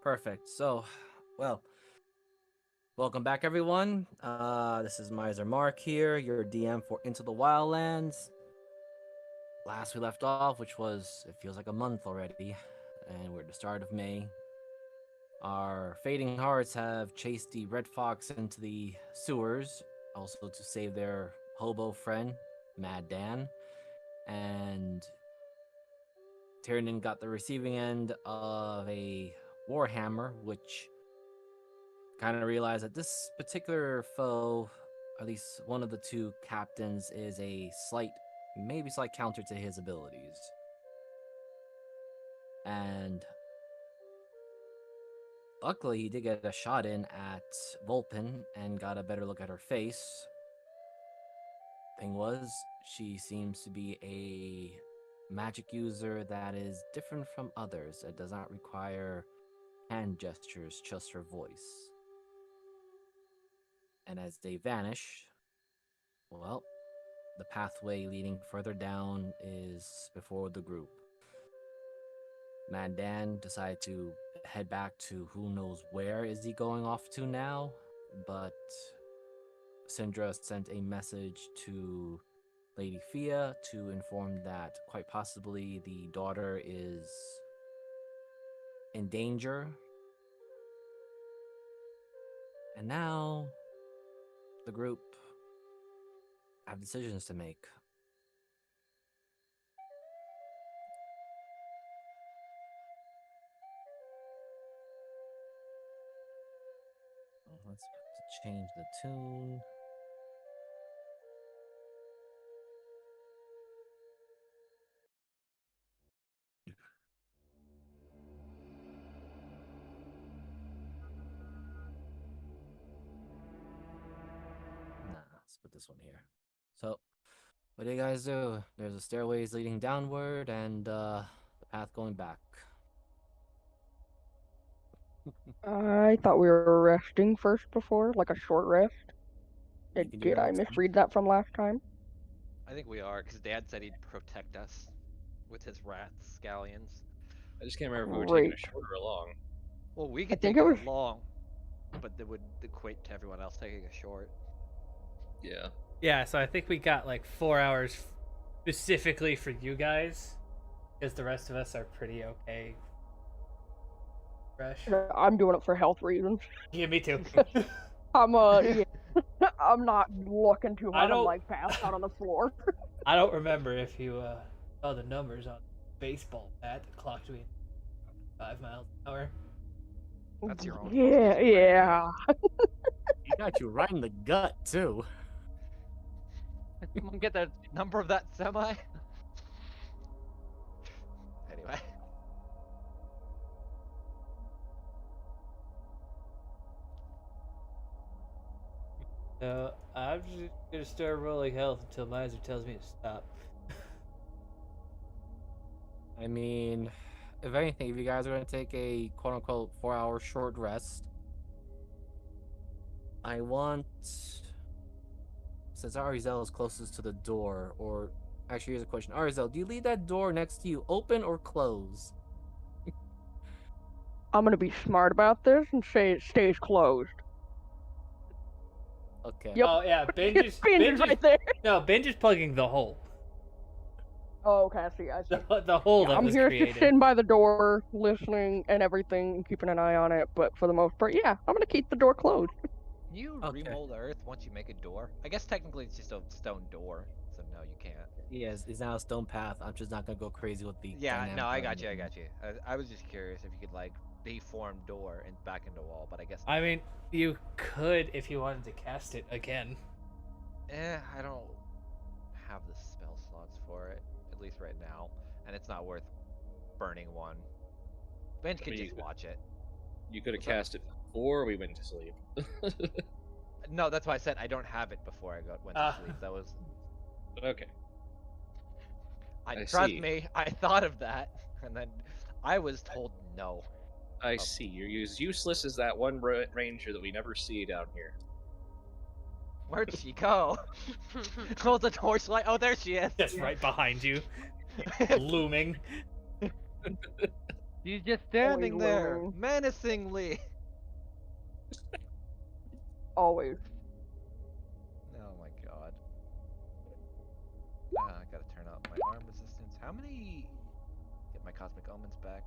Perfect. So, well, welcome back, everyone. This is Miser Mark here, your DM for Into the Wildlands. Last we left off, which was, it feels like a month already, and we're at the start of May. Our fading hearts have chased the Red Fox into the sewers, also to save their hobo friend, Mad Dan. And Tyrion got the receiving end of a Warhammer, which kind of realized that this particular foe, at least one of the two captains, is a maybe slight counter to his abilities. And luckily, he did get a shot in at Volpin and got a better look at her face. Thing was, she seems to be a magic user that is different from others. It does not require hand gestures, just her voice. And as they vanish, well, the pathway leading further down is before the group. Mad Dan decided to head back to who knows where is he going off to now, but Syndra sent a message to Lady Fia to inform that quite possibly the daughter is in danger. And now the group have decisions to make. Let's change the tune. Let's put this one here. So, what do you guys do? There's a stairways leading downward and the path going back. I thought we were resting first before, like a short rest. You can do Did I whatever. misread that from last time? I think we are, because Dad said he'd protect us with his rats, scallions. I just can't remember if we were taking Great. a short or a long. Well, we I could think take it a was. long, but that would equate to everyone else taking a short. Yeah. Yeah, so I think we got like 4 hours specifically for you guys, because the rest of us are pretty okay. Fresh. I'm doing it for health reasons. Yeah, me too. Yeah. I'm not looking too hard. I'm don't- like passed out on the floor. I don't remember if you saw the numbers on baseball bat that clocked me 5 miles an hour. That's your own. Yeah, yeah. He got you right in the gut, too. Someone get the number of that semi? Anyway. So I'm just gonna start rolling health until Miser tells me to stop. I mean, if anything, if you guys are going to take a quote-unquote 4-hour short rest, I want, since Arizel is closest to the door, or actually here's a question. Arizel, do you leave that door next to you open or closed? I'm gonna be smart about this and say it stays closed. Okay. Yep. Oh yeah, Binge is right there. No, Binge is plugging the hole. Oh, okay, I see. The hole that I'm was here created. sitting by the door, listening and everything, and keeping an eye on it. But for the most part, yeah, I'm gonna keep the door closed. Can you Okay. remold Earth once you make a door? I guess technically it's just a stone door, so no, you can't. Yes, it's now a stone path. I'm just not going to go crazy with the Yeah, dynamic no, I got element. you, I got you. I was just curious if you could, like, deform door and back into wall, but I guess... I mean, you could if you wanted to cast it again. I don't have the spell slots for it, at least right now, and it's not worth burning one. Bench could mean, you just could- watch it. You could have cast it before we went to sleep. No, that's why I said I don't have it before I went to sleep. That was... Okay. I Trust see. me, I thought of that, and then I was told no. I see. You're as useless as that one ranger that we never see down here. Where'd she go? Hold the torchlight. Oh, there she is. Just right behind you, looming. She's just standing there, looming. menacingly. Always. Oh my god. I gotta turn up my arm resistance. How many? Get my cosmic omens back.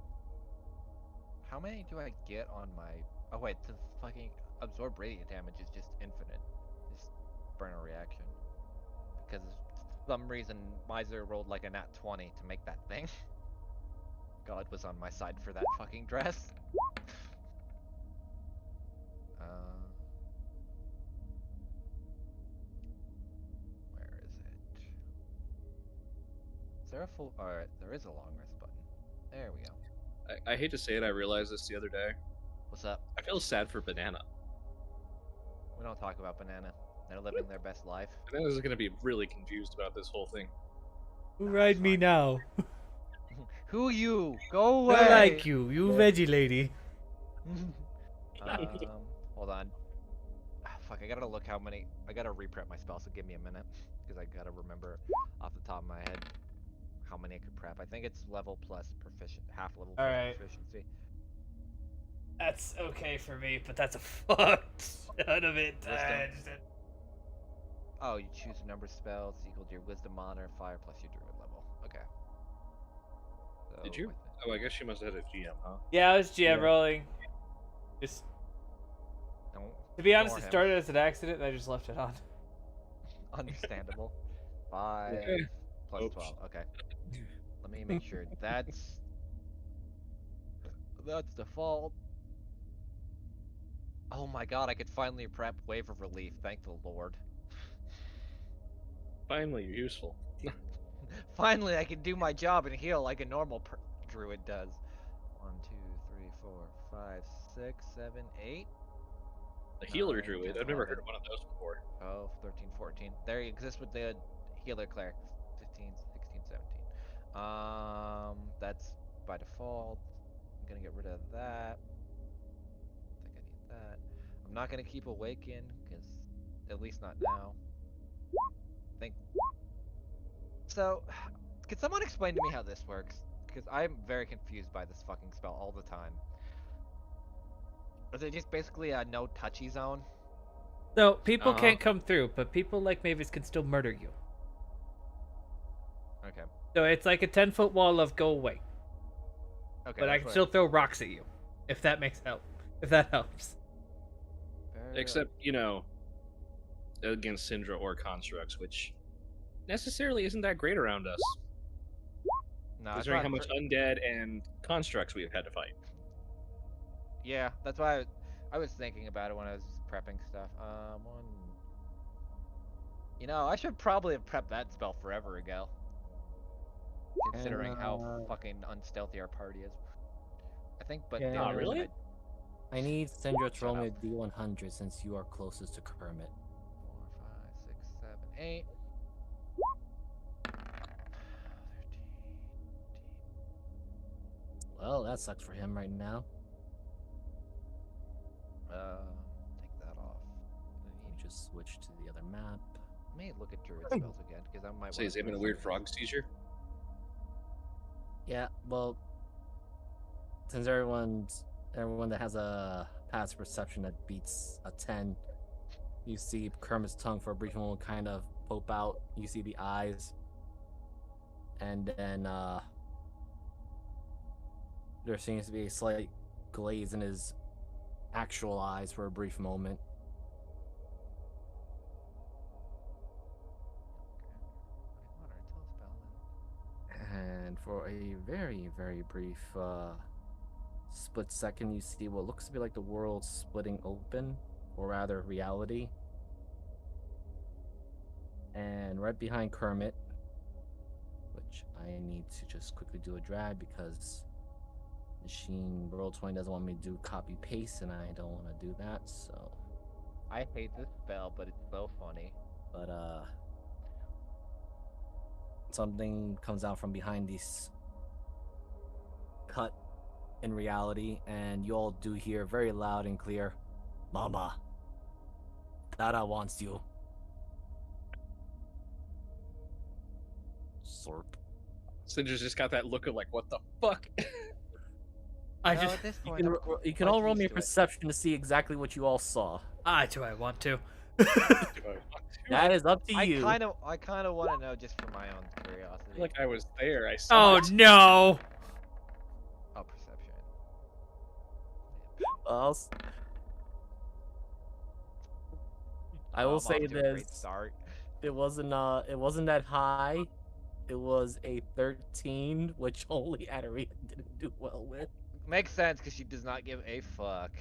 How many do I get on my? Oh wait, the fucking absorb radiant damage is just infinite. Just burn a reaction. Because for some reason Miser rolled like a nat 20 to make that thing. God was on my side for that fucking dress. Where is it? Is there a full? Alright, there is a long rest button. There we go. I hate to say it, I realized this the other day. What's up? I feel sad for Banana. We don't talk about Banana. They're living their best life. Banana's gonna be really confused about this whole thing. Who ride me now? Who you? Go away! I like you, you veggie lady. Hold on. Fuck, I gotta look how many. I gotta reprep my spell, so give me a minute. Because I gotta remember off the top of my head how many I could prep. I think it's level plus proficient, half level plus Alright. proficiency. That's okay for me, but that's a fuck ton of it. Wisdom. Oh, you choose a number of spells equal to your wisdom modifier plus your druid level. Okay. So, Did you? Oh, I guess you must have had a GM, huh? Yeah, I was GM Yeah. rolling. Just Don't to be honest, ignore it him. started as an accident and I just left it on. Understandable. 5 Okay. plus Oops. 12. Okay. Let me make sure that's default. Oh my god, I could finally prep Wave of Relief. Thank the Lord. Finally, you're useful. Finally, I can do my job and heal like a normal druid does. 1, 2, 3, 4, 5, 6, 7, 8. The healer 9, druid. 10, I've never 11. heard of one of those before. 12, 13, 14. There exists with the healer cleric. 15, 16, 17. That's by default. I'm gonna get rid of that. I think I need that. I'm not gonna keep Awaken, because at least not now. I think. So, can someone explain to me how this works? Because I'm very confused by this fucking spell all the time. Is it just basically a no touchy zone? So people Uh-huh. can't come through, but people like Mavis can still murder you. Okay. So it's like a 10-foot wall of go away. Okay. But I that's can what still throw rocks at you. If that makes help. If that helps. Except, you know, against Syndra or constructs, which necessarily isn't that great around us. no, Considering how much undead and constructs we've had to fight. Yeah, that's why I was thinking about it when I was prepping stuff. One. You know, I should probably have prepped that spell forever ago. Considering how fucking unstealthy our party is. I think, but Yeah. the Oh, only reason really? I need Syndra to Shut roll me a up. D100 since you are closest to Kermit. 4, 5, 6, 7, 8. 13. Well, that sucks for him right now. Take that off. Let me just switch to the other map. Let me look at druid spells again, because I might. So he's having a weird frog seizure? Yeah, well, since everyone that has a passive perception that beats a 10, you see Kermit's tongue for a brief moment kind of poke out. You see the eyes, and then there seems to be a slight glaze in his actual eyes for a brief moment. And for a very, very brief split second, you see what looks to be like the world splitting open, or rather reality. And right behind Kermit, which I need to just quickly do a drag because Machine Roll20 doesn't want me to do copy paste, and I don't want to do that. So I hate this spell, but it's so funny. But something comes out from behind this cut in reality, and you all do hear very loud and clear, "Mama, Dada wants you." Slurp. Syndra's just got that look of like, what the fuck? I No, just at this You point, can, I'm you can quite all roll me a used to it. perception to see exactly what you all saw. do I want to? That is up to I you. kind of want to know just for my own curiosity. Like I was there. I saw Oh it. no! Oh, perception. Us. I will I'm say off to a great this: start. it wasn't that high. It was a 13, which only Adarina didn't do well with. Makes sense because she does not give a fuck.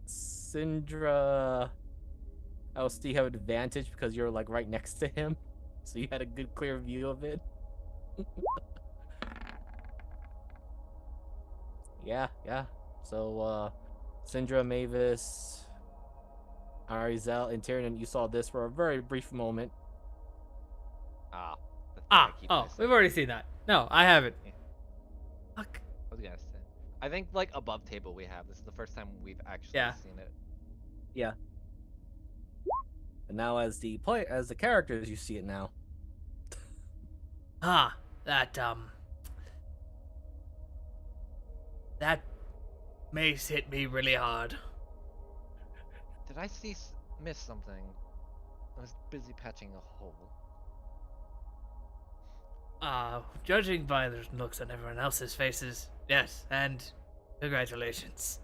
Syndra, LSD have advantage because you're like right next to him, so you had a good clear view of it. Yeah. So, Syndra, Mavis, Arizel, and Tyrion, you saw this for a very brief moment. Ah. The thing I keep Oh, missing. we've already seen that. No, I haven't. Yeah. Fuck. I was gonna say. I think like above table we have. This is the first time we've actually Yeah. seen it. Yeah. And now, as the characters, you see it now. That mace hit me really hard. Did I miss something? I was busy patching a hole. Judging by the looks on everyone else's faces, yes, and congratulations.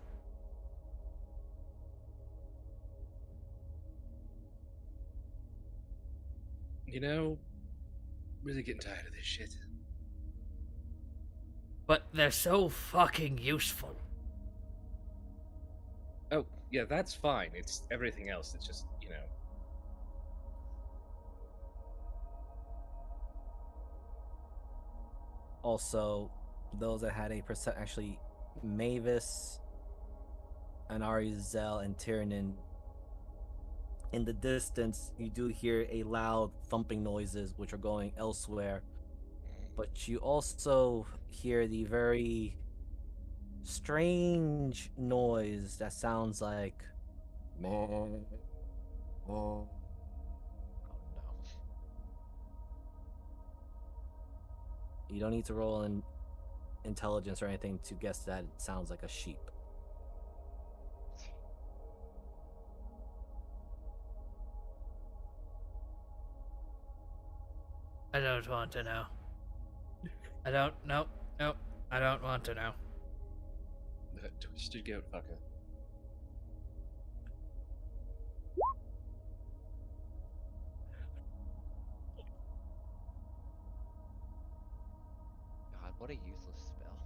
You know, really getting tired of this shit. But they're so fucking useful. Oh, yeah, that's fine. It's everything else. It's just, you know. Also, those that had a percent, actually, Mavis, and Arizel, and Tyrion. In the distance, you do hear a loud thumping noises, which are going elsewhere. But you also hear the very strange noise that sounds like Oh no. you don't need to roll in intelligence or anything to guess that it sounds like a sheep. I don't want to know. Nope, I don't want to know. That twisted goat fucker. God, what a useless spell.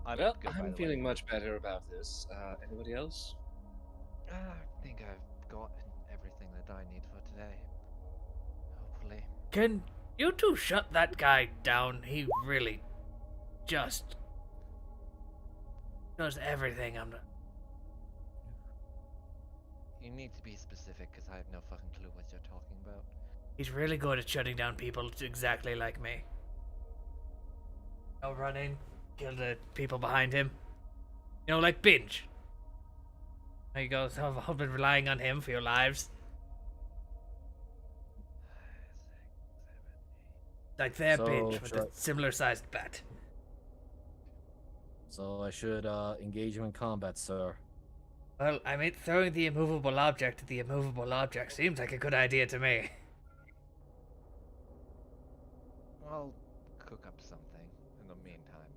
I'm Well, good, by I'm the feeling way. much better about this. Anybody else? I think I've gotten everything that I need for today. Hopefully. Can you two shut that guy down? He really just does everything. You need to be specific because I have no fucking clue what you're talking about. He's really good at shutting down people exactly like me. No running, kill the people behind him. You know, like Binge. There you go. So I've been relying on him for your lives. Like their So, Binge with should a similar sized bat. So I should engage you in combat, sir. Well, I mean, throwing the immovable object at the immovable object seems like a good idea to me. I'll cook up something in the meantime.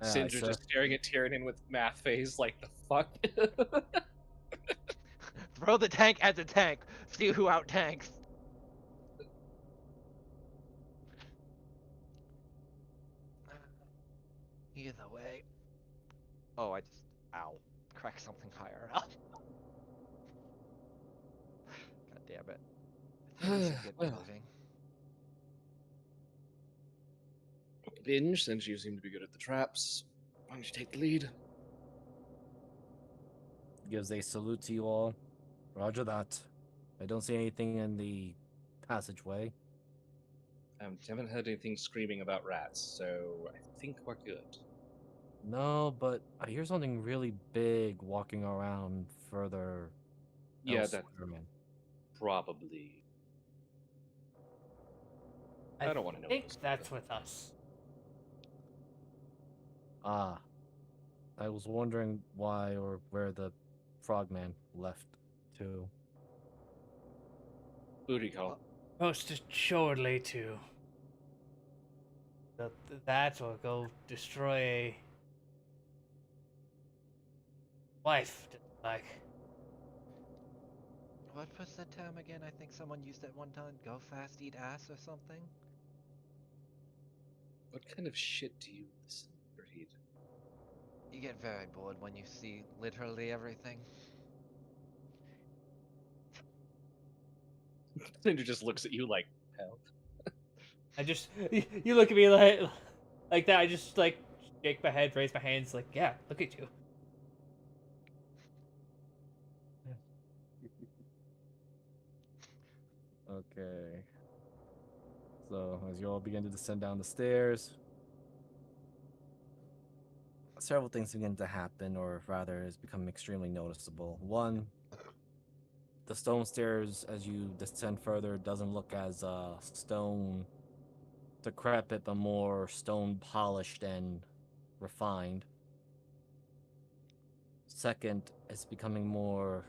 Sindra sir. just staring at Tyrion with math phase, like the fuck. Throw the tank at the tank. See who out tanks. Either way. Oh, I just cracked something higher up. God damn it. I think we should get Well. moving. Binge, since you seem to be good at the traps, why don't you take the lead? Gives a salute to you all. Roger that. I don't see anything in the passageway. Haven't heard anything screaming about rats, so I think we're good. No, but I hear something really big walking around further. Yeah, elsewhere, that man. probably. I don't want to know. I think that's with us. Ah, I was wondering why or where the frogman left to. Booty call. Most assuredly to. That will go destroy a wife, like. What was that term again? I think someone used it one time. Go fast, eat ass, or something. What kind of shit do you listen or read? You get very bored when you see literally everything. Cinder just looks at you like, hell. I just you look at me like that. I just like shake my head, raise my hands, like yeah, look at you. Okay. So, as you all begin to descend down the stairs, several things begin to happen, or rather, has become extremely noticeable. One, the stone stairs, as you descend further, doesn't look as stone decrepit, but more stone polished and refined. Second, it's becoming more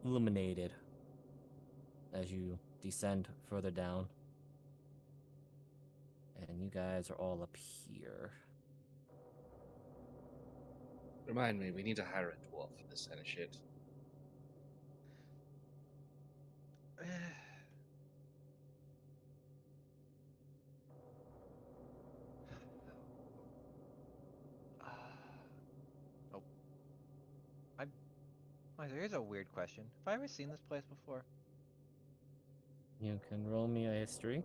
illuminated as you descend further down. And you guys are all up here. Remind me, we need to hire a dwarf for this kind of shit. Oh, here's a weird question. Have I ever seen this place before? You can roll me a history.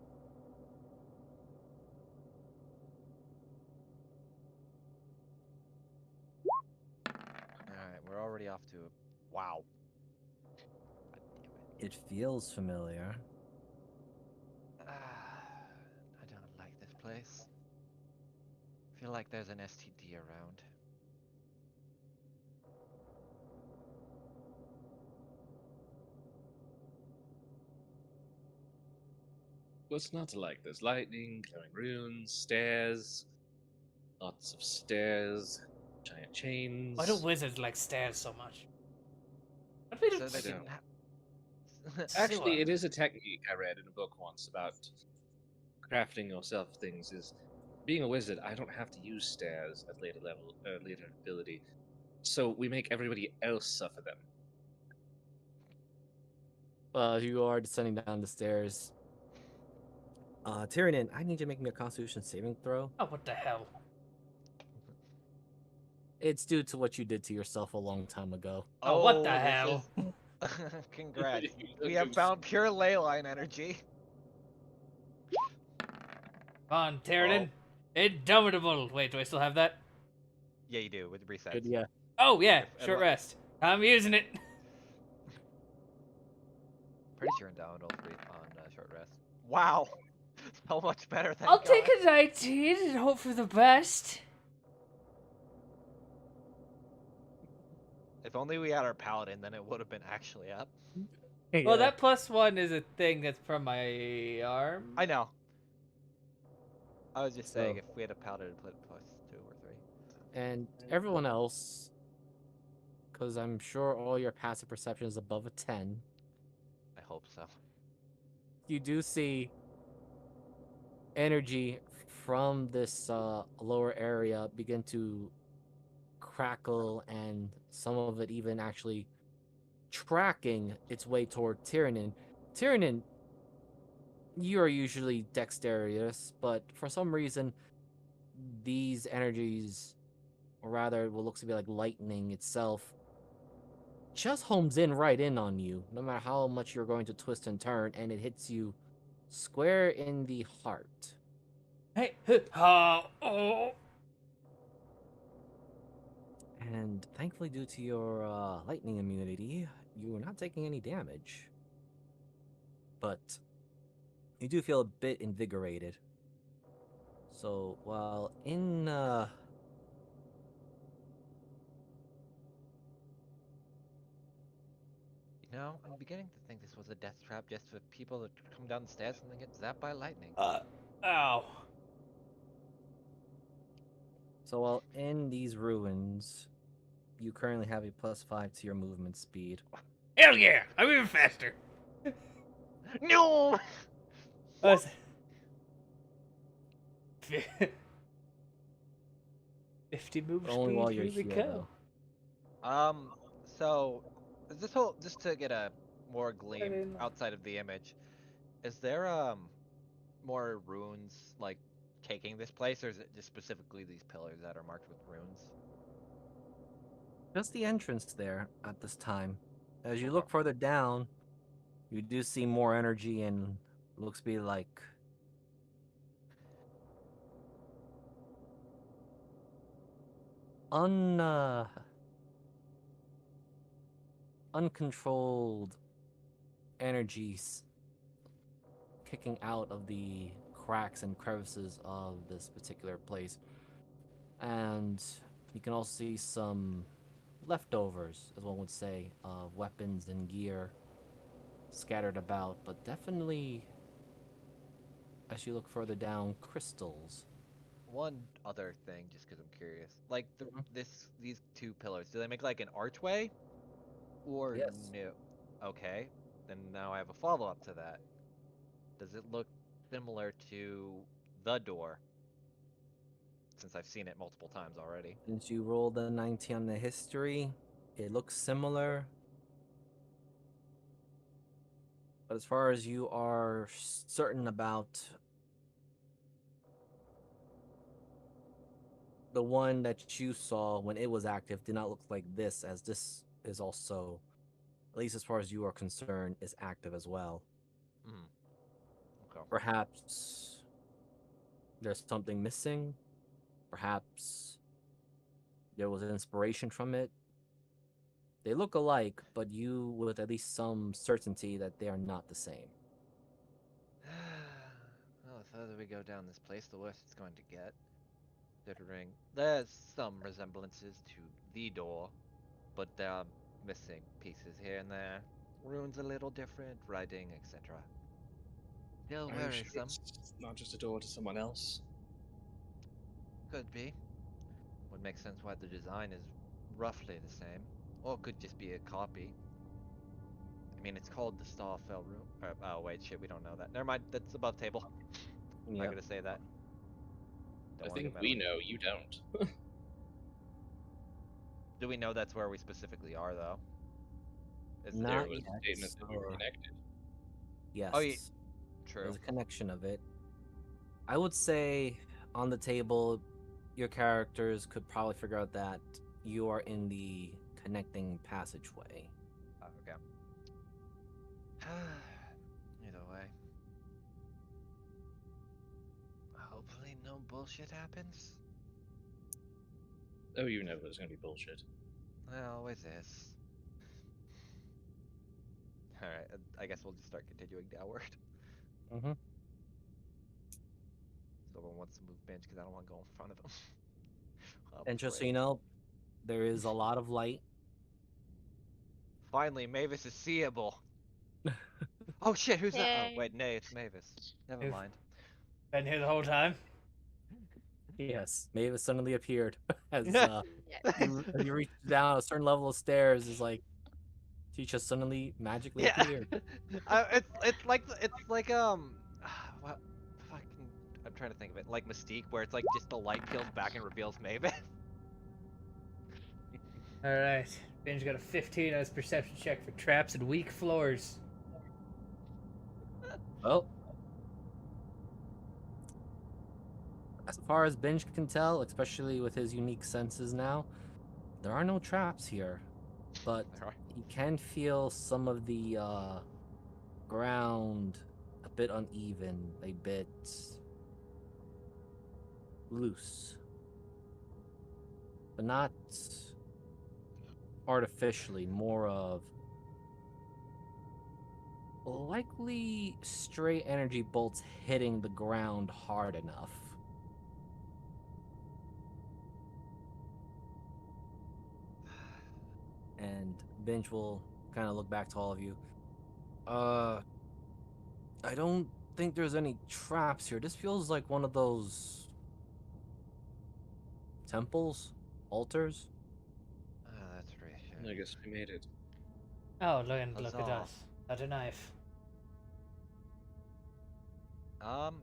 Alright, we're already off to a... Wow. God damn It feels familiar. it. I don't like this place. I feel like there's an STD around. What's not to like? There's lightning, glowing runes, stairs, lots of stairs, giant chains. Why do wizards like stairs so much? What we So they I can don't. Sewer. Actually, it is a technique I read in a book once about crafting yourself things. Is being a wizard, I don't have to use stairs at later level, later ability, so we make everybody else suffer them. As you are descending down the stairs, Tyrion, I need you to make me a Constitution saving throw. Oh, what the hell? It's due to what you did to yourself a long time ago. Oh, what the this hell? is... Congrats. You We took have found pure ley line energy. Come on, Tyrion. Indomitable. Wait, do I still have that? Yeah, you do, with resets. Good, yeah. Oh yeah, If- short unle- rest. I'm using it. Pretty sure Indomitable free on short rest. Wow! So much better than I'll take God. a 19 and hope for the best. If only we had our paladin, then it would have been actually up. Well, that +1 is a thing that's from my arm. I know. I was just saying, So- if we had a paladin, it'd put +2 or 3. And everyone else, because I'm sure all your passive perception is above a 10, I hope so. you do see energy from this lower area begin to crackle, and some of it even actually tracking its way toward Tyrion. Tyrion, you are usually dexterous, but for some reason, these energies, or rather what looks to be like lightning itself, just homes in right in on you, no matter how much you're going to twist and turn, and it hits you square in the heart. Hey, oh. And thankfully, due to your lightning immunity, you are not taking any damage. But you do feel a bit invigorated. So while in You know, I'm beginning to think this was a death trap just for people to come down the stairs and then get zapped by lightning. Ow. So while in these ruins, you currently have a +5 to your movement speed. Hell yeah! I'm even faster. No. Oh, is- 50 move But only speed, while you're here we here, go. Um. So, is this whole just to get a more gleam in. outside of the image? Is there more runes like caking this place, or is it just specifically these pillars that are marked with runes? Just the entrance there at this time. As you Okay. look further down, you do see more energy and looks to be like un uncontrolled energies kicking out of the cracks and crevices of this particular place. And you can also see some leftovers, as one would say, of weapons and gear scattered about, but definitely, as you look further down, crystals. One other thing, just because I'm curious, like Mhm. these two pillars, do they make like an archway, or Yes. no? Okay, then now I have a follow up to that. Does it look similar to the door? Since I've seen it multiple times already. Since you rolled a 19 on the history, it looks similar. But as far as you are certain about the one that you saw when it was active, did not look like this, as this is also, at least as far as you are concerned, is active as well. Hmm. Okay. Perhaps there's something missing. Perhaps there was an inspiration from it. They look alike, but you with at least some certainty that they are not the same. Well, the further we go down this place, the worse it's going to get. Considering there's some resemblances to the door, but there are missing pieces here and there. Runes a little different, writing, etc. Still Are you sure worrisome. it's not just a door to someone else? Could be. Would make sense why the design is roughly the same. Or it could just be a copy. I mean, it's called the Starfell Room. Oh, wait, shit, we don't know that. Never mind, that's above table. I'm not Yep. gonna say that. I Don't want to think get we meddly. know, you don't. Do we know that's where we specifically are, though? Is this... There Not was a yet. statement that we were Or connected. Oh, yeah, yes, true. there's a connection of it. I would say on the table, your characters could probably figure out that you are in the connecting passageway. Oh, okay. Either way. Hopefully no bullshit happens. Oh, you know it was going to be bullshit. It always is. Alright, I guess we'll just start continuing downward. Mm-hmm. Someone wants to move bench because I don't want to go in front of them. And just so you know, there is a lot of light. Finally, Mavis is seeable. Oh shit, who's that? Oh, Yay. wait, nay, it's Mavis. Never Who- mind. Been here the whole time. Yes, Mavis suddenly appeared as Yes. you reach down a certain level of stairs. Is like she just suddenly magically Yeah. appeared. It's like what fucking I'm trying to think of it. Like Mystique, where it's like just the light peels back and reveals Mavis. Alright. Ben's got a 15 on his perception check for traps and weak floors. Well, as far as Binge can tell, especially with his unique senses now, there are no traps here, but Alright. he can feel some of the ground a bit uneven, a bit loose, but not artificially, more of likely stray energy bolts hitting the ground hard enough. And Binge will kind of look back to all of you. I don't think there's any traps here. This feels like one of those temples, altars. Oh, that's I reassuring. guess we made it. Oh, look at Huzzah. us. Got a knife. Um,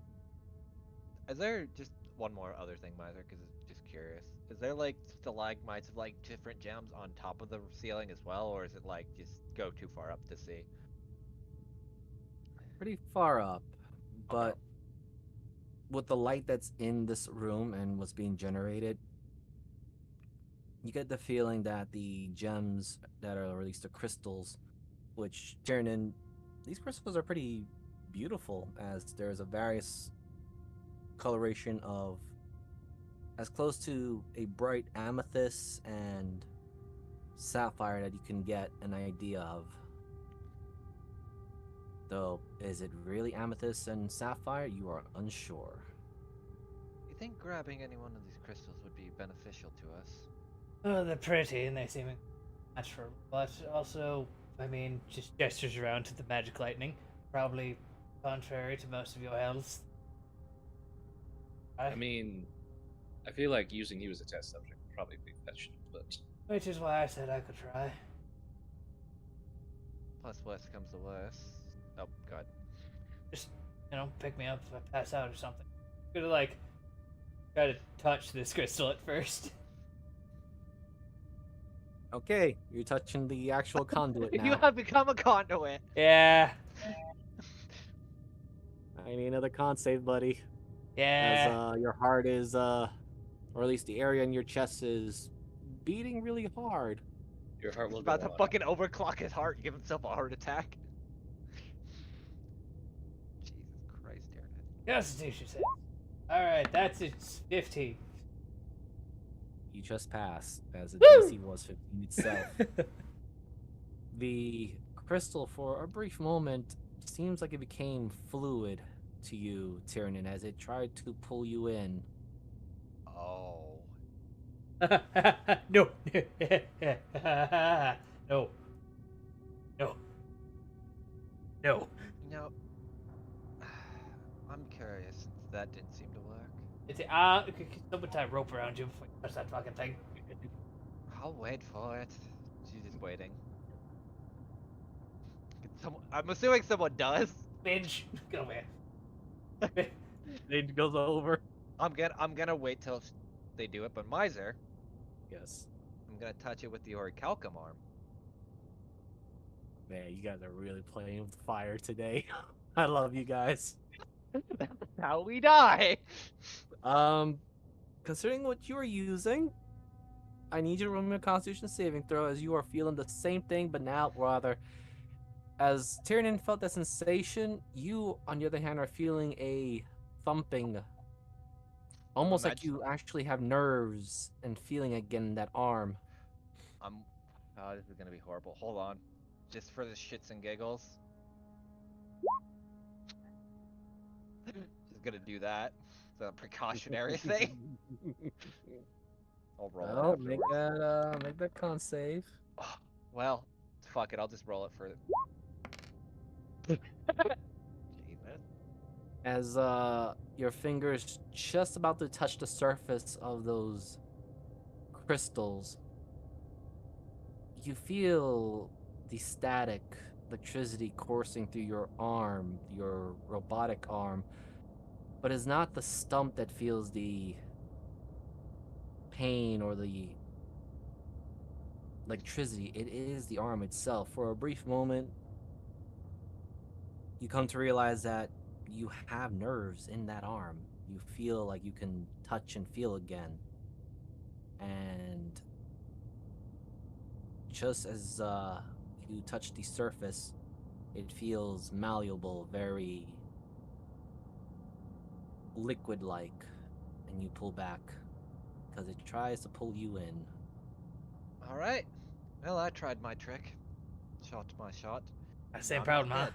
is there just one more other thing, Miser? Because it's just curious. Is there like stalagmites of like different gems on top of the ceiling as well, or is it like just go too far up to see? Pretty far up, Okay. but with the light that's in this room and what's being generated, you get the feeling that the gems that are, or at least the crystals, which turn in, these crystals are pretty beautiful, as there's a various coloration of as close to a bright amethyst and sapphire that you can get an idea of. Though, is it really amethyst and sapphire? You are unsure. You think grabbing any one of these crystals would be beneficial to us? Oh, they're pretty and they seem natural, but also, I mean, just gestures around to the magic lightning. Probably contrary to most of your health. I mean, I feel like using you as a test subject would probably be fetched, but Which is why I said I could try. Plus, worst comes to worst. Oh, God. Just, pick me up if I pass out or something. Gonna like try to touch this crystal at first. Okay, you're touching the actual conduit now. You have become a conduit. Yeah, I need another con save, buddy. yeah. As your heart is, or at least the area in your chest is beating really hard. your heart He's will go about to on. fucking overclock his heart and give himself a heart attack. Jesus Christ, Aaron. Constitution says. Alright, that's it's 15. You just passed, as the Woo! DC was 15 itself. The crystal, for a brief moment, seems like it became fluid to you, Tyrannin, as it tried to pull you in. Oh. No. No. No. No. You know, I'm curious since that didn't seem to work. It's someone tie a rope around you before you touch that fucking thing. I'll wait for it. She's just waiting. I'm assuming someone does. Binge. Get away. It goes over. I'm gonna wait till they do it, but Miser, Yes. I'm gonna touch it with the orichalcum arm. Man, you guys are really playing with fire today. I love you guys. That's how we die. Considering what you are using, I need you to roll me a Constitution saving throw, as you are feeling the same thing, but now rather, as Tyrannin felt that sensation, you, on the other hand, are feeling a thumping, almost like you actually have nerves and feeling again in that arm. Oh, this is gonna be horrible. Hold on, just for the shits and giggles. Just gonna do that. It's a precautionary thing. I'll roll Well, it make afterwards. make that con save. Oh, well, fuck it. I'll just roll it for. Jesus. As your fingers just about to touch the surface of those crystals, you feel the static electricity coursing through your arm, your robotic arm, but it's not the stump that feels the pain or the electricity. It is the arm itself. For a brief moment, you come to realize that you have nerves in that arm. You feel like you can touch and feel again. And just as you touch the surface, it feels malleable, very liquid-like, and you pull back because it tries to pull you in. All right. Well, I tried my trick. Shot my shot. Same I'm problem, not huh? dead.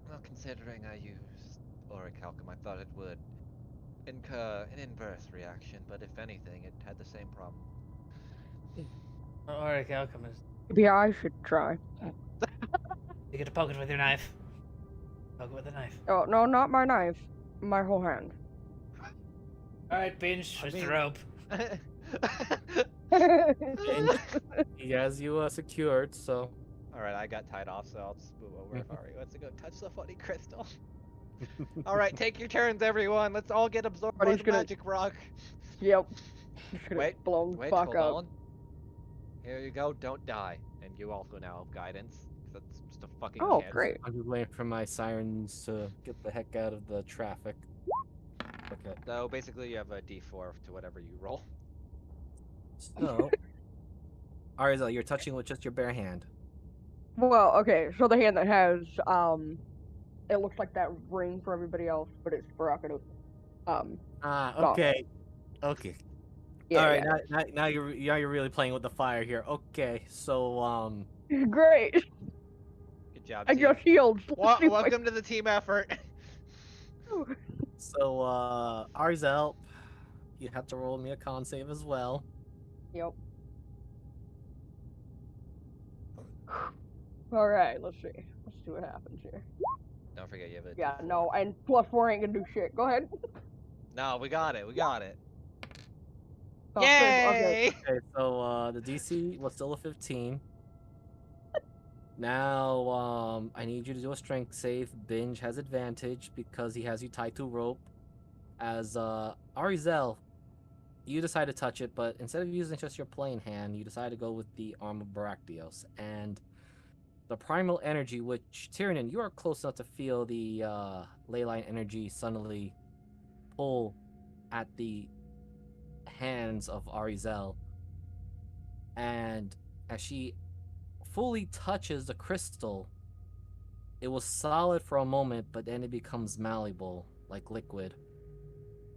Well, considering I used orichalcum, I thought it would incur an inverse reaction, but if anything, it had the same problem. Alright, alchemist. Maybe I should try. You get to poke it with your knife. Poke it with a knife. Oh, no, not my knife. My whole hand. All right, binge. Switch the mean- rope. And he has you secured, so. Alright, I got tied off, so I'll just move over if Ari wants to go touch the funny crystal. Alright, take your turns, everyone. Let's all get absorbed by Ari's the gonna- magic rock. Yep. Just gonna Wait, blown the Wait, fuck hold up. on. Here you go, don't die. And you also now have guidance. 'Cause that's just a fucking Oh, chance. great. I'm just waiting for my sirens to get the heck out of the traffic. Okay. So basically you have a d4 to whatever you roll. So, Arizel, you're touching with just your bare hand. Well, okay, so the hand that has, it looks like that ring for everybody else, but it's for Akanu's, Ah, No. okay. Okay. yeah, All right, now you're really playing with the fire here. Okay, so yeah. Great. Good job, I team. got shields. Let's see if I- Welcome to the team effort. Arizel, you have to roll me a con save as well. Yep. All right, let's see. Let's see what happens here. Don't forget you have a Yeah, d4. no, and +4 ain't gonna do shit. Go ahead. No, we got it. We got it. Oh, good, okay. Yay! Okay, so the DC was still a 15. Now, I need you to do a strength save. Binge has advantage because he has you tied to rope. As Arizel, you decide to touch it, but instead of using just your plain hand, you decide to go with the arm of Baractios. And the primal energy, which, Tyrion, you are close enough to feel the ley line energy suddenly pull at the hands of Arizel. And as she fully touches the crystal, it was solid for a moment, but then it becomes malleable, like liquid.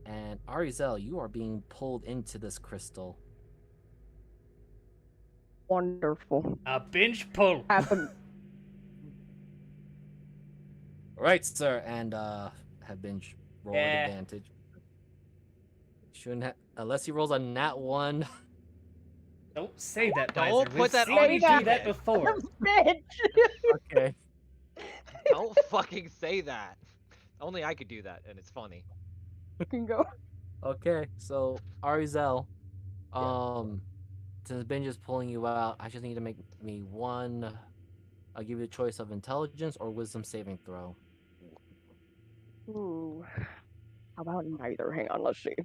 And Arizel, you are being pulled into this crystal. Wonderful. A binge pull. Happen. Right, sir, and have been roll with Yeah. advantage. Shouldn't unless he rolls a nat 1. Don't say that, Don't Miser. put We've that seen on you you, do that David. before. Bitch. Okay. Don't fucking say that. Only I could do that, and it's funny. Can go. Okay, so Arizel, since Binge is pulling you out, I just need to make me one. I'll give you a choice of intelligence or wisdom saving throw. Ooh. How about neither? Hang on, let's see.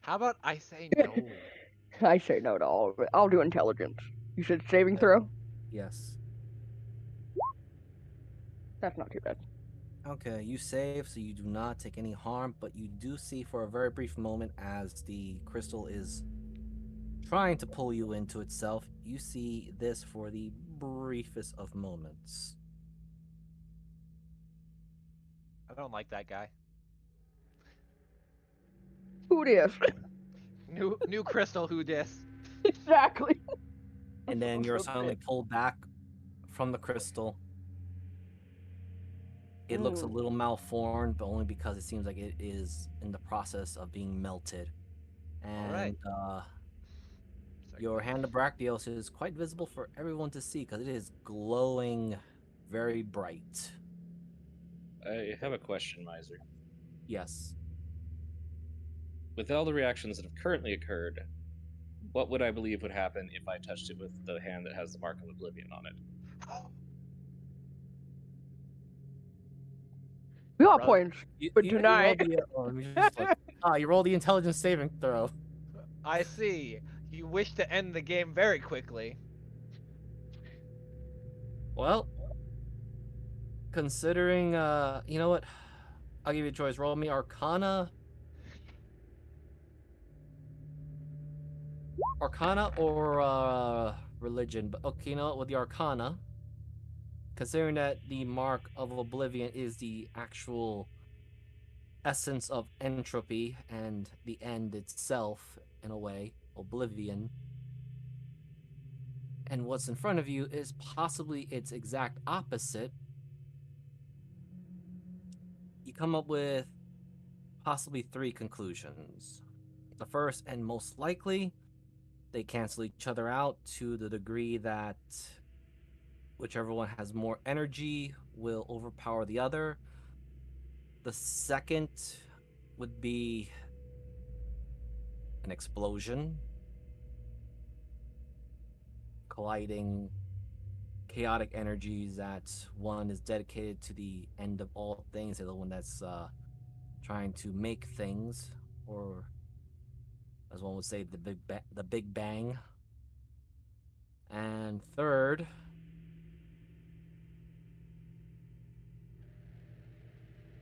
How about I say no? I say no to all of it. I'll do intelligence. You said saving throw? Yes. That's not too bad. Okay, you save, so you do not take any harm, but you do see for a very brief moment as the crystal is trying to pull you into itself. You see this for the briefest of moments. I don't like that guy. Who it is? New crystal, who dis? Exactly. And then you're So suddenly big. pulled back from the crystal. It looks a Mm. little malformed, but only because it seems like it is in the process of being melted. And Alright. your hand of Brachdios is quite visible for everyone to see because it is glowing very bright. I have a question, Miser. Yes. With all the reactions that have currently occurred, what would I believe would happen if I touched it with the hand that has the mark of oblivion on it? We got Bruh. points. But you tonight- roll you roll the intelligence saving throw. I see. You wish to end the game very quickly. Well, considering, you know what? I'll give you a choice. Roll me Arcana. Arcana or religion. But okay, you know what? With the Arcana, considering that the mark of oblivion is the actual essence of entropy and the end itself, in a way, oblivion, and what's in front of you is possibly its exact opposite, you come up with possibly 3 conclusions. The first and most likely, they cancel each other out to the degree that whichever one has more energy will overpower the other. The second would be an explosion, colliding chaotic energies that one is dedicated to the end of all things, the other one that's trying to make things, or as one would say, the Big Bang. And third,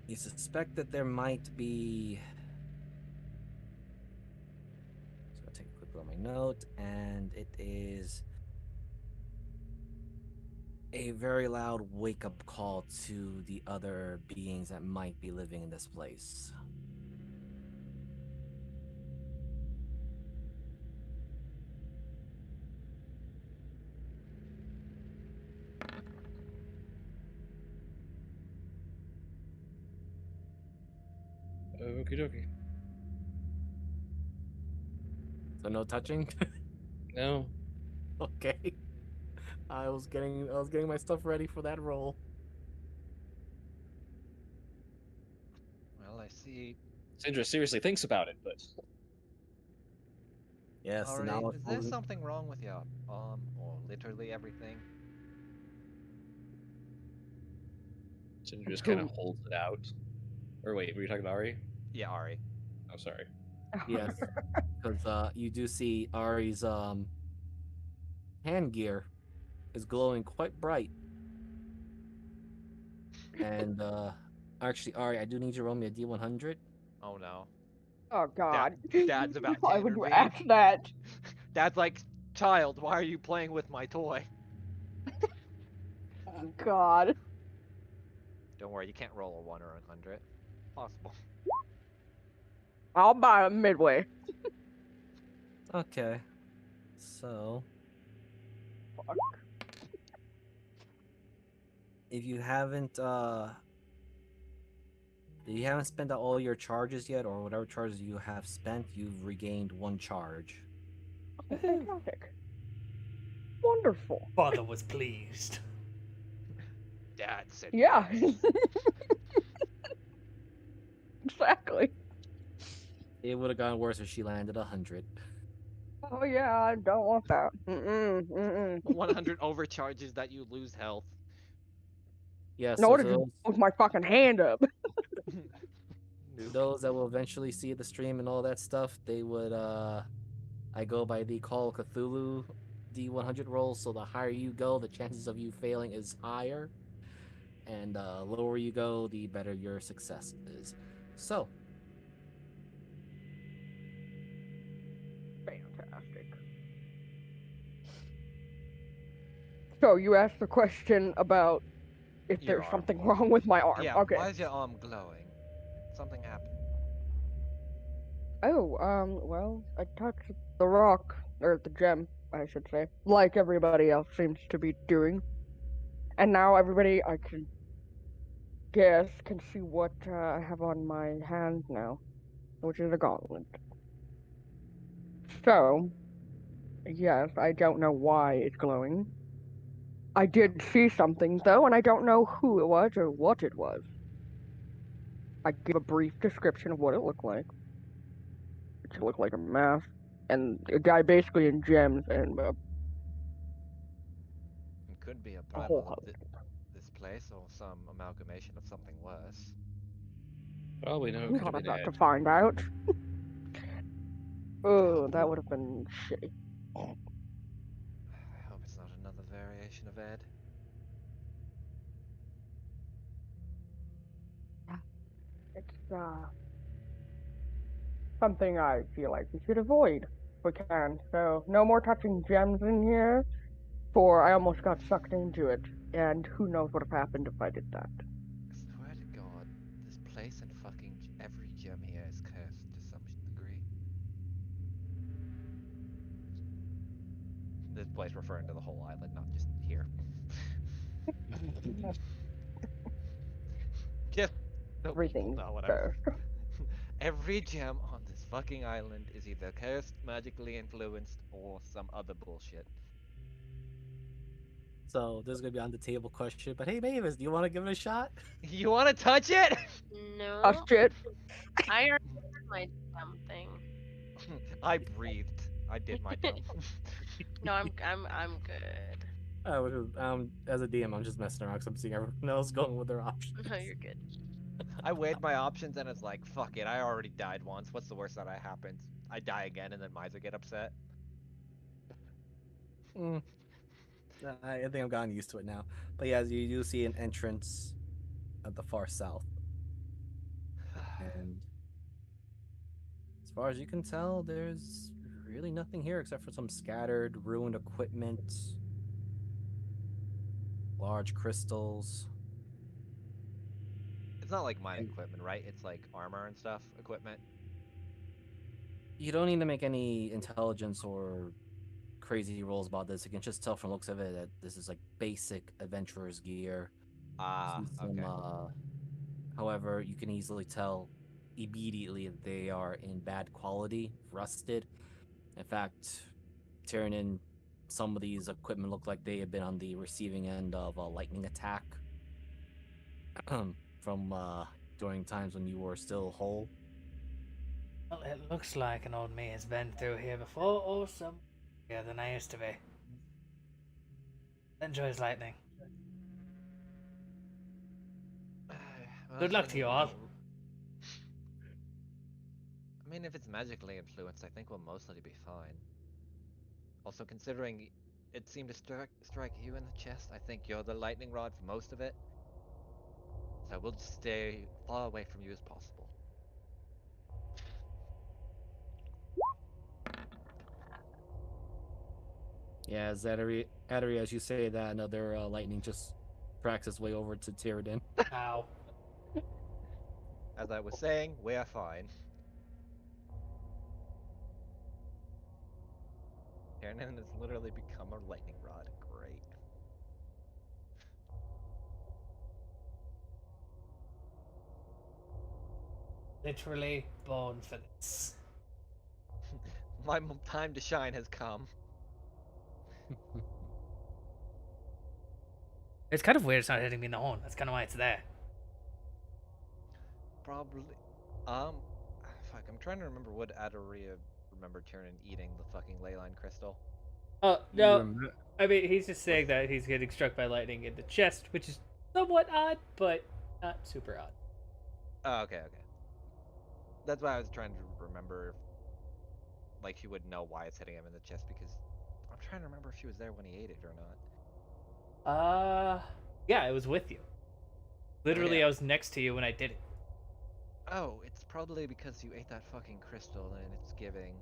you suspect that there might be. So I'll take a quick look at my note, and it is a very loud wake up call to the other beings that might be living in this place. Okie dokie. So no touching? No. Okay. I was getting my stuff ready for that roll. Well, I see. Sindra seriously thinks about it, but Yes, and Alright, now is there something wrong with your arm or literally everything? Sindra just kind of holds it out. Or wait, were you talking to Ari? Yeah, Ari. Oh, sorry. yes, because you do see Ari's hand gear is glowing quite bright. And actually, Ari, I do need you to roll me a D100. Oh no. Oh God. Dad's about to Why would you intervene. ask that? Dad's like, child, why are you playing with my toy? Oh God. Don't worry, you can't roll a 1 or 100. Possible. I'll buy it midway. Okay, so Fuck. if you haven't spent out all your charges yet, or whatever charges you have spent, you've regained 1 charge. Fantastic. Wonderful. Father was pleased. Dad said Yeah. yes. Exactly. It would have gone worse if she landed 100. Oh yeah, I don't want that. 100 overcharges that you lose health. Yes, No, so what did you with my fucking hand up? Nuke. those that will eventually see the stream and all that stuff, they would I go by the Call of Cthulhu D100 roll, so the higher you go, the chances of you failing is higher, and lower you go, the better your success is. So Fantastic. So you asked the question about if Your there's arm. something wrong with my arm. Yeah, Okay. why is your arm glowing? Something happened. Oh, well, I touched the rock, or the gem, I should say, like everybody else seems to be doing. And now everybody, I can guess, can see what I have on my hand now, which is a gauntlet. So, yes, I don't know why it's glowing. I did see something, though, and I don't know who it was or what it was. I gave a brief description of what it looked like. It looked like a mask, and a guy basically in gems, and It could be a a whole primal of host. this place or some amalgamation of something worse. For all we know, it I'm could have not been about to Ed. find out. Oh, Yeah. that would have been shitty. I hope it's not another variation of Ed. It's something I feel like we should avoid if we can. So no more touching gems in here, for I almost got sucked into it, and who knows what would have happened if I did that. I swear to God, this place and fucking every gem here is cursed to some degree. This place referring to the whole island, not just here. Just so people Everything's know what I'm. cursed. Every gem on this fucking island is either cursed, magically influenced, or some other bullshit. So this is gonna be on the table question. But hey, Mavis, do you want to give it a shot? You want to touch it? No, Oh shit. I already did my damn thing. I breathed. I did my dumb. No, I'm good. As a DM, I'm just messing around because I'm seeing everyone else going with their options. No, you're good. I weighed my options and it's like, fuck it. I already died once. What's the worst that happens? I die again and then Miser get upset. Mm, I think I've gotten used to it now. But yeah, you do see an entrance at the far south, and as far as you can tell, there's really nothing here except for some scattered, ruined equipment, large crystals. It's not like mining And equipment, right? It's like armor and stuff equipment. you don't need to make any intelligence or crazy rolls about this. You can just tell from looks of it that this is like basic adventurer's gear. Ah, See some, okay. however, you can easily tell immediately that they are in bad quality, rusted. In fact, tearing in some of these equipment look like they have been on the receiving end of a lightning attack from during times when you were still whole. Well, it looks like an old me has been through here before, or some yeah than I used to be. Enjoys lightning. Well, Good luck to you all. I mean, if it's magically influenced, I think we'll mostly be fine. Also, considering it seemed to strike you in the chest, I think you're the lightning rod for most of it. So we'll just stay far away from you as possible. Yeah, Zattery, as you say that, another lightning just tracks its way over to Tyradin. Ow. As I was saying, we are fine. Karen has literally become a lightning rod. Great. Literally born for this. My time to shine has come. It's kind of weird it's not hitting me in the horn. That's kind of why it's there. Probably. Fuck. I'm trying to remember what Adoria remembered Tyrion eating the fucking leyline crystal. Oh, You no. rem- I mean, he's just saying that he's getting struck by lightning in the chest, which is somewhat odd, but not super odd. Oh, okay. That's why I was trying to remember if, like, he would know why it's hitting him in the chest, because I'm trying to remember if she was there when he ate it or not. Yeah, I was with you. Literally, yeah. I was next to you when I did it. Oh, it's probably because you ate that fucking crystal and it's giving,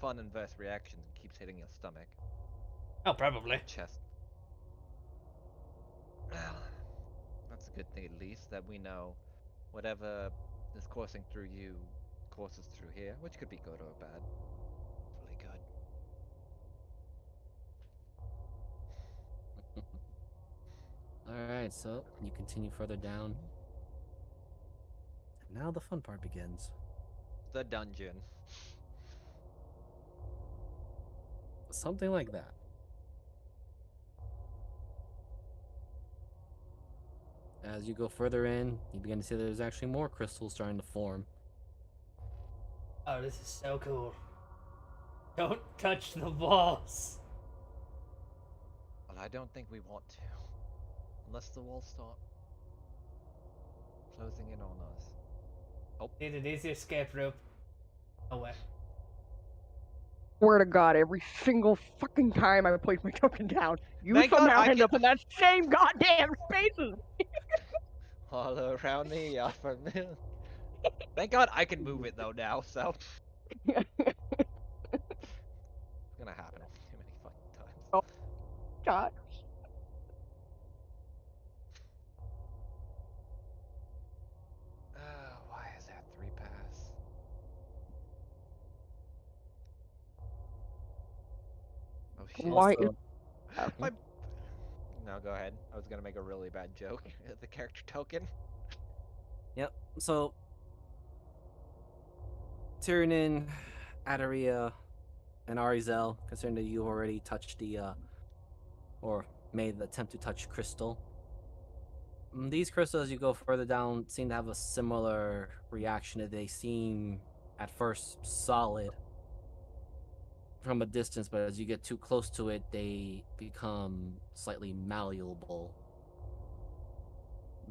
fun inverse reactions and keeps hitting your stomach. Oh, probably. Chest. Well, that's a good thing at least, that we know whatever is coursing through you courses through here, which could be good or bad. Hopefully good. Alright, so you continue further down. And now the fun part begins. The dungeon. Something like that. As you go further in, you begin to see that there's actually more crystals starting to form. Oh, this is so cool. Don't touch the walls. Well, I don't think we want to. Unless the walls start closing in on us. Need an easy escape rope. Away. Swear to God, every single fucking time I place my token down, you Thank God somehow I end can- up in that same goddamn spaces. All around the upper moon. Thank God I can move it though now, so it's gonna happen too many fucking times. Oh, God. Why is that 3 pass? Oh shit. Why is Also, My... No, go ahead. I was gonna make a really bad joke. The character token. yep. So Tyrion, Adaria, and Arizel, considering that you already touched the or made the attempt to touch crystal. These crystals, as you go further down, seem to have a similar reaction. That they seem at first solid, from a distance, but as you get too close to it, they become slightly malleable.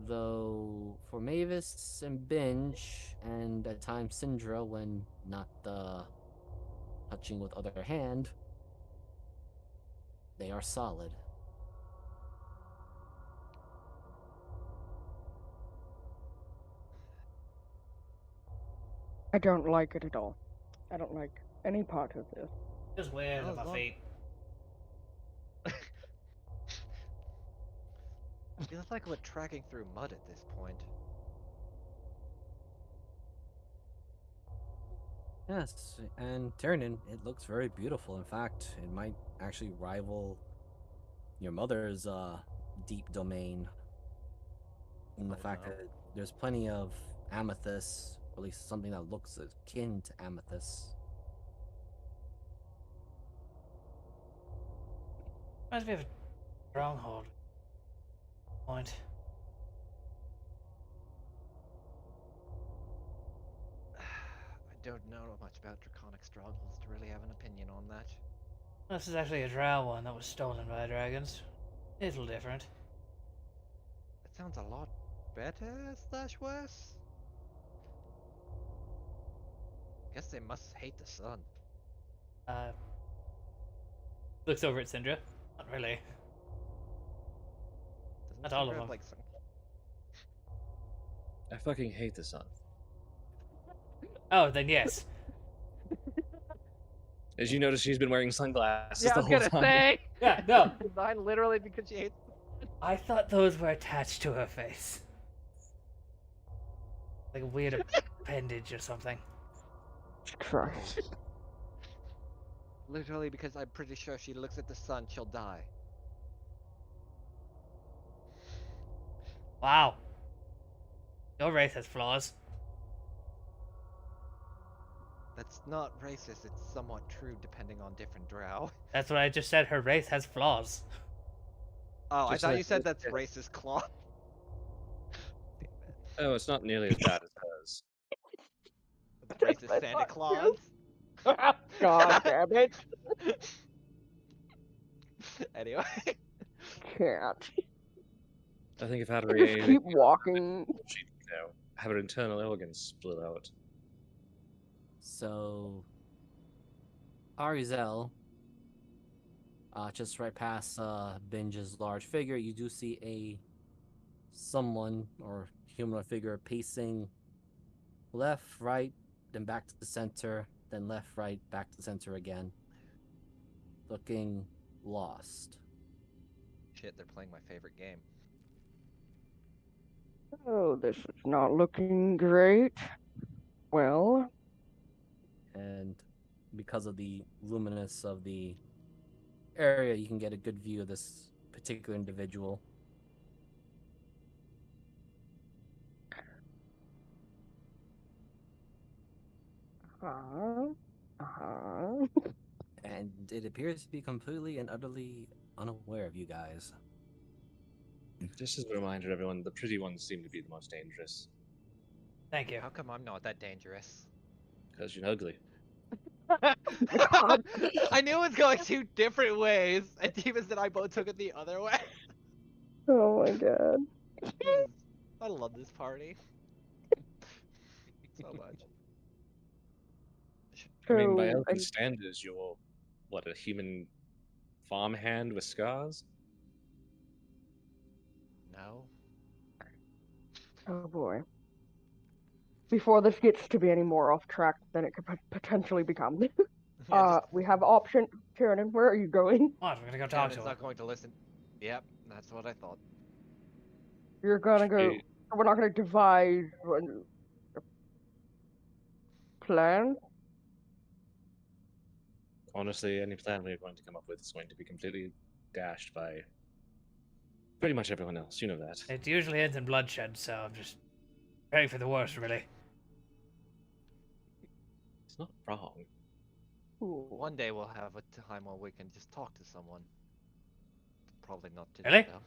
Though for Mavis and Binge, and at times Syndra, when not touching with other hand, they are solid. I don't like it at all. I don't like any part of this. Just weird Well, on my as long- feet. Feels like we're tracking through mud at this point. Yes, and Tyrion, it looks very beautiful. In fact, it might actually rival your mother's deep domain. In the Oh, fact no. that there's plenty of amethyst, or at least something that looks akin to amethyst. Reminds me of a stronghold. Point. I don't know much about draconic strongholds to really have an opinion on that. This is actually a drow one that was stolen by dragons. Little different. That sounds a lot better, slash worse. Guess they must hate the sun. Looks over at Syndra. Not really. Doesn't Not all of Syndra have, them. like some... I fucking hate the sun. Oh, then yes. As you notice, she's been wearing sunglasses Yeah, I the was whole gonna time. say! Yeah, no. Designed literally because she hates... I thought those were attached to her face. Like a weird appendage or something. Christ. Literally because I'm pretty sure she looks at the sun, she'll die. Wow. Your race has flaws. That's not racist, it's somewhat true depending on different drow. That's what I just said. Her race has flaws. Oh, Just I thought like you said this- that's racist claw. Oh, it's not nearly as bad as hers. Racist I Santa thought Claus. God damn it. Anyway. Can't. I think if Just Hattery keep walking. she'd, have her internal organs split out. So, Arizel, just right past Binge's large figure, you do see someone or humanoid figure pacing left, right, then back to the center, then left, right, back to the center again, looking lost. Shit, they're playing my favorite game. Oh, this is not looking great. Well, And because of the luminous of the area, you can get a good view of this particular individual. uh-huh. And it appears to be completely and utterly unaware of you guys. Just as a reminder, everyone, the pretty ones seem to be the most dangerous Thank you. How come I'm not that dangerous? because you're ugly. God. I knew it was going two different ways, and Demons and I both took it the other way. Oh my god. I love this party so much. I mean, by So, elven standards, you're, what, a human farmhand with scars? No. oh boy. Before this gets to be any more off track than it could potentially become. Yeah, just- We have option. Kieran, where are you going? What? We're gonna go talk Kevin's to her. not going to listen. Yep, that's what I thought. You're gonna go. She- We're not gonna devise a plan. Honestly, any plan we're going to come up with is going to be completely dashed by pretty much everyone else. You know that. It usually ends in bloodshed, so I'm just praying for the worst, really. It's not wrong. Ooh. One day we'll have a time where we can just talk to someone. Probably not today, Really? though.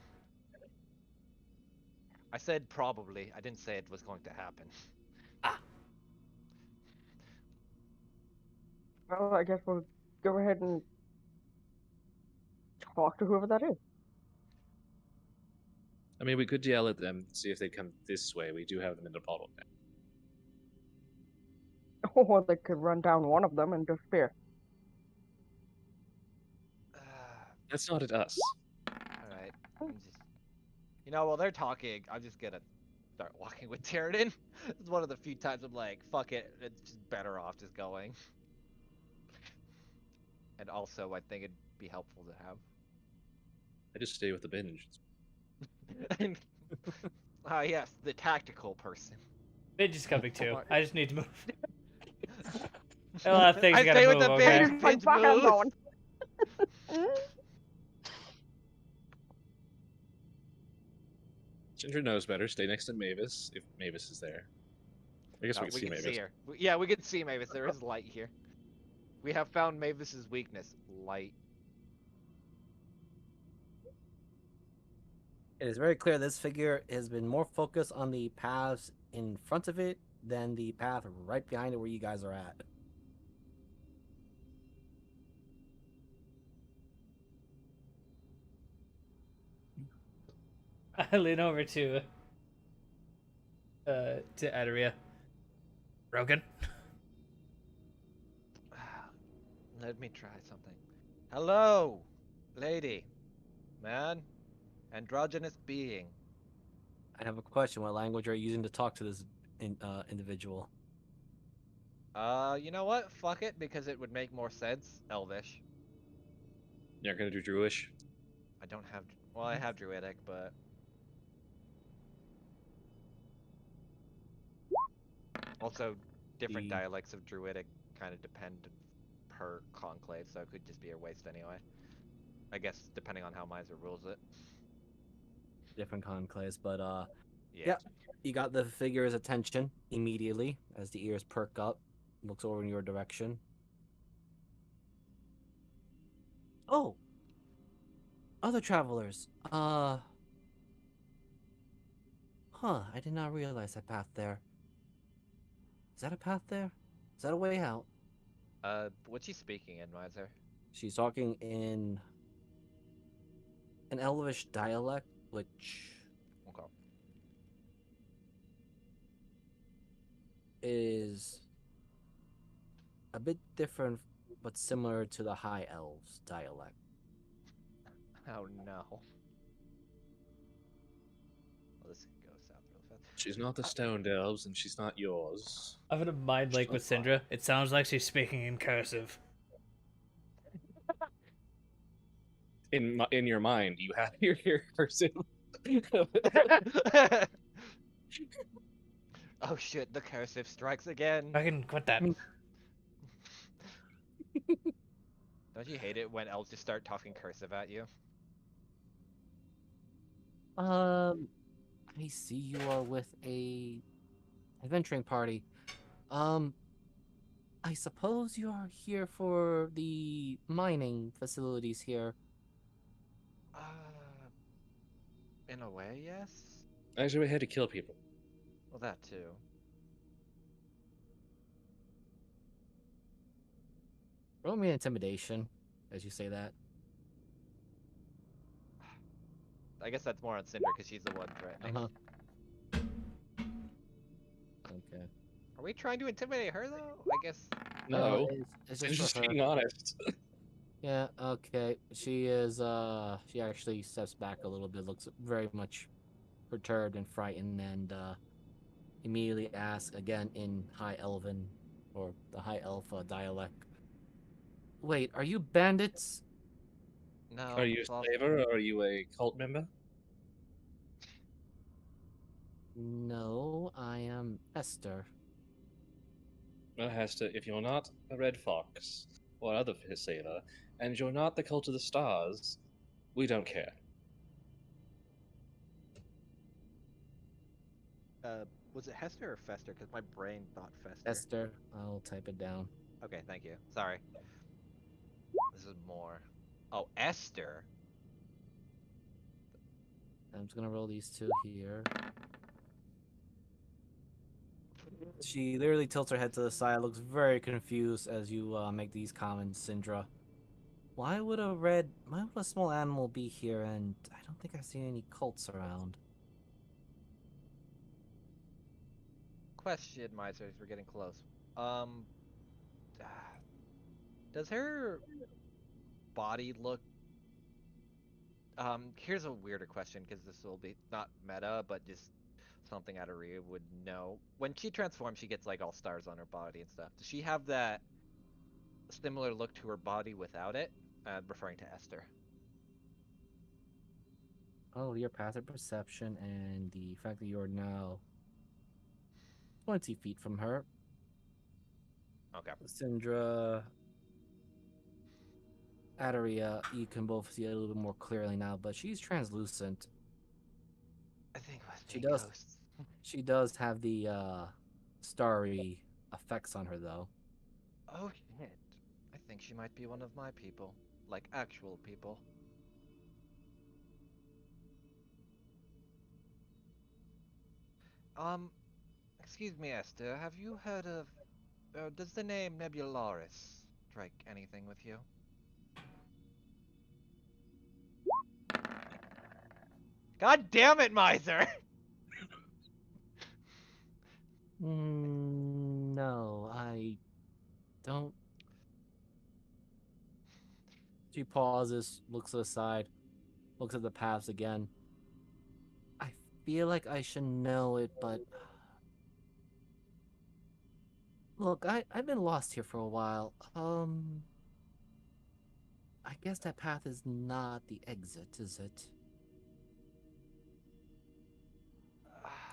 I said probably. I didn't say it was going to happen. Well, I guess we'll go ahead and talk to whoever that is. I mean, we could yell at them, see if they come this way. We do have them in the bottle now. Or they could run down one of them and disappear. That's not at us. Alright. While they're talking, I'm just gonna start walking with Tyradin. It's one of the few times I'm like, fuck it, it's just better off just going. And also, I think it'd be helpful to have. I just stay with the binge. Ah, yes, the tactical person. Binge is coming too. Alright. I just need to move. A lot of things I gotta stay with move, the okay? binge. Like, Binge fuck, I'm moves. going. Ginger knows better. Stay next to Mavis if Mavis is there. I guess we can see can Mavis. see her. Yeah, we can see Mavis. There is light here. We have found Mavis's weakness. Light. It is very clear this figure has been more focused on the paths in front of it than the path right behind it where you guys are at. I lean over to Adaria. Broken? Let me try something. Hello, lady, man, androgynous being. I have a question. What language are you using to talk to this individual? You know what? Fuck it, because it would make more sense. Elvish. You're not gonna do Druish? I don't have. Well, I have Druidic, but. Also, different The- dialects of Druidic kind of depend per conclave, so it could just be a waste anyway. I guess, depending on how Miser rules it. Different conclaves, but Yeah. you got the figure's attention immediately as the ears perk up, looks over in your direction. Oh, other travelers. I did not realize that path there. Is that a path there? Is that a way out? What's she speaking in, Miser? She's talking in an Elvish dialect, which Okay. is a bit different, but similar to the High Elves dialect. Oh no. Well, this could go south real fast. She's not the Stoned Elves, and she's not yours. I'm gonna mind like with Syndra. It sounds like she's speaking in cursive. In your mind, you have your cursive. Oh shit, the cursive strikes again. I can quit that. Don't you hate it when elves just start talking cursive at you? I see you are with a adventuring party. I suppose you are here for the mining facilities here. In a way, yes. Actually, we had to kill people. Well, that too. Roll me an intimidation as you say that. I guess that's more on Cinder because she's the one threatening. Okay. Are we trying to intimidate her though? I guess. No, it's I'm just for her. being honest. Yeah, okay. She is, she actually steps back a little bit, looks very much perturbed and frightened, and, immediately asks again in High Elven, or the High Elf dialect. Wait, are you bandits? No. Are you a slaver or are you a cult member? No, I am Esther. Well, Hester, if you're not a red fox or other sailor, and you're not the cult of the stars, we don't care. Was it Hester or Fester? Because my brain thought Fester. Esther, I'll type it down. Okay, thank you. Sorry. This is more. Oh, Esther. I'm just gonna roll these two here. She literally tilts her head to the side, looks very confused as you make these comments, Syndra. Why would a small animal be here? And I don't think I've seen any cults around. Question, Miser, we're getting close. Um, does her body look? Here's a weirder question because this will be not meta, but just something Adaria would know. When she transforms, she gets like all stars on her body and stuff. Does she have that similar look to her body without it? Referring to Esther. Oh, your passive perception and the fact that you are now 20 feet from her. Okay. Syndra, Adaria, you can both see it a little bit more clearly now, but she's translucent. I think it was She being does ghosts. she does have the starry effects on her though. Oh shit. I think she might be one of my people. Like actual people. Um, excuse me, Esther, have you heard of... does the name Nebularis strike anything with you? God damn it, Miser! No, I don't. She pauses, looks to the side, looks at the paths again. I feel like I should know it, but look, I've been lost here for a while. I guess that path is not the exit, is it?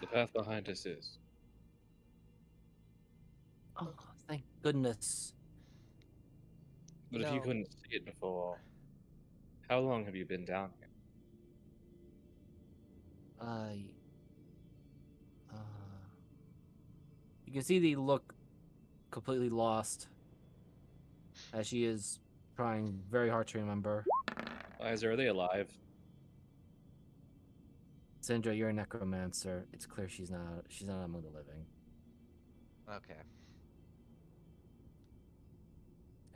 The path behind us is. Oh, thank goodness. But You if you know, couldn't see it before, how long have you been down here? I, uh, you can see the look completely lost as she is trying very hard to remember. Liza, are they alive? Syndra, you're a necromancer. It's clear she's not among the living. okay.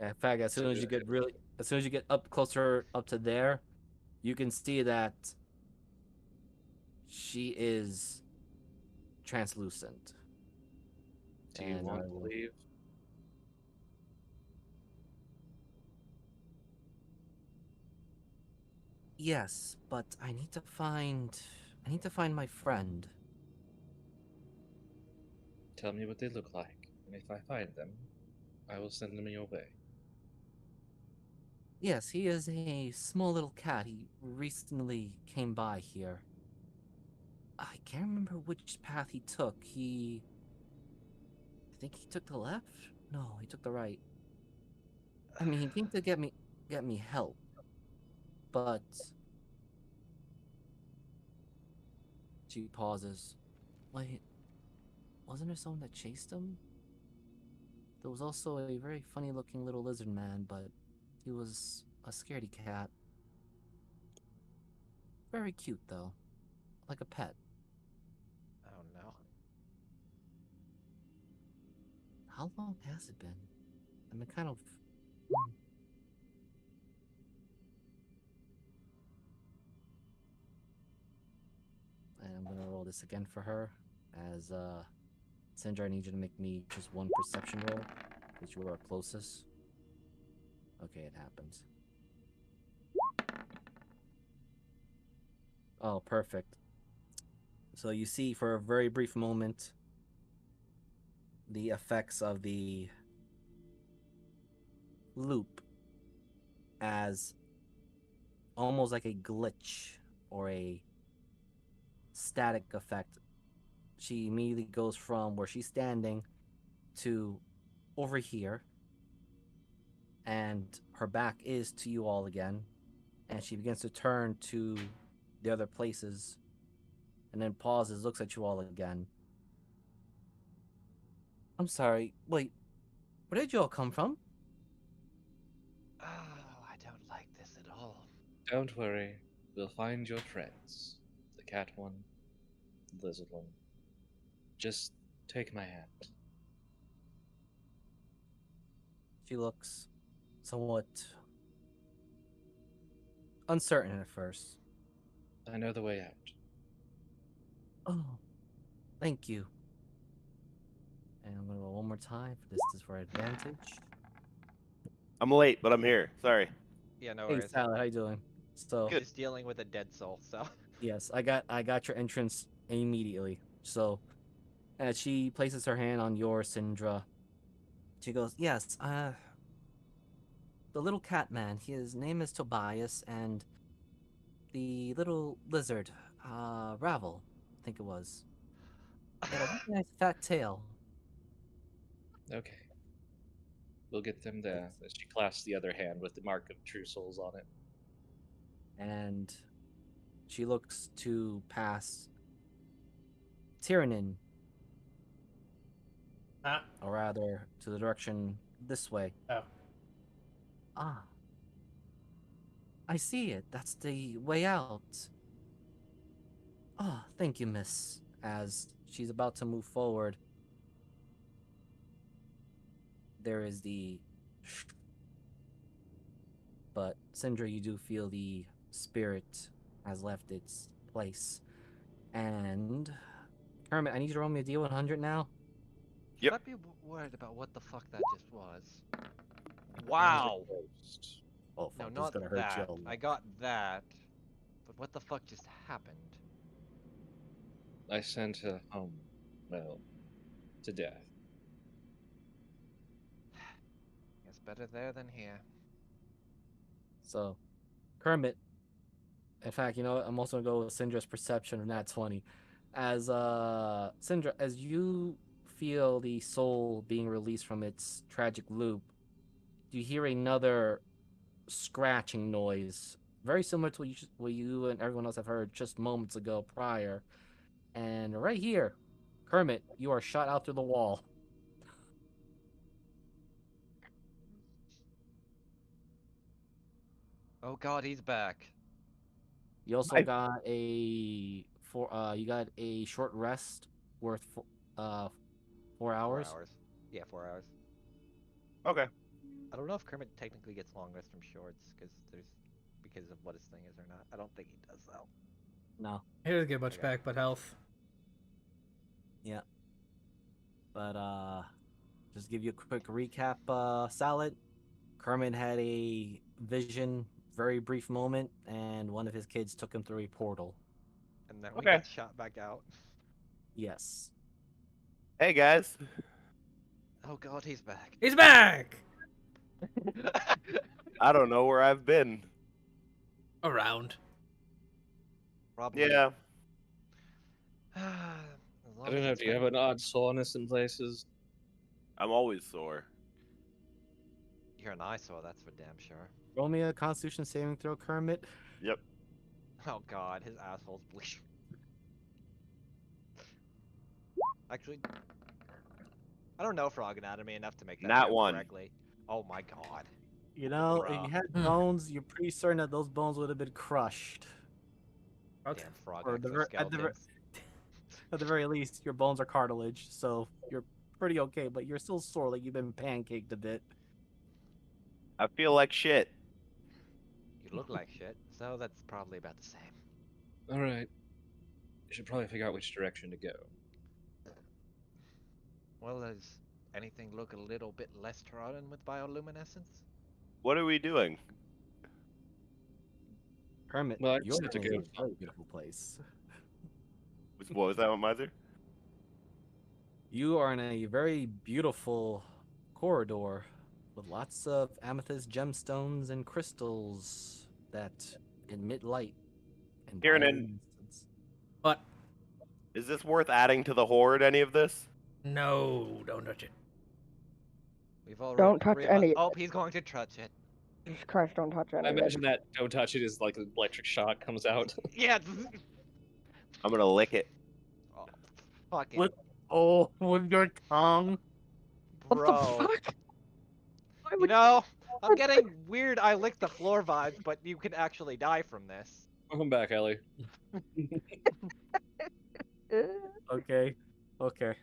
In fact, So, as soon as you get up closer up to there, you can see that she is translucent. do you And want to leave? yes, but I need to find my friend. Tell me what they look like, and if I find them, I will send them your way. Yes, he is a small little cat. He recently came by here. I can't remember which path he took. I think he took the left? No, he took the right. I mean, he came to get me help, but she pauses. Wait, wasn't there someone that chased him? There was also a very funny looking little lizard man, but he was a scaredy cat. Very cute though, like a pet. Oh no. How long has it been? I've been kind of. And I'm gonna roll this again for her, as Sindra, I need you to make me just one perception roll, because you are closest. Okay, it happens. Oh, perfect. So you see for a very brief moment the effects of the loop as almost like a glitch or a static effect. She immediately goes from where she's standing to over here, and her back is to you all again, and she begins to turn to the other places, and then pauses, looks at you all again. I'm sorry, wait, where did you all come from? Oh, I don't like this at all. Don't worry, we'll find your friends. The cat one, the lizard one. Just Take my hand. She looks somewhat uncertain at first. I know the way out. Oh, thank you. And I'm gonna roll one more time. This is for advantage. I'm late, but I'm here. Sorry. Yeah, no Hey, worries. Salad, how you doing? So He's just dealing with a dead soul, so. yes, I got your entrance immediately. So as she places her hand on yours, Syndra, she goes, "Yes, the little cat man. His name is Tobias, and the little lizard, Ravel, I think it was. He had a really nice fat tail." Okay. We'll get them there. She clasps the other hand with the mark of true souls on it. And she looks to pass Tyrannin, Huh? or rather to the direction this way. Oh. Ah, I see it. That's the way out. Ah, thank you, miss. As she's about to move forward, there is the. But Syndra, you do feel the spirit has left its place. And Kermit, I need you to roll me a D100 now. Should Yep. I be worried about what the fuck that just was? Wow! Ghost. Oh fuck, No, this is not gonna hurt you. that. I got that. But what the fuck just happened? I sent her home. Well, to death. It's better there than here. So, Kermit. In fact, you know what? I'm also gonna go with Syndra's perception of nat 20. As Syndra, as you feel the soul being released from its tragic loop, you hear another scratching noise, very similar to what you and everyone else have heard just moments ago prior. And right here, Kermit, you are shot out through the wall. Oh god, he's back. You also I- got a you got a short rest worth 4 hours. 4 hours. Yeah, 4 hours. Okay. I don't know if Kermit technically gets long rest from shorts, because of what his thing is or not. I don't think he does though. No, He doesn't get much Okay. back but health. yeah. But just give you a quick recap, Salad. Kermit had a vision, very brief moment, and one of his kids took him through a portal. And then we Okay. got shot back out. Yes. Hey guys. Oh god, he's back. He's back! I don't know where I've been. Around. Probably. Yeah. As long I don't as know, it's do you have been- an odd soreness in places? I'm always sore. You're an eyesore, that's for damn sure. Roll me a Constitution saving throw, Kermit. Yep. Oh god, his asshole's bleeding. Actually, I don't know frog anatomy enough to make that Nat joke 1. correctly. Oh my god. You know, if Bruh. you had bones, you're pretty certain that those bones would have been crushed. Okay. Damn frog Or exoskeletons. at the very least, your bones are cartilage, so you're pretty okay. But you're still sore, like you've been pancaked a bit. I feel like shit. You look like shit, so that's probably about the same. Alright. You should probably figure out which direction to go. Well, does anything look a little bit less trodden with bioluminescence? What are we doing? Kermit, Well, I you're just had to in a go- very beautiful place. What was that, Miser? You are in a very beautiful corridor with lots of amethyst gemstones and crystals that emit light and Kieran. bioluminescence. But Is this worth adding to the horde, any of this? no, don't touch it. We've already Don't touch three of us- any- Oh, he's going to touch it. Jesus Christ, don't touch any I of it. imagine that don't touch it is like an electric shock comes out. Yeah. I'm gonna lick it. Oh, fucking What? Oh, with your tongue? What bro. the fuck? Why You would know, I'm getting weird I licked the floor vibes, but you can actually die from this. Welcome back, Ellie. Uh, Okay, okay.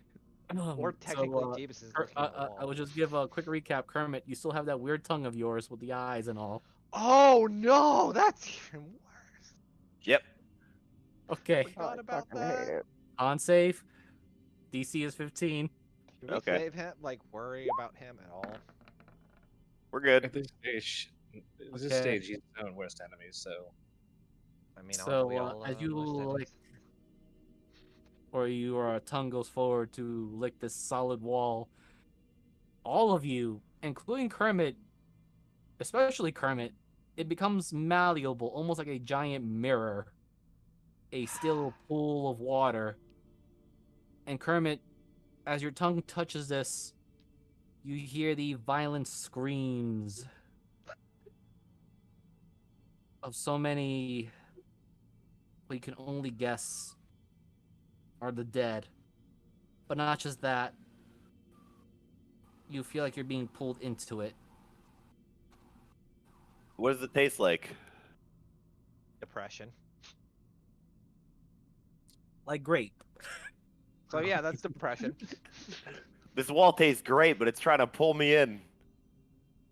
Or technically, so, Jeebus is looking at the I wall. will just give a quick recap. Kermit, you still have that weird tongue of yours with the eyes and all. Oh no, that's even worse. Yep. Okay, Oh, I Forgot about fucking hate that. it. on safe. DC is 15. Should we Okay. save him? Like worry about him at all? We're good. At this stage, Okay. he's his own worst enemy. So I mean, aren't So we all as you worst like, enemies? or your tongue goes forward to lick this solid wall, all of you, including Kermit, especially Kermit, it becomes malleable, almost like a giant mirror, a still pool of water. And Kermit, as your tongue touches this, you hear the violent screams of so many, what you can only guess are the dead. But not just that, you feel like you're being pulled into it. What does it taste like? Depression. Like grape. So yeah, that's depression. This wall tastes great, but it's trying to pull me in.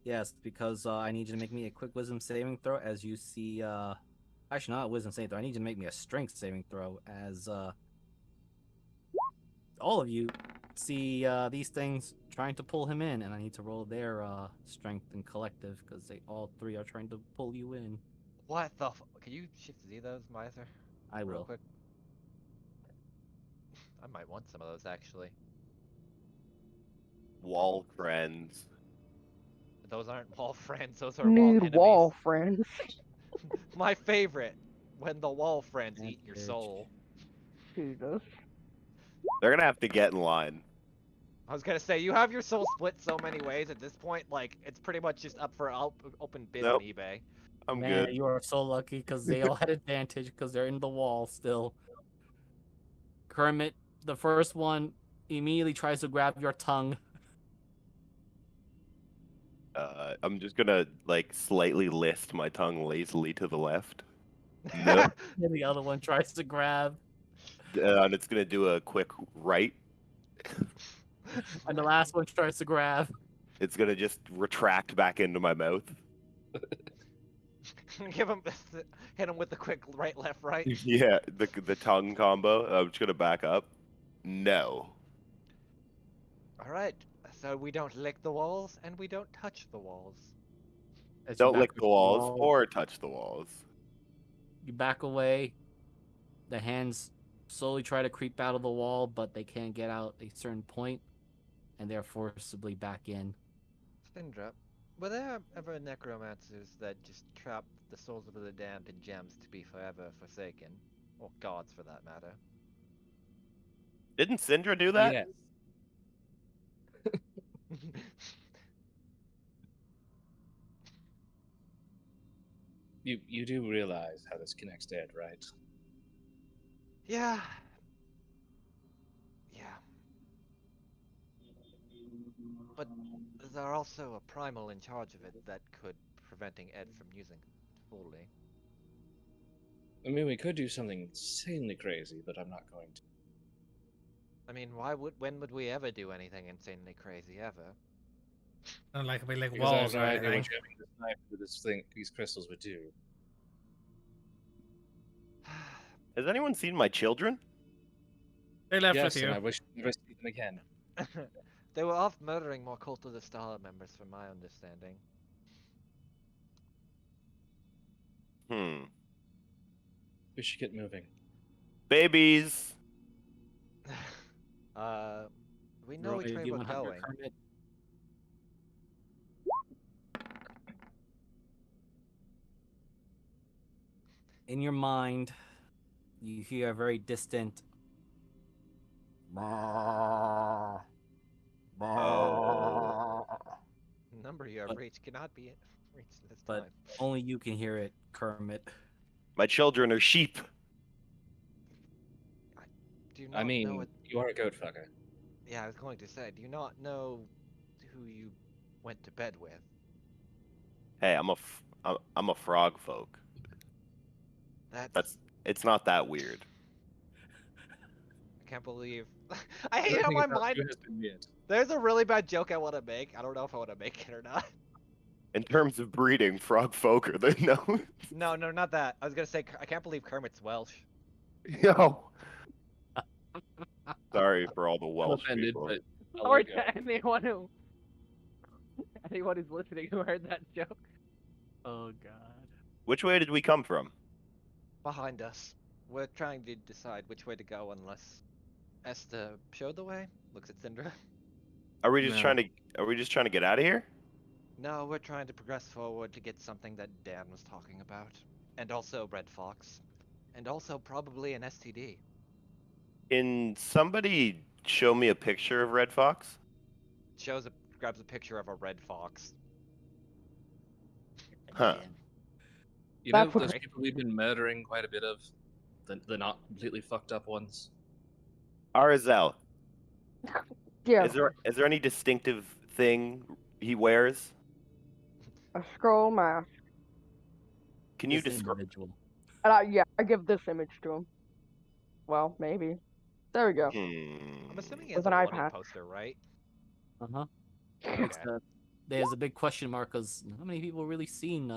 Yes, because I need you to make me a quick wisdom saving throw as you see, actually not a wisdom saving throw, I need you to make me a strength saving throw as, all of you see, these things trying to pull him in, and I need to roll their, strength and collective, because they all three are trying to pull you in. What the? Can you shift Z those, Miser? I Real will. quick. I might want some of those actually. Wall friends. Those aren't wall friends. Those are wall Need enemies. wall friends. My favorite. When the wall friends eat your Advantage. soul. Jesus. They're gonna have to get in line. I was gonna say, you have your soul split so many ways at this point, like, it's pretty much just up for open bid Nope. on eBay. I'm Man, good. you are so lucky because they all had advantage because they're in the wall still. Kermit, the first one, immediately tries to grab your tongue. I'm just gonna like slightly lift my tongue lazily to the left. Nope. And the other one tries to grab. And it's gonna do a quick right. And the last one tries to grab. It's gonna just retract back into my mouth. Give him, hit him with the quick right, left, right. Yeah, the tongue combo. I'm just gonna back up. No. All right, so we don't lick the walls and we don't touch the walls. As you Don't back lick away the from walls wall, or touch the walls. You back away. The hands slowly try to creep out of the wall, but they can't get out a certain point, and they're forcibly back in. Spindra, were there ever necromancers that just trapped the souls of the damned in gems to be forever forsaken? Or gods, for that matter? Didn't Syndra do that? yes, you do realize how this connects to Ed, right? Yeah. Yeah. But there's also a primal in charge of it that could preventing Ed from using it fully. I mean, we could do something insanely crazy, but I'm not going to. I mean, when would we ever do anything insanely crazy ever? Not like we like Because I have walls no or idea anything. what jamming this knife into these crystals would do. Has anyone seen my children? They left Yes, with you. and I wish I'd never see them again. They were off murdering more Cult of the Star members, from my understanding. We should get moving. Babies. We know Roy, which do way you we're want to hug going. Kermit? In your mind, you hear a very distant. Oh. The number you have But- reached cannot be reached this But time. only you can hear it, Kermit. My children are sheep. Do you not I know mean, what... you are a goat fucker. Yeah, I was going to say, do you not know who you went to bed with? Hey, I'm a frog folk. That's... It's not that weird. I can't believe I hate how Everything my about mind. you has been made. There's a really bad joke I want to make. I don't know if I want to make it or not. In terms of breeding, frog folk are they no? No, no, not that. I was gonna say I can't believe Kermit's Welsh. Yo. Sorry for all the I'm Welsh offended, people. but I'll Or let it go. to anyone who's listening who heard that joke. Oh god. Which way did we come from? Behind us. We're trying to decide which way to go unless Esther showed the way. Looks at Syndra. Are we just No. trying to get out of here? No, we're trying to progress forward to get something that Dan was talking about. And also Red Fox. And also probably an STD. Can somebody show me a picture of Red Fox? Grabs a picture of a red fox. Huh. You know That's what- those people we've been murdering quite a bit of? The not completely fucked up ones? Arizel, Yeah, is there any distinctive thing he wears? a skull mask. Can you This describe? individual. And I give this image to him. Well, maybe. There we go. I'm assuming he With has a an wanted iPad. poster, right? Uh huh. Okay. There's a big question mark because how many people really seen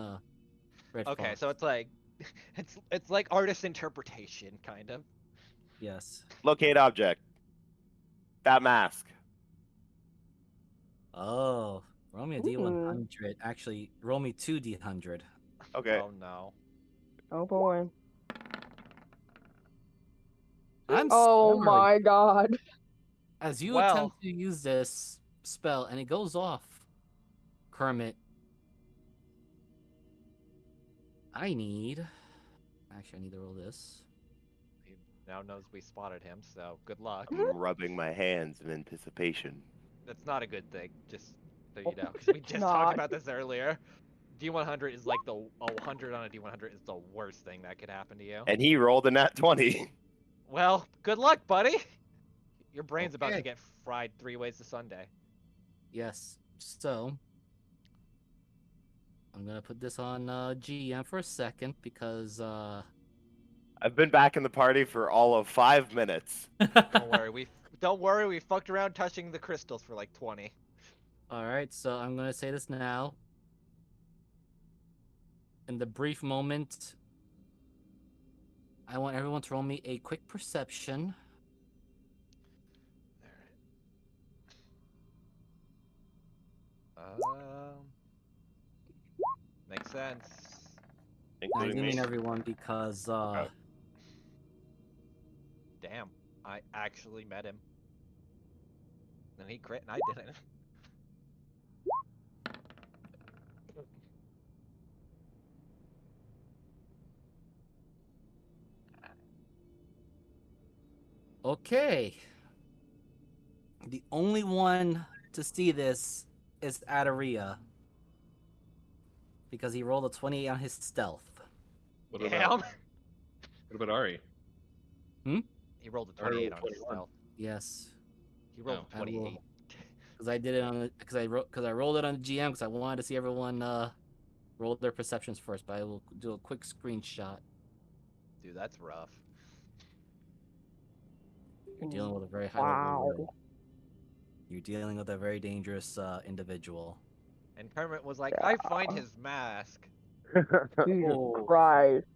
Red Okay, Fox? so it's like it's like artist interpretation, kind of. Yes. Locate object. That mask. Oh, roll me a Ooh. D100. Actually, roll me 2D100. Okay. Oh no. Oh boy. I'm Oh sorry. my god. As you Well- attempt to use this spell and it goes off, Kermit, I need. Actually, I need to roll this. He now knows we spotted him, so good luck. I'm rubbing my hands in anticipation. That's not a good thing, just so Oh, you know, because we it's just not. talked about this earlier. D100 is like the 100 on a D100 is the worst thing that could happen to you. And he rolled a nat 20. Well, good luck, buddy. Your brain's about to Okay. get fried 3 ways to Sunday. Yes. So I'm gonna put this on GM for a second because I've been back in the party for all of 5 minutes. Don't worry, we fucked around touching the crystals for like 20. All right. So I'm gonna say this now. In the brief moment, I want everyone to roll me a quick perception. Makes sense. I Including do me. mean everyone because Okay. Damn, I actually met him. And he crit and I didn't. okay. The only one to see this is Adaria. Because he rolled a 28 on his stealth. What Damn. about Ari? He rolled a I rolled 28 on his 21. stealth. Yes. He rolled Oh. a 28. Because I did it on because I rolled it on the GM because I wanted to see everyone roll their perceptions first, but I will do a quick screenshot. Dude, that's rough. You're dealing with a very high level wizard. You're dealing with a very dangerous individual. And Kermit was like, I find his mask. Jesus Oh. Christ.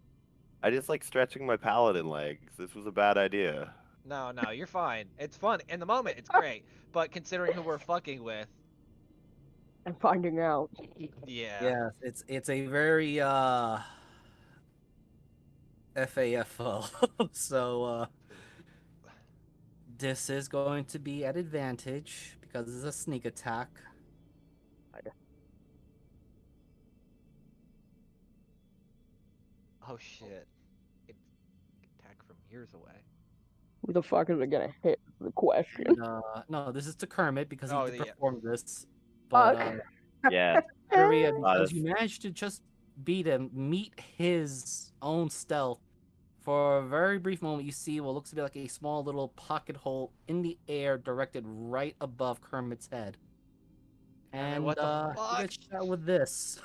I just like stretching my paladin legs. This was a bad idea. No, you're fine. It's fun. In the moment, it's great. But considering who we're fucking with, I'm finding out. yeah. Yes, it's a very FAFO. So this is going to be at advantage because it's a sneak attack. Oh shit. It attack from years away. Who the fuck is it gonna hit? Is the question. And, no, this is to Kermit because he Oh, did yeah. perform this. But Yeah. Adaria, Uh, because you managed to just beat him, meet his own stealth. For a very brief moment, you see what looks to be like a small little pocket hole in the air directed right above Kermit's head. And what the he fuck? gets shot with this.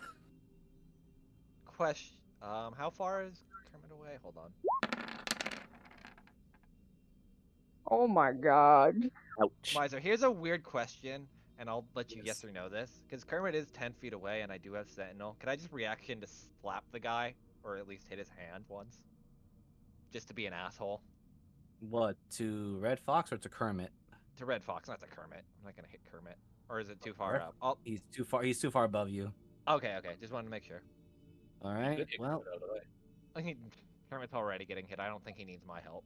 Question. How far is Kermit away? Hold on. Oh my god. Ouch. Miser, here's a weird question, and I'll let you Yes. yes or no this. Because Kermit is 10 feet away, and I do have Sentinel. Could I just reaction to slap the guy, or at least hit his hand once? Just to be an asshole? What, to Red Fox or to Kermit? To Red Fox, not to Kermit. I'm not gonna hit Kermit. Or is it too far Red- up? Oh, He's too far. He's too far above you. okay. Just wanted to make sure. All You right. could hit Well, Kermit out of the way. I think Kermit's already getting hit. I don't think he needs my help.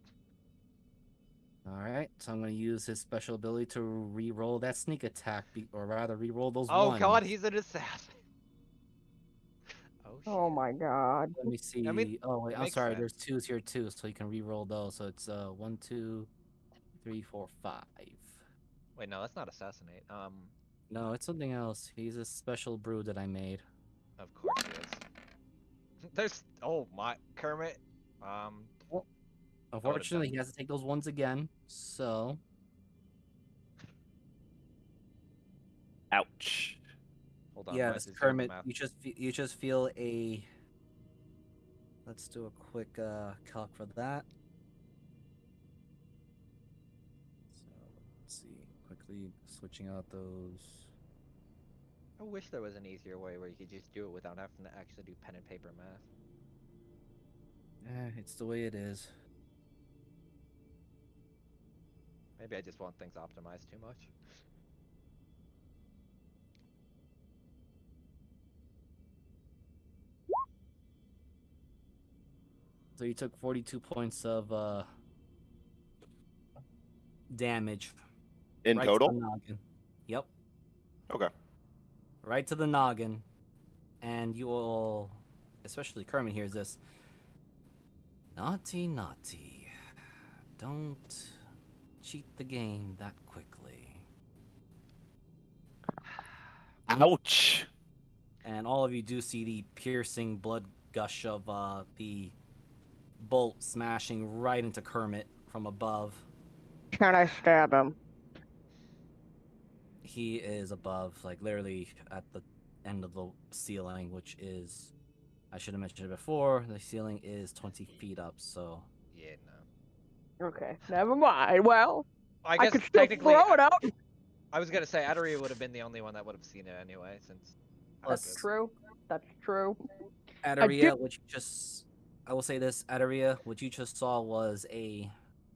all right. So I'm gonna use his special ability to re-roll that sneak attack, or rather, re-roll those Oh ones. god, he's an assassin. Oh shit. Oh my god. Let me see. I mean, Oh wait, it I'm makes sorry. sense. There's twos here too, so you can re-roll those. So it's 1, 2, 3, 4, 5. Wait, no, that's not assassinate. No, it's something else. He's a special brew that I made. Of course he is. There's oh my Kermit. Well, I would've unfortunately, done- he has to take those ones again. So Ouch. Hold on, yes, Miser's doing the Kermit, math. you just feel a. Let's do a quick calc for that. So let's see, quickly switching out those. I wish there was an easier way where you could just do it without having to actually do pen and paper math. It's the way it is. Maybe I just want things optimized too much. So you took 42 points of damage. In right total? To the noggin. Yep. Okay. Right to the noggin. And you will, especially Kermit hears this. Naughty, naughty. Don't cheat the game that quickly. Ouch. And all of you do see the piercing blood gush of the bolt smashing right into Kermit from above. Can I stab him? He is above, like literally at the end of the ceiling, which is, I should have mentioned it before, the ceiling is 20 feet up, so. Yeah, no. Okay, never mind. Well, I I guess could still technically, throw it out. I was gonna say Adaria would have been the only one that would have seen it anyway, since. That's Plus- true. That's true. Adaria, what you just, I will say this, Adaria, what you just saw was a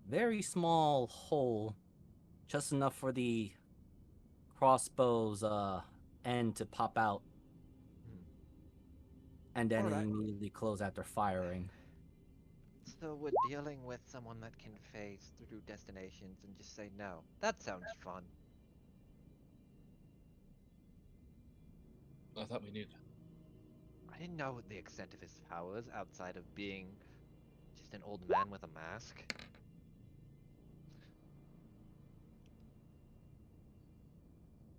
very small hole, just enough for the crossbow's end to pop out, and then Alright. it immediately close after firing. So we're dealing with someone that can phase through destinations and just say no. That sounds fun. I thought we knew. I didn't know the extent of his powers outside of being just an old man with a mask.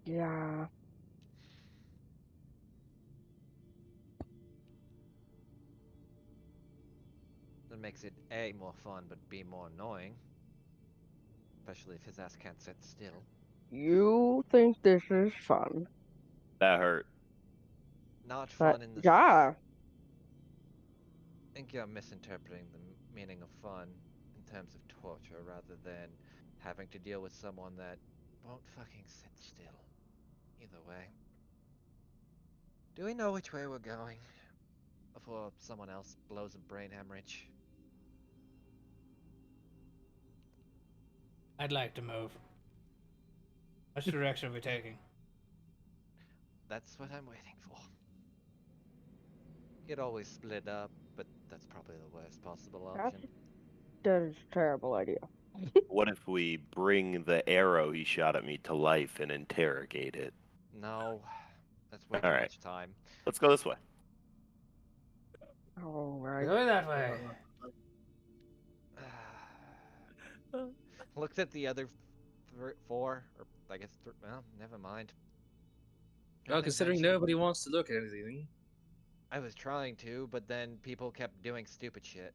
Yeah. That makes it A, more fun, but B, more annoying. Especially if his ass can't sit still. You think this is fun? That hurt. Not But fun in the yeah, I think you're misinterpreting the meaning of fun in terms of torture rather than having to deal with someone that won't fucking sit still. Either way. Do we know which way we're going? Before someone else blows a brain hemorrhage. I'd like to move. Which direction are we taking? That's what I'm waiting for. You'd always split up, but that's probably the worst possible option. that is a terrible idea. What if we bring the arrow he shot at me to life and interrogate it? No, that's way too Alright. much time. Let's go this way. All We're right. going that way. Looked at the other four, or I guess, well, never mind. Well, Nothing's considering actually- nobody wants to look at anything. I was trying to, but then people kept doing stupid shit.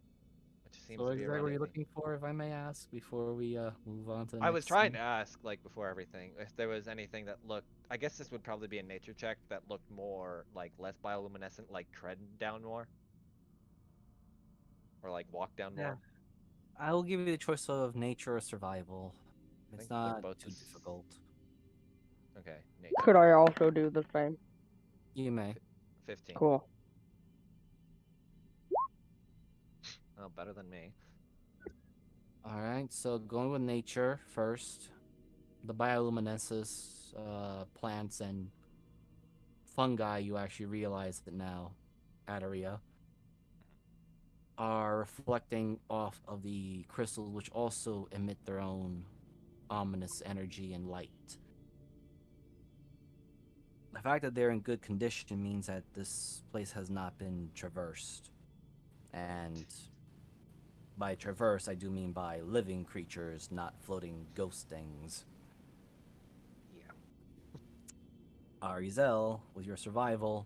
Which seems So to be exactly what are around you me. looking for, if I may ask, before we move on to the I was next trying scene? to ask, like, before everything, if there was anything that looked... I guess this would probably be a nature check that looked more, like, less bioluminescent, like tread down more. Or, like, walk down more. I will give you the choice of nature or survival. I It's think they're not both too difficult. Okay, nature. Could I also do the same? You may. 15. Cool. Oh, better than me. All right, so going with nature first. The bioluminescence, plants and fungi, you actually realize it now, Adaria, are reflecting off of the crystals, which also emit their own ominous energy and light. The fact that they're in good condition means that this place has not been traversed. And by traverse, I do mean by living creatures, not floating ghost things. Yeah. Arizel, with your survival,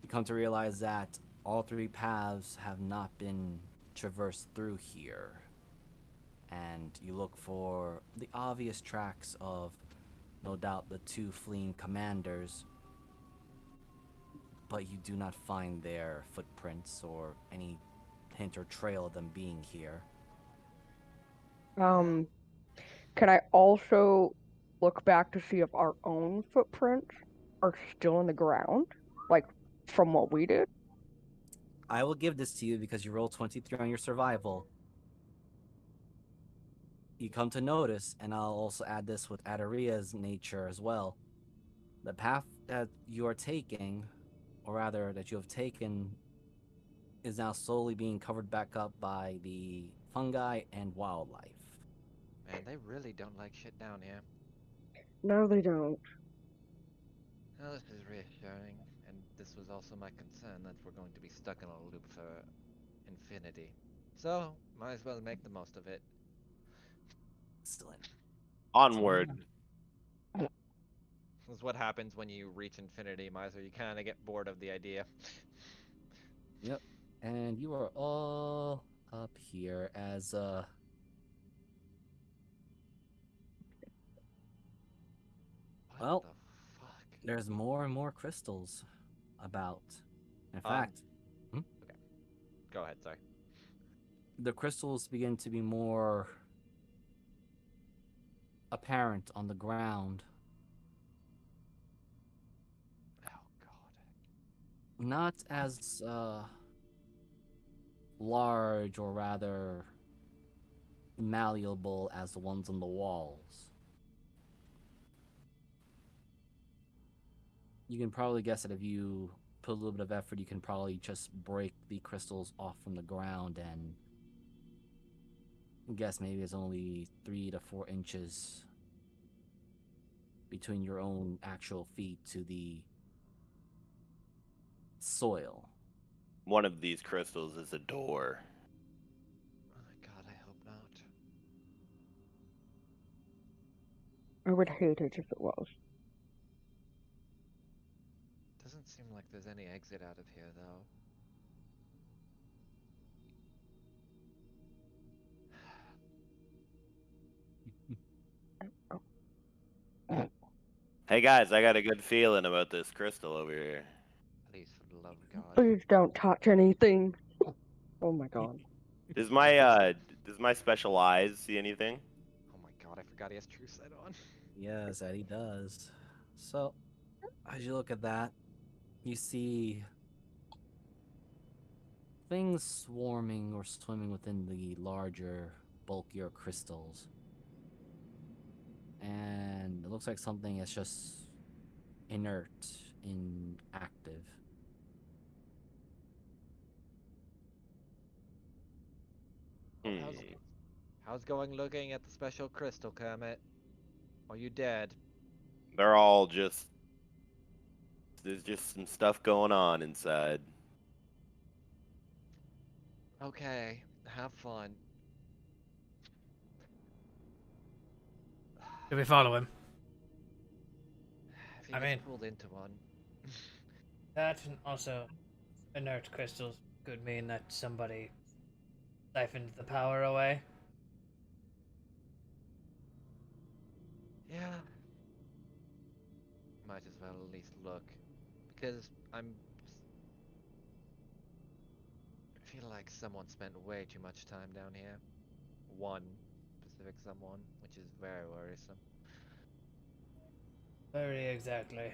you come to realize that all three paths have not been traversed through here. And you look for the obvious tracks of, no doubt, the two fleeing commanders, but you do not find their footprints or any hint or trail of them being here. Can I also look back to see if our own footprints are still in the ground? Like, from what we did? I will give this to you because you rolled 23 on your survival. You come to notice, and I'll also add this with Adaria's nature as well. The path that you are taking, or rather that you have taken, is now slowly being covered back up by the fungi and wildlife. Man, they really don't like shit down here. No, they don't. Well, this is reassuring, and this was also my concern that we're going to be stuck in a loop for infinity. So, might as well make the most of it. Excellent. Onward. This is what happens when you reach infinity, Miser. You kind of get bored of the idea. Yep. And you are all up here as What well, the fuck? there's more and more crystals about. In Um, fact, Okay, go ahead, sorry. the crystals begin to be more apparent on the ground. Oh god. Not as large or rather malleable as the ones on the walls. You can probably guess that if you put a little bit of effort, you can probably just break the crystals off from the ground and guess maybe it's only 3 to 4 inches between your own actual feet to the soil. One of these crystals is a door. Oh my god, I hope not. I would hate it if it was. Doesn't seem like there's any exit out of here, though. Hey guys, I got a good feeling about this crystal over here. Please, for the love of God. Please don't touch anything. Oh my god. Does my special eyes see anything? Oh my god, I forgot he has true sight on. Yes, that he does. So, as you look at that, you see things swarming or swimming within the larger, bulkier crystals. And it looks like something is just inert, inactive. Well, Hmm. how's going looking at the special crystal, Kermit? Are you dead? They're all just. There's just some stuff going on inside. Okay, have fun. Do we follow him? If he I gets mean- pulled into one. That and also inert crystals could mean that somebody siphoned the power away. Yeah. Might as well at least look. Because I feel like someone spent way too much time down here. one specific someone, which is very worrisome. Very exactly.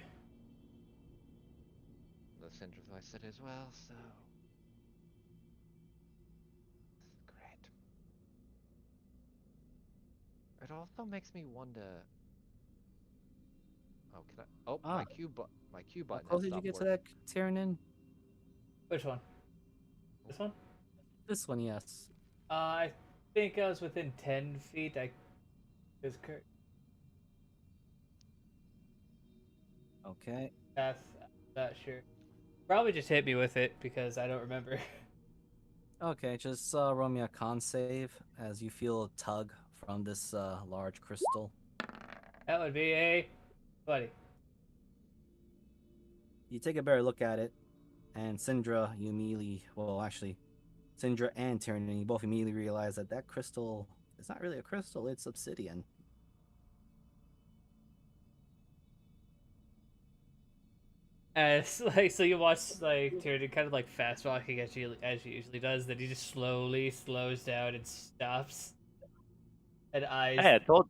The Syndra voice it as well, so this is great. It also makes me wonder. Oh, can I? Oh, Ah. my Q How button close has did you stopped get to working. that, Tyrannin? Which one? This one? This one, yes. I think I was within 10 feet. I is correct. Okay. Path. I'm not sure. Probably just hit me with it because I don't remember. Okay, just roll me a con save as you feel a tug from this large crystal. That would be a 20. You take a better look at it, and Syndra, you immediately, well, actually, Syndra and Tyrannin, you both immediately realize that that crystal is not really a crystal, it's obsidian. As like so you watch like Tyrion kind of like fast walking as he usually does, then he just slowly slows down and stops and Hey, I told.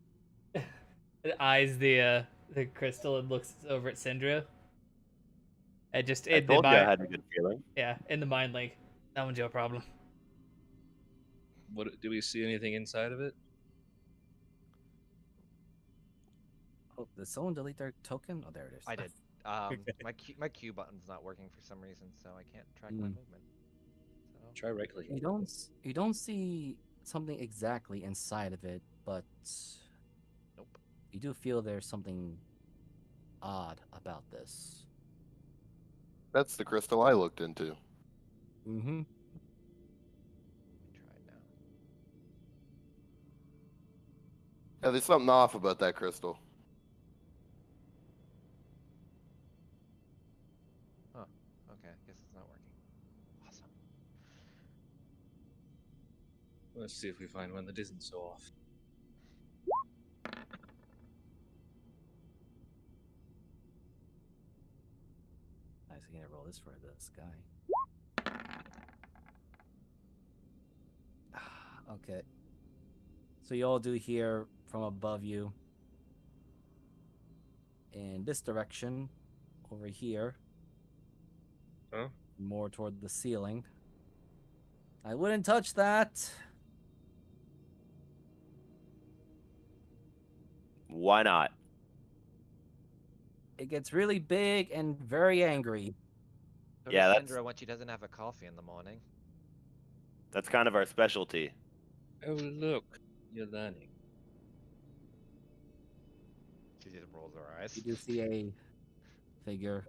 and eyes the crystal and looks over at Syndra. And just I in the told you I mind had a good feeling. in the mind link. That one's your problem. What do we see anything inside of it? Oh, did someone delete their token? Oh, there it is. I did. My Q button's not working for some reason, so I can't track my movement. So Try right clicking. You don't see something exactly inside of it, but nope. you do feel there's something odd about this. That's the crystal I looked into. Mm-hmm. Let me try it now. Yeah, there's something off about that crystal. Huh. Okay, I guess it's not working. Awesome. Let's see if we find one that isn't so off. Nice, I'm gonna roll this for this guy. Okay. So you all do hear from above you in this direction, over here, Huh? more toward the ceiling. I wouldn't touch that. Why not? It gets really big and very angry. So Yeah, does that's Syndra when she doesn't have a coffee in the morning. kind of our specialty. Oh, look. You're learning. She just rolls her eyes. You do see a figure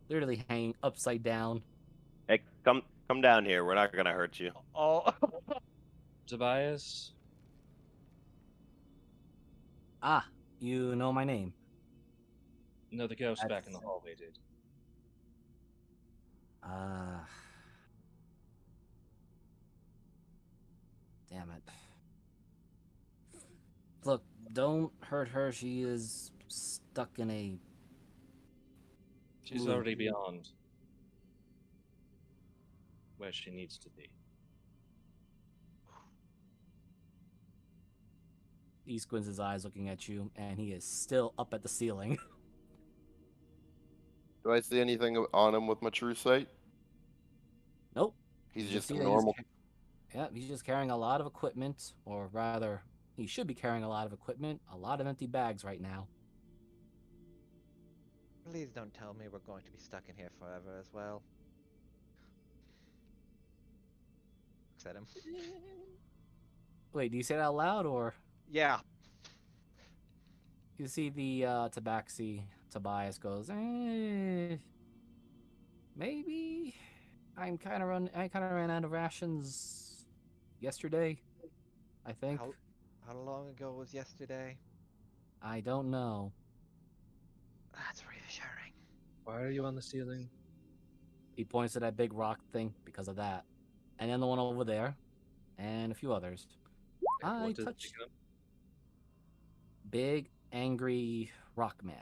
literally hanging upside down. Hey, come down here. We're not gonna hurt you. Oh. Tobias? Ah, you know my name. No, the ghost back in the That's- hallway did. Ah. Damn it. Look, don't hurt her. She is stuck in a. She's Ooh. already beyond where she needs to be. He squints his eyes looking at you, and he is still up at the ceiling. Do I see anything on him with my true sight? Nope. He's You just see a that normal. Yeah, he's just carrying a lot of equipment, or rather, he should be carrying a lot of equipment, a lot of empty bags right now. Please don't tell me we're going to be stuck in here forever as well. Looks at him. Wait, do you say that out loud, or Yeah. you see the Tabaxi Tobias goes, maybe I kind of ran out of rations yesterday, I think. How long ago was yesterday? I don't know. That's reassuring. Why are you on the ceiling? He points to that big rock thing because of that. And then the one over there. And a few others. And I what does it touched become? big, angry rock man.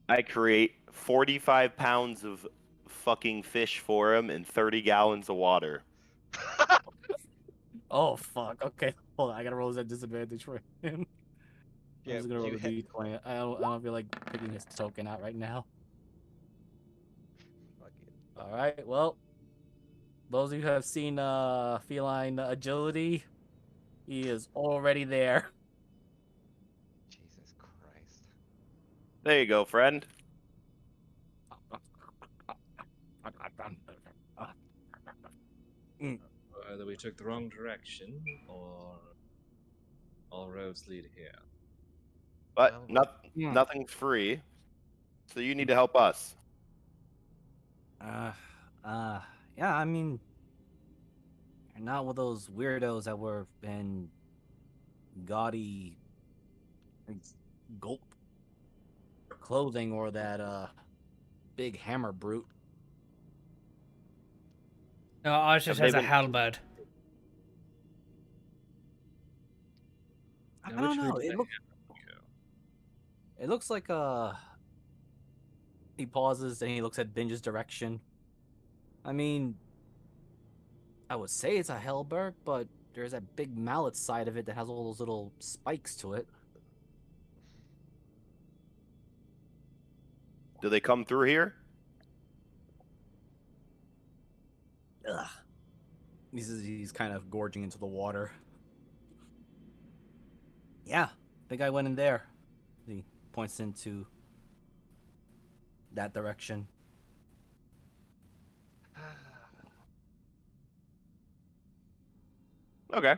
I create 45 pounds of fucking fish for him and 30 gallons of water. Oh fuck. Okay, hold on. I gotta roll that disadvantage for him. I'm Yeah, just gonna roll you the hit. d20. I don't feel like picking his token out right now. Fuck it. All right. Well, those of you who have seen feline agility, he is already there. Jesus Christ. There you go, friend. Either we took the wrong direction, or all roads lead here. But Well, nothing's free, so you need to help us. Uh, yeah. I mean, you're not one of those weirdos that were in gaudy gulp clothing or that big hammer brute. No, ours just Have they has a been? halberd. I Now, don't which way know. did It the looks. hammer go? It looks like He pauses and he looks at Binge's direction. I mean, I would say it's a Hellberg, but there's that big mallet side of it that has all those little spikes to it. Do they come through here? Ugh. He's kind of gorging into the water. Yeah, I think I went in there. He points into that direction. Okay.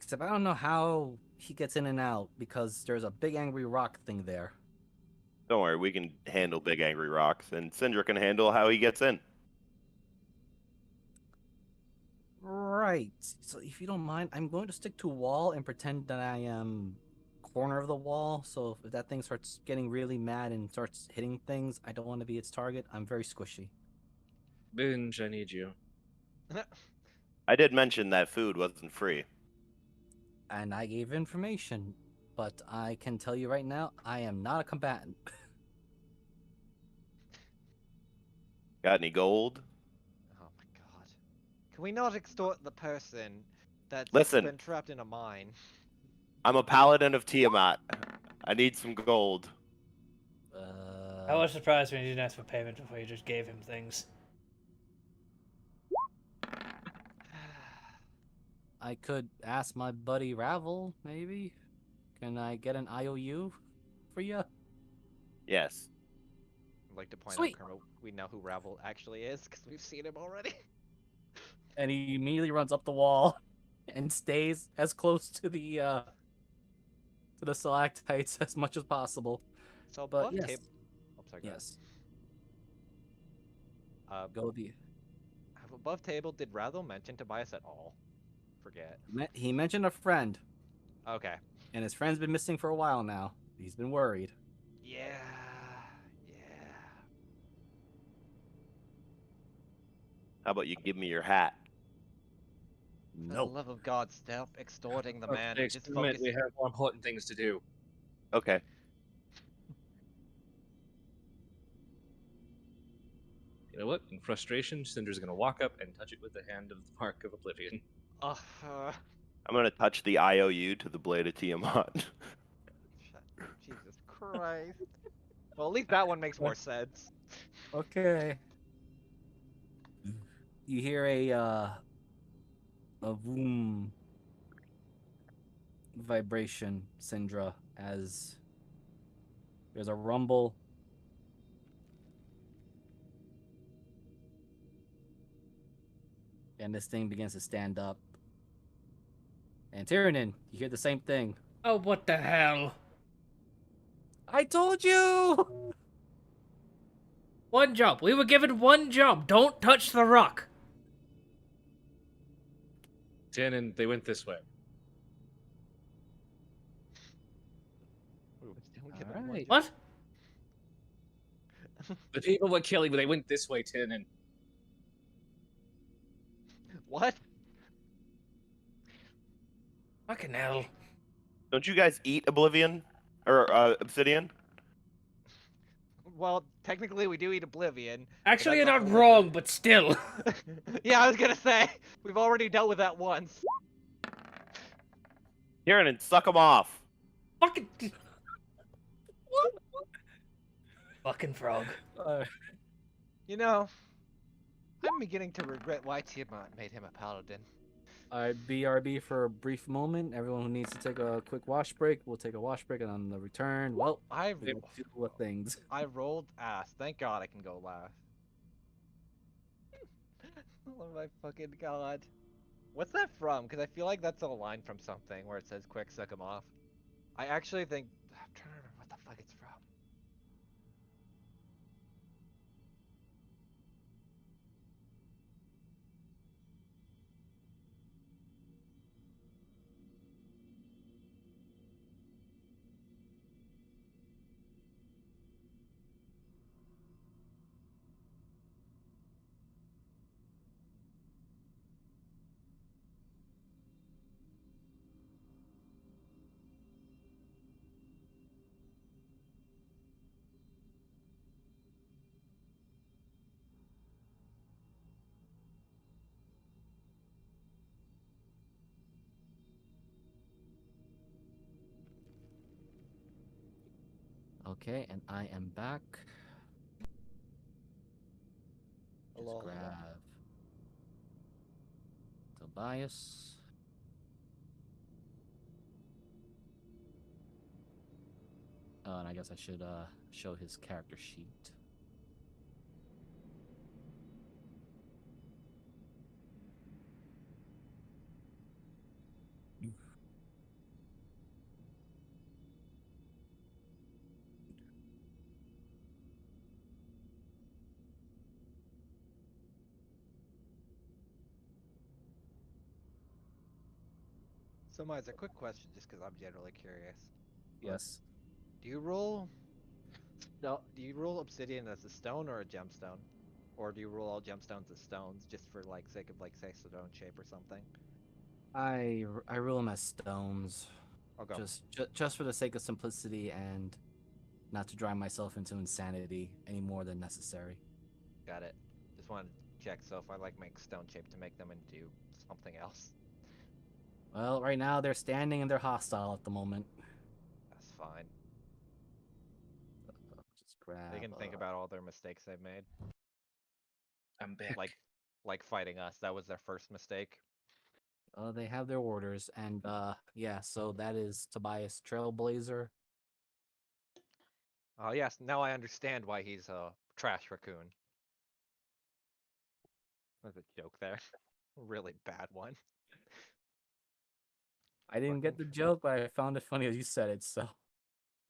Except I don't know how he gets in and out because there's a big angry rock thing there. Don't worry, we can handle big angry rocks, and Syndra can handle how he gets in. Right. So if you don't mind, I'm going to stick to wall and pretend that I am corner of the wall. So if that thing starts getting really mad and starts hitting things, I don't want to be its target. I'm very squishy. Binge, I need you. I did mention that food wasn't free. And I gave information, but I can tell you right now, I am not a combatant. Got any gold? Oh my god. Can we not extort the person that's Listen. been trapped in a mine? I'm a paladin of Tiamat. I need some gold. I was surprised when you didn't ask for payment before you just gave him things. I could ask my buddy Ravel, maybe. Can I get an IOU for you? Yes. I'd like to point Sweet. out, Kermit, we know who Ravel actually is because we've seen him already. And he immediately runs up the wall and stays as close to the stalactites as much as possible. So But above yes, table. Oh, sorry, go ahead. yes, Go above table. Did Ravel mention Tobias at all? Forget. He mentioned a friend, Okay. and his friend's been missing for a while now. He's been worried. Yeah. How about you give me your hat? For the No. love of God, stop extorting the For man the and just experiment, focus. we have more important things to do. Okay. You know what? In frustration, Cinder's gonna walk up and touch it with the hand of the Mark of Oblivion. Uh, I'm gonna touch the IOU to the blade of Tiamat. Jesus Christ. Well, at least that one makes more sense. Okay. You hear a boom vibration, Syndra, as there's a rumble. And this thing begins to stand up. And Tyrannin, you hear the same thing. Oh, what the hell? I told you! One job. We were given one job. Don't touch the rock. Tannen, they went this way. Alright. What? The people were killing, but they went this way, Tannen. What? Fucking hell. Don't you guys eat Oblivion? Or Obsidian? Well, technically we do eat oblivion. Actually, you're that's not also wrong, but still. Yeah, I was gonna say we've already dealt with that once. Kieran, suck him off. Fucking. Fucking frog. You know, I'm beginning to regret why Tiamat made him a paladin. BRB for a brief moment. Everyone who needs to take a quick wash break, we'll take a wash break, and on the return, well, I we'll do things. I rolled ass. Thank God I can go last. Oh my fucking god. What's that from? Because I feel like that's a line from something where it says quick suck him off. I actually think I'm trying to remember what the fuck it's from. Okay, and I am back. Just Hello, grab hello. Tobias. And I guess I should show his character sheet. So, Miles, a quick question, just because I'm generally curious. Yes. Do you roll? No, do you roll obsidian as a stone or a gemstone, or do you roll all gemstones as stones just for like sake of like say stone shape or something? I rule them as stones, Okay, just for the sake of simplicity and not to drive myself into insanity any more than necessary. got it. Just wanted to check. So if I like make stone shape to make them into something else, Well, right now they're standing and they're hostile at the moment. that's fine. Just grab. They can think about all their mistakes they've made, I'm back. like fighting us. That was their first mistake. They have their orders, and yeah. So that is Tobias Trailblazer. Oh yes, now I understand why he's a trash raccoon. There's a joke there, really bad one. I didn't Fucking get the joke, but I found it funny as you said it. So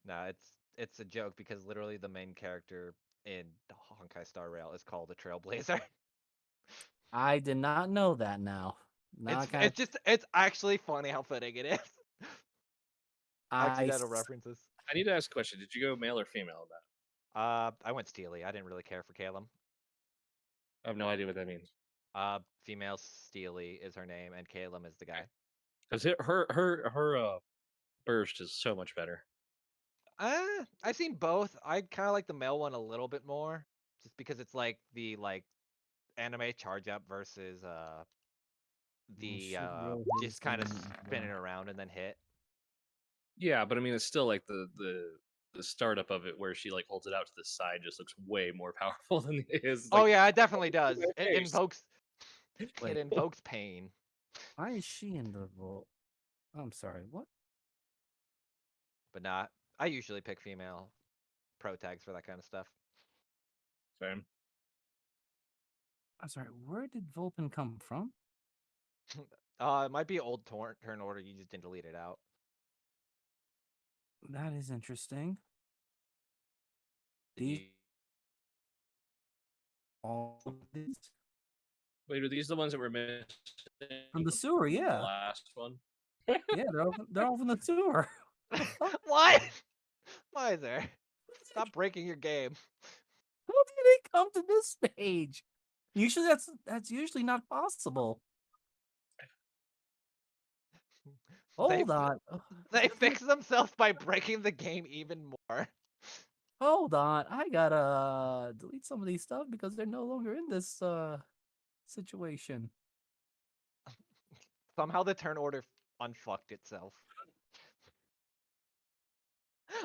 No, it's a joke because literally the main character in Honkai Star Rail is called the Trailblazer. I did not know that. Now I kind of It's actually funny how fitting it is. Accidental references. I need to ask a question. Did you go male or female on that? I went Steely. I didn't really care for Caleb. I have no idea what that means. Female Steely is her name, and Caleb is the guy. Because her burst is so much better. I've seen both. I kind of like the male one a little bit more, just because it's like the anime charge up versus the just kind of spinning around and then hit. Yeah, but I mean, it's still like the startup of it where she like holds it out to the side just looks way more powerful than it is. Oh Like, yeah, it definitely does. my It face. invokes Wait. it invokes pain. Why is she in the vault? I'm sorry. What? But not. I usually pick female pro tags for that kind of stuff. Same. I'm sorry. Where did Vulpin come from? It might be old turn order. You just didn't delete it out. That is interesting. Did These you- all of these Wait, are these the ones that were missing from the sewer? from the Yeah, last one? yeah. They're all from the sewer. What? Why is there? Stop breaking your game. How did they come to this stage? Usually, that's usually not possible. Hold on. They fix themselves by breaking the game even more. Hold on, I gotta delete some of these stuff because they're no longer in this situation. Somehow the turn order unfucked itself.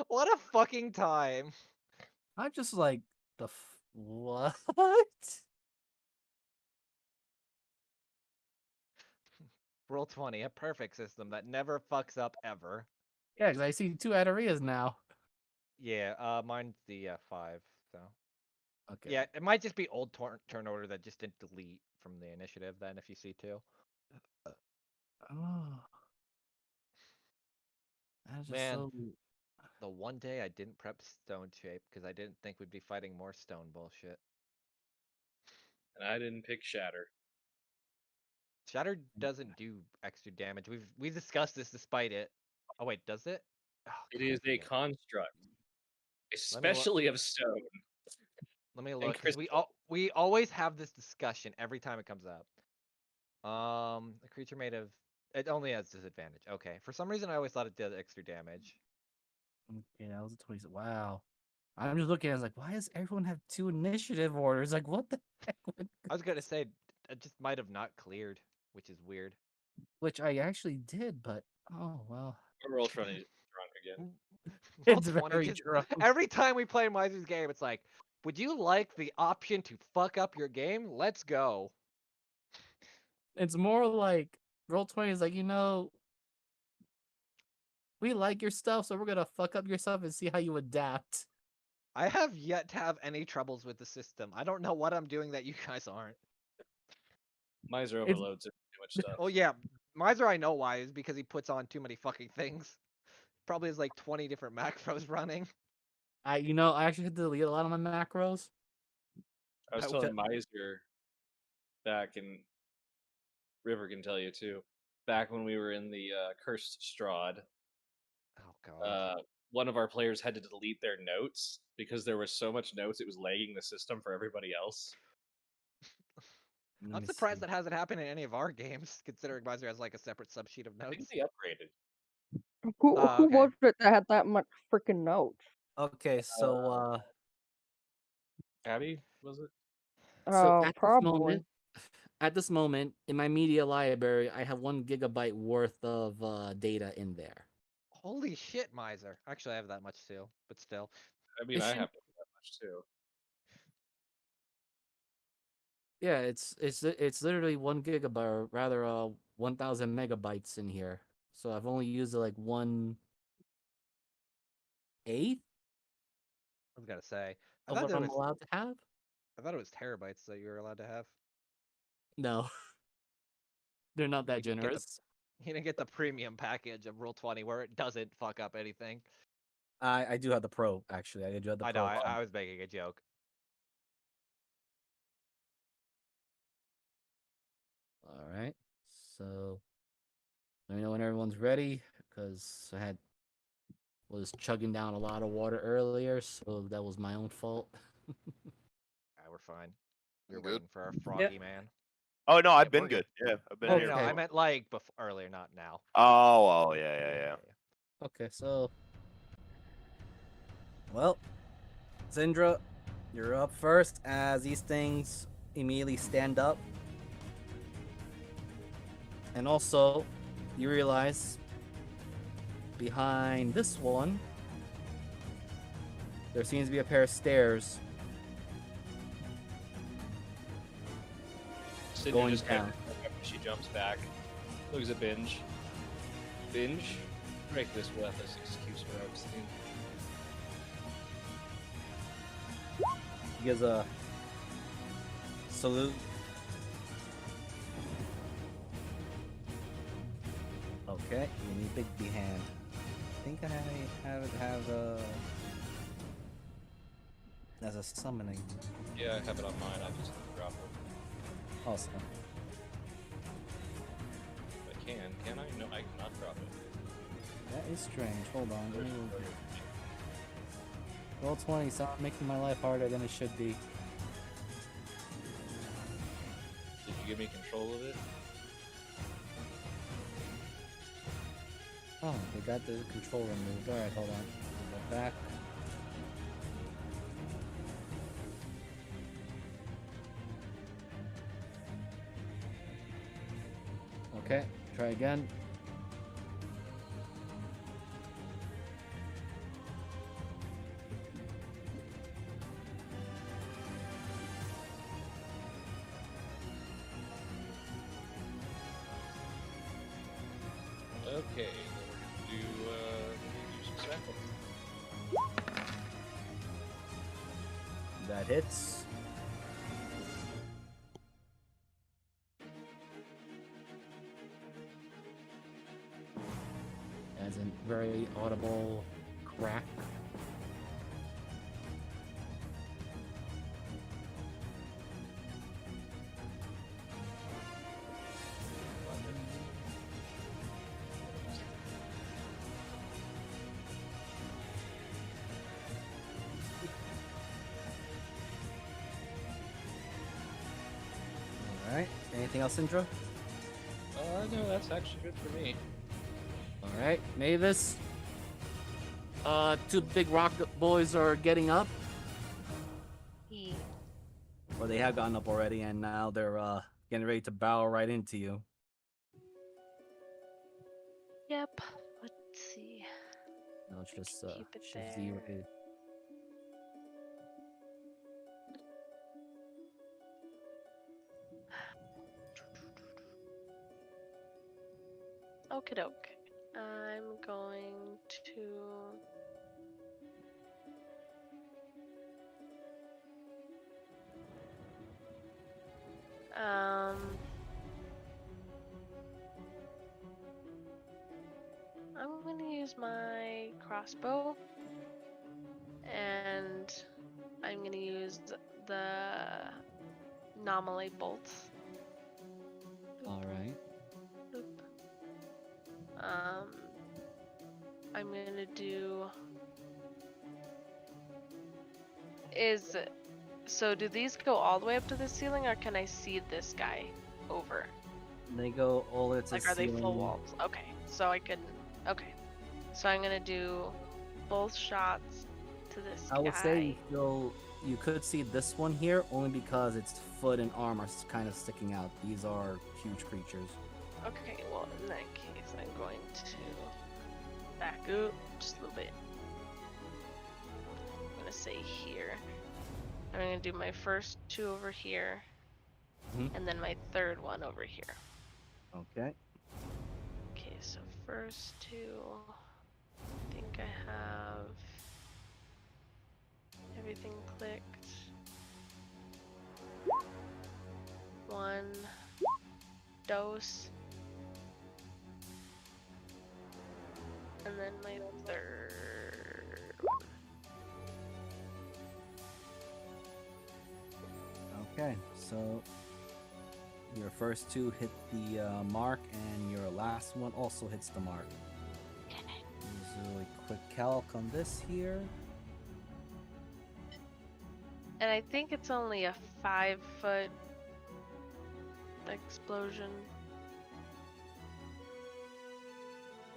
What a fucking time. I'm just like what? Roll 20, a perfect system that never fucks up ever. Yeah, because I see 2 Adarias now. Yeah, mine's the 5, so. Okay. Yeah, it might just be old turn order that just didn't delete from the initiative then if you see 2. Oh. That's just Man, so. the one day I didn't prep stone shape because I didn't think we'd be fighting more stone bullshit. And I didn't pick Shatter. Shatter doesn't do extra damage. We've discussed this despite it. Oh wait, does it? Oh, It God, I is a forget. construct, Let me look. especially of stone. Let me And look because crystal. we always have this discussion every time it comes up. A creature made of it only has disadvantage. Okay, for some reason I always thought it did extra damage. Okay, that was a 20. Wow. I'm just looking. I was like, why does everyone have 2 initiative orders? Like, what the heck? I was gonna say it just might have not cleared, which is weird. Which I actually did, but oh well. We're all trying to drunk again. Roll It's 20. very Just drunk. every time we play Miser's game, it's like, would you like the option to fuck up your game? Let's go. It's more like Roll20 is like, we like your stuff, so we're gonna fuck up your stuff and see how you adapt. I have yet to have any troubles with the system. I don't know what I'm doing that you guys aren't. Miser It's overloads it too much stuff. Oh yeah, Miser I know why is because he puts on too many fucking things. Probably has like 20 different macros running. I actually had to delete a lot of my macros. I was I telling Miser back in River can tell you too. Back when we were in the cursed Strahd, Oh god. one of our players had to delete their notes because there was so much notes it was lagging the system for everybody else. Let I'm me surprised see. that hasn't happened in any of our games, considering Miser has like a separate subsheet of I think notes. they upgraded. Who Okay. was it that had that much freaking notes? Okay, so Abby, was it? so Probably. at this moment in my media library, I have 1 gigabyte worth of data in there. Holy shit, Miser. Actually, I have that much too, but still. I mean, It I should- have that much too. Yeah, it's literally 1 gigabyte, or rather 1,000 megabytes in here. So I've only used like 1/8 I was gonna say. I of thought what there I'm was. allowed to have. I thought it was terabytes that you were allowed to have. No, they're not that You didn't get the. generous. You didn't get the premium package of Rule 20 where it doesn't fuck up anything. I do have the pro actually. I do have the I know. pro. I was making a joke. All right, so let me know when everyone's ready because I was chugging down a lot of water earlier, so that was my own fault. We're fine. You're I'm good. waiting for our froggy man. Oh no, I've Yep, been we're good. Yeah, I've been No, here. no, Okay. I meant like before earlier, not now. Oh, yeah. Okay, so well, Zindra, you're up first as these things immediately stand up. And also, you realize behind this one, there seems to be a pair of stairs Cindy going just down. She jumps back, looks at Binge. Binge, break this worthless excuse for Epstein. He gives a salute. Okay, you need Big B hand. I think I have as a summoning. Yeah, I have it on mine. I just drop it. Awesome. I can I? No, I cannot drop it. That is strange. Hold on. Let me look. Roll 20. Stop making my life harder than it should be. Did you give me control of it? Oh, they got the control removed. Alright, hold on. Go back. Okay, try again. Okay, then we're gonna do some sapping. That hits. As a very audible crack. All right. Anything else, Indra? No, that's actually good for me. All right, Mavis. Two big rock boys are getting up, He. or they have gotten up already, and now they're getting ready to barrel right into you. Yep. Let's see. No, it's just Keep it shift there. Z. Okie doke. I'm going to. I'm gonna use my crossbow, and I'm gonna use the anomaly bolts. All right. Boop. I'm gonna do. So do these go all the way up to the ceiling, or can I see this guy over? They go all the way to Like, the are they full ceiling. walls? Okay, so I can. Okay, so I'm gonna do both shots to this I guy. would say you could see this one here only because its foot and arm are kind of sticking out. These are huge creatures. Okay, well in that case, I'm going to back up just a little bit. I'm gonna say here. I'm gonna do my first two over here, Mhm. and then my third one over here. Okay. Okay, so first two. I think I have everything clicked. One dose. And then my third one. Okay. So your first two hit the mark, and your last one also hits the mark. Use a really quick calc on this here. And I think it's only a 5-foot explosion.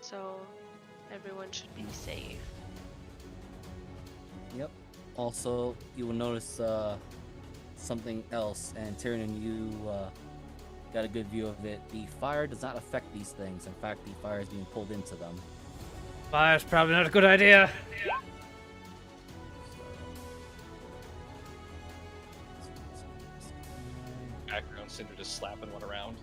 So everyone should be safe. Yep. Also, you will notice something else, and Tyrion, you got a good view of it. The fire does not affect these things. In fact, the fire is being pulled into them. Fire's probably not a good idea. Background Cinder just slapping one around.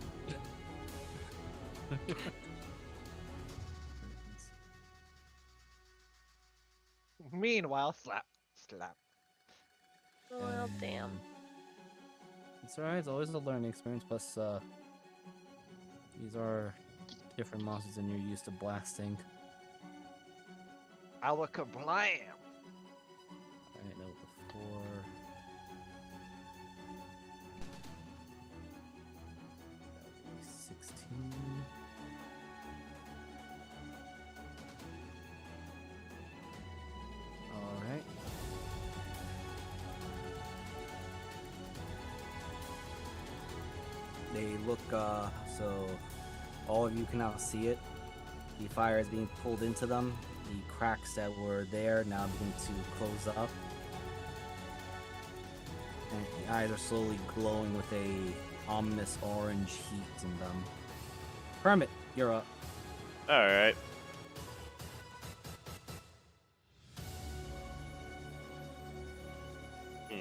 Meanwhile, slap, slap. Well, damn. It's alright. It's always a learning experience. Plus, these are different monsters than you're used to blasting. Our kablam! Alright, no, before. 16. Alright. They look, so all of you can now see it. The fire is being pulled into them. The cracks that were there now begin to close up. And the eyes are slowly glowing with a ominous orange heat in them. Hermit, you're up. All right. Hmm.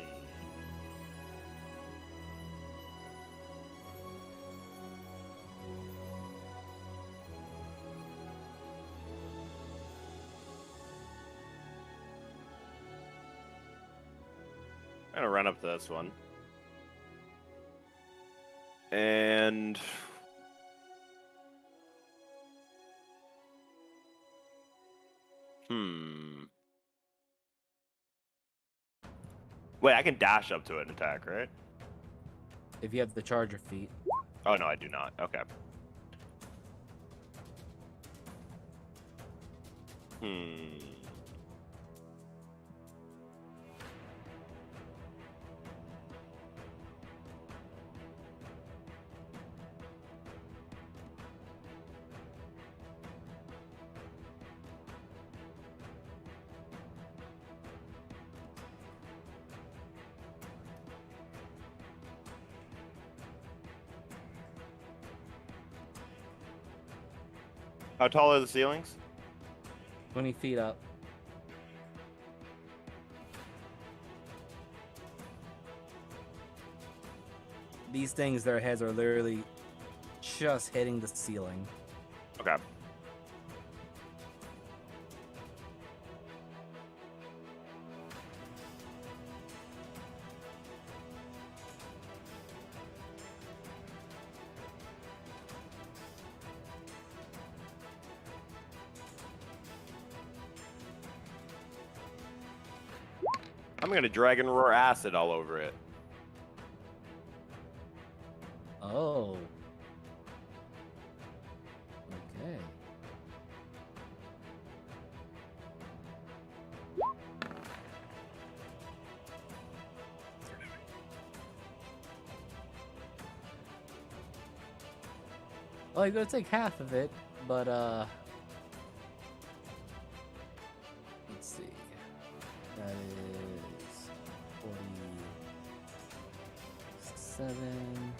I'm gonna run up to this one. And wait, I can dash up to it and attack, right? If you have the charger feat. Oh no, I do not. Okay. How tall are the ceilings? 20 feet up. These things, their heads are literally just hitting the ceiling. Okay. I'm gonna dragon roar acid all over it. Oh. Okay. Well, you're gonna take half of it, but let's see. That is 47.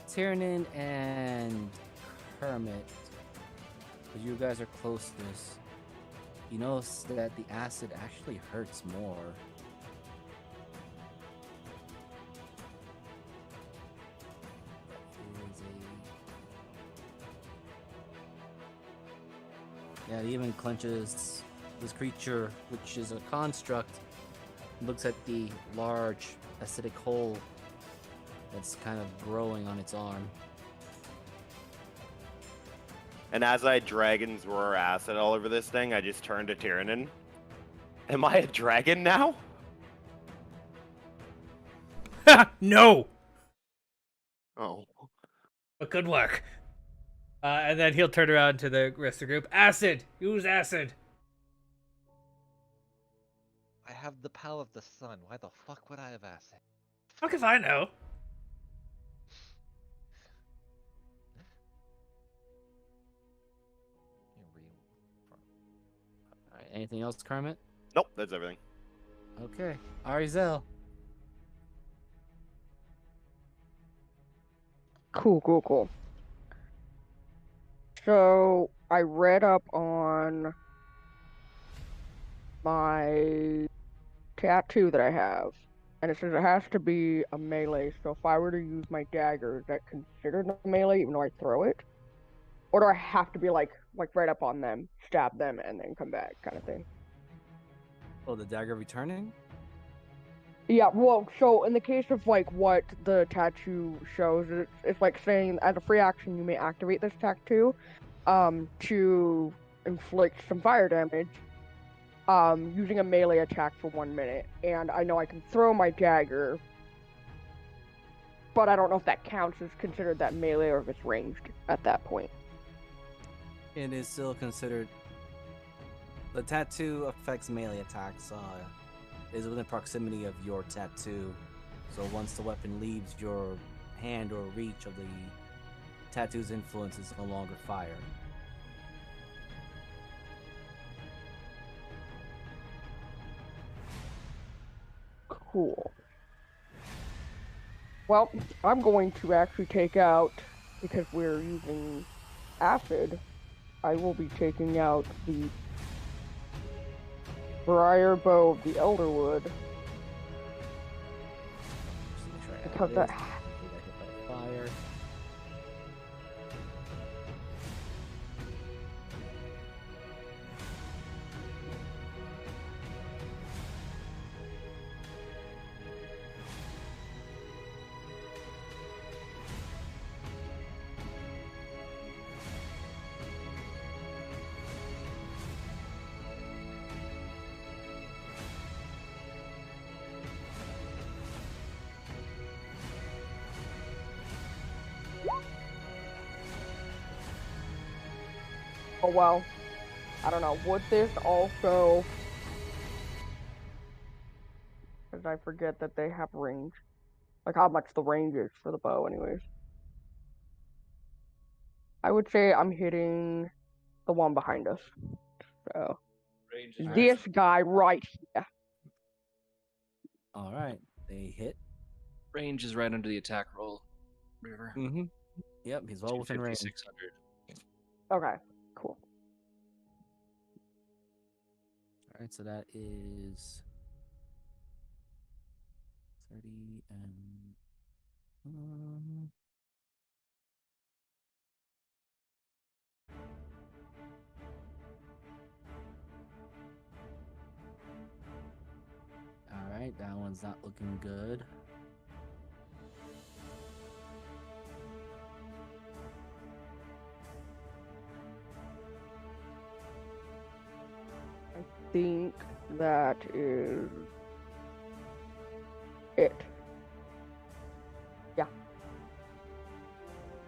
Tiernan and Kermit, because you guys are closest, you notice that the acid actually hurts more. Yeah, it even clenches this creature, which is a construct, looks at the large acidic hole that's kind of growing on its arm. And as I dragon's roar acid all over this thing, I just turn to Tyrannin. Am I a dragon now? No! Oh. But good work. And then he'll turn around to the rest of the group. Acid! Use acid! I have the power of the sun. Why the fuck would I have acid? Fuck if I know. Alright, anything else, Kermit? Nope, that's everything. Okay. Arizel. Cool. So I read up on my tattoo that I have, and it says it has to be a melee. So if I were to use my dagger, is that considered a melee even though I throw it? Or do I have to be like right up on them, stab them, and then come back kind of thing? Oh, the dagger returning? Yeah, well, so in the case of like what the tattoo shows, it's like saying as a free action you may activate this tattoo to inflict some fire damage using a melee attack for 1 minute. And I know I can throw my dagger, but I don't know if that counts as considered that melee or if it's ranged at that point. It is still considered. The tattoo affects melee attacks. Is within proximity of your tattoo. So once the weapon leaves your hand or reach of the tattoo's influence, is no longer fire. Cool. Well, I'm going to actually take out, because we're using acid, I will be taking out the briar bow of the elderwood. Just make sure I add Because this. that- Hopefully that hit by fire. Oh well. I don't know. Would this also... Because I forget that they have range. Like how much the range is for the bow, anyways. I would say I'm hitting the one behind us. So Range is this guy right here. All right, they hit. range is right under the attack roll. River. Mm-hmm. Yep, he's well within 250, range. 600. Okay, cool. All right, so that is 30 and all right, that one's not looking good. I think that is it. Yeah,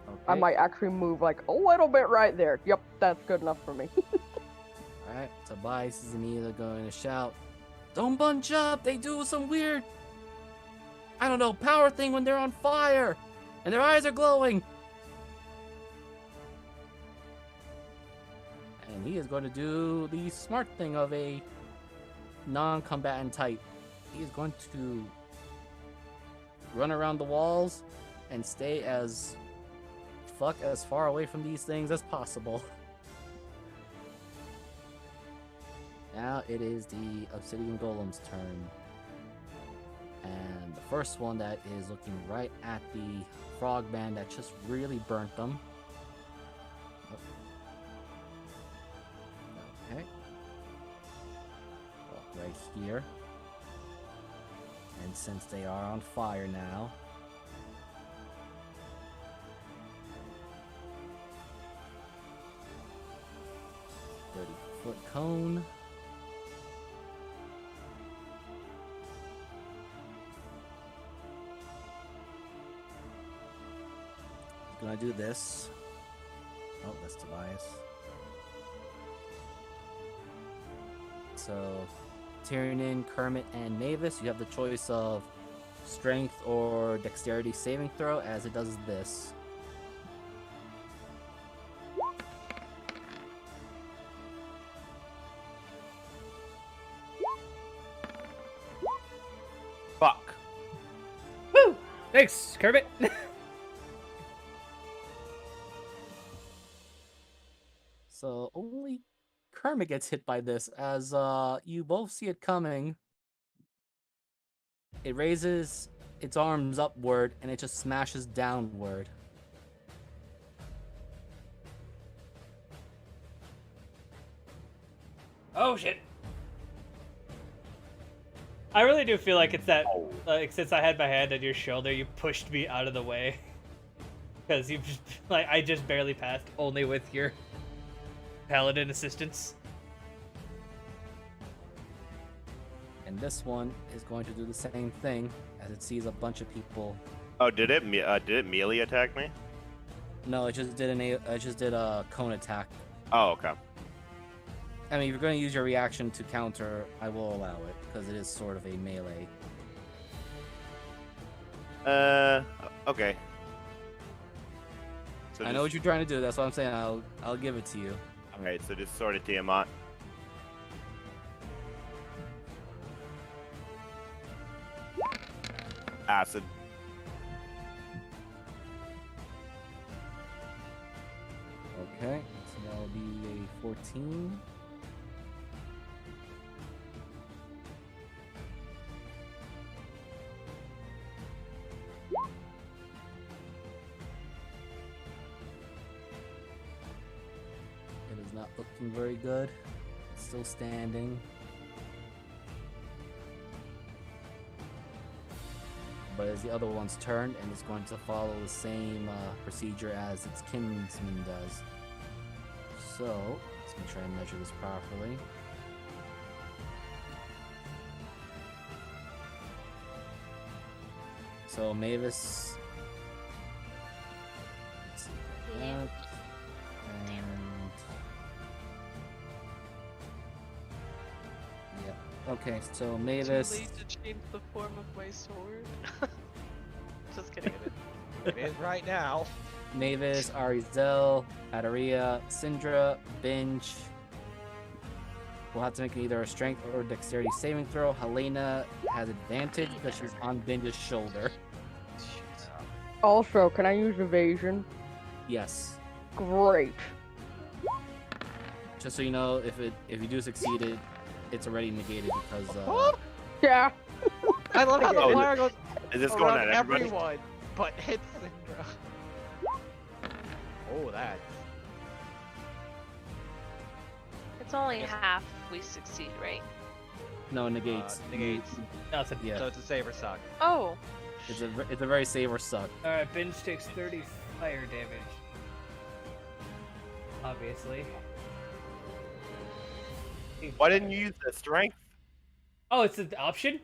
Okay. I might actually move like a little bit right there. Yep, that's good enough for me. All right, Tobias is immediately going to shout, "Don't bunch up! They do some weird, I don't know, power thing when they're on fire, and their eyes are glowing." And he is going to do the smart thing of a non-combatant type. He is going to run around the walls and stay as far away from these things as possible. Now it is the Obsidian Golem's turn. And the first one that is looking right at the frogman that just really burnt them. Okay. Well, right here. And since they are on fire now, foot cone. Gonna do this. Oh, that's Tobias. So, Tyrion, Kermit, and Mavis, you have the choice of strength or dexterity saving throw as it does this. Fuck. Woo! Thanks, Kermit. So only Kermit gets hit by this as you both see it coming. It raises its arms upward and it just smashes downward. Oh shit. I really do feel like it's that, like, since I had my hand on your shoulder, you pushed me out of the way. Because you just, like, I just barely passed, only with your paladin assistance. And this one is going to do the same thing as it sees a bunch of people. Oh, did it melee attack me? No, it just did a cone attack. Oh, okay. I mean, if you're going to use your reaction to counter, I will allow it because it is sort of a melee. Okay. So I know what you're trying to do. That's what I'm saying. I'll give it to you. All right, so just sort of Tiamat. Acid. 14. It is not looking very good. It's still standing. But it's the other one's turn, and it's going to follow the same procedure as its kinsman does. So, let's make sure I measure this properly. So Mavis, let's see like that, and yeah. Okay, so Mavis. Too late to change the form of my sword. Just kidding. It is right now. Mavis, Arizel, Adaria, Syndra, Binge will have to make either a strength or dexterity saving throw. Helena has advantage because she's on Binge's shoulder. Also, can I use evasion? Yes. Great. Just so you know, if you do succeed it, it's already negated because Yeah. I love how the Oh, is fire goes Is this going around at everybody? everyone, but hits Syndra. Oh, that. It's only Yes. half we succeed, right? no, it negates. Negates. Nothing. Yeah. So it's a save or suck. Oh, It's a very save or suck. Alright, Binge takes 30 fire damage. Obviously. Why didn't you use the strength? Oh, it's an option?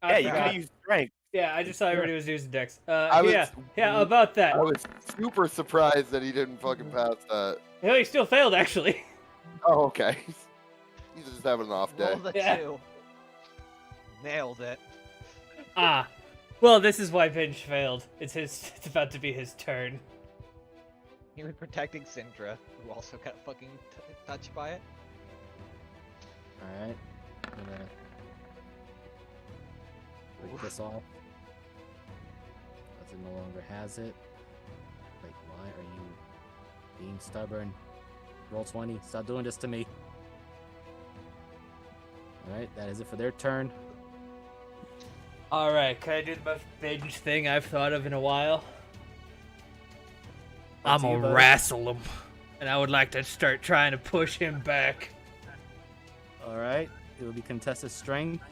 Yeah, you forgot. could use strength. Yeah, I just saw everybody was using Dex. I was- Yeah, about that. I was super surprised that he didn't fucking pass that. No, he still failed, actually. Oh, okay. He's just having an off day. Roll the Yeah. 2. Nailed it. Ah. Well, this is why Binge failed. It's about to be his turn. He was protecting Syndra, who also got fucking touched by it. Alright. I'm gonna break this off. Because it no longer has it. Like, why are you being stubborn? Roll 20. Stop doing this to me. Alright, that is it for their turn. Alright, can I do the most Binge thing I've thought of in a while? Up I'm to you, gonna bud. wrestle him. And I would like to start trying to push him back. Alright, it will be contested strength.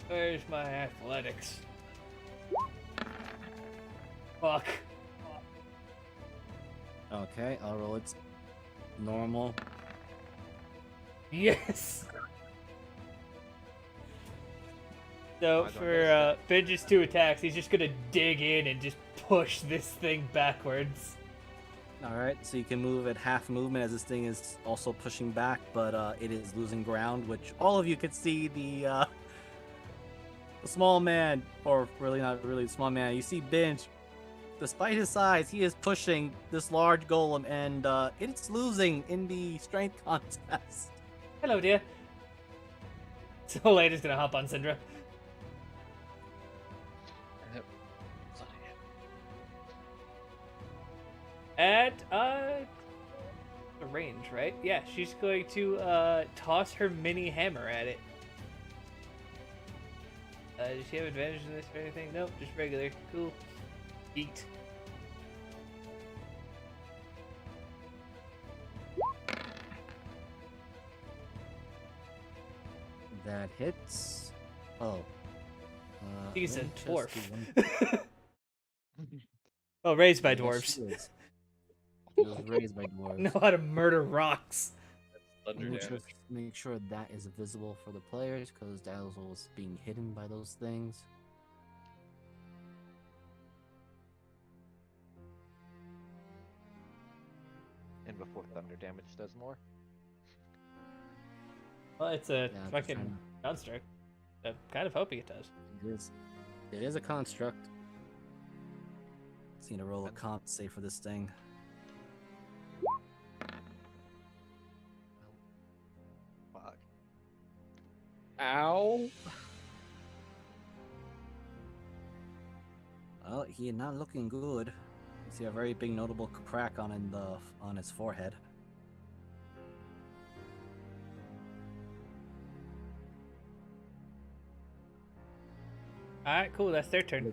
Where's my athletics? Fuck. Okay, I'll roll its normal. Yes! So I don't for Binge's 2 attacks, he's just gonna dig in and just push this thing backwards. Alright, so you can move at half movement as this thing is also pushing back, but it is losing ground, which all of you could see the small man, or really not really small man. You see Binge, despite his size, he is pushing this large golem, and it's losing in the strength contest. Hello, dear. So Lady's gonna hop on Syndra. At the range, right? Yeah, she's going to toss her mini hammer at it. Does she have advantage in this or anything? Nope, just regular. Cool. Eat. That hits. Oh. He's a let me just dwarf. do one- Oh, raised by Yes, dwarves. she is. She was raised by dwarves. Know how to murder rocks. Thunder Let me damage. just make sure that is visible for the players, because Dazzle was being hidden by those things. And before thunder damage does more. Well, it's a Yeah, I'm just fucking trying construct. I'm kind of hoping it does. It is a construct. Just need to roll a con save for this thing. Fuck. Ow. Well, he not looking good. You see a very big notable crack on his forehead. All right, cool. That's their turn.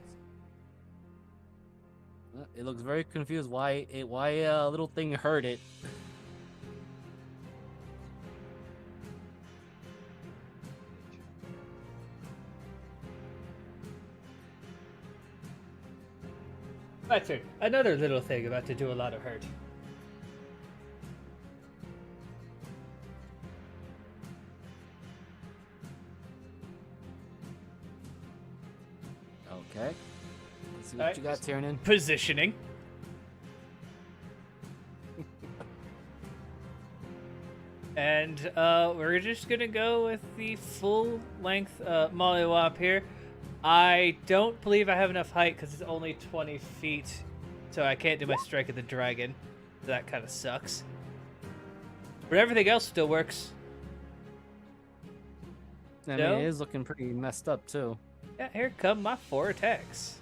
It looks very confused why a little thing hurt it. My turn. Another little thing about to do a lot of hurt. Okay. Let's see what Alright. you got, Tiernan. Positioning. And we're just gonna go with the full length mollywop here. I don't believe I have enough height because it's only 20 feet, so I can't do my strike of the dragon. That kind of sucks. But everything else still works. I mean, No? it is looking pretty messed up too. Yeah, here come my 4 attacks.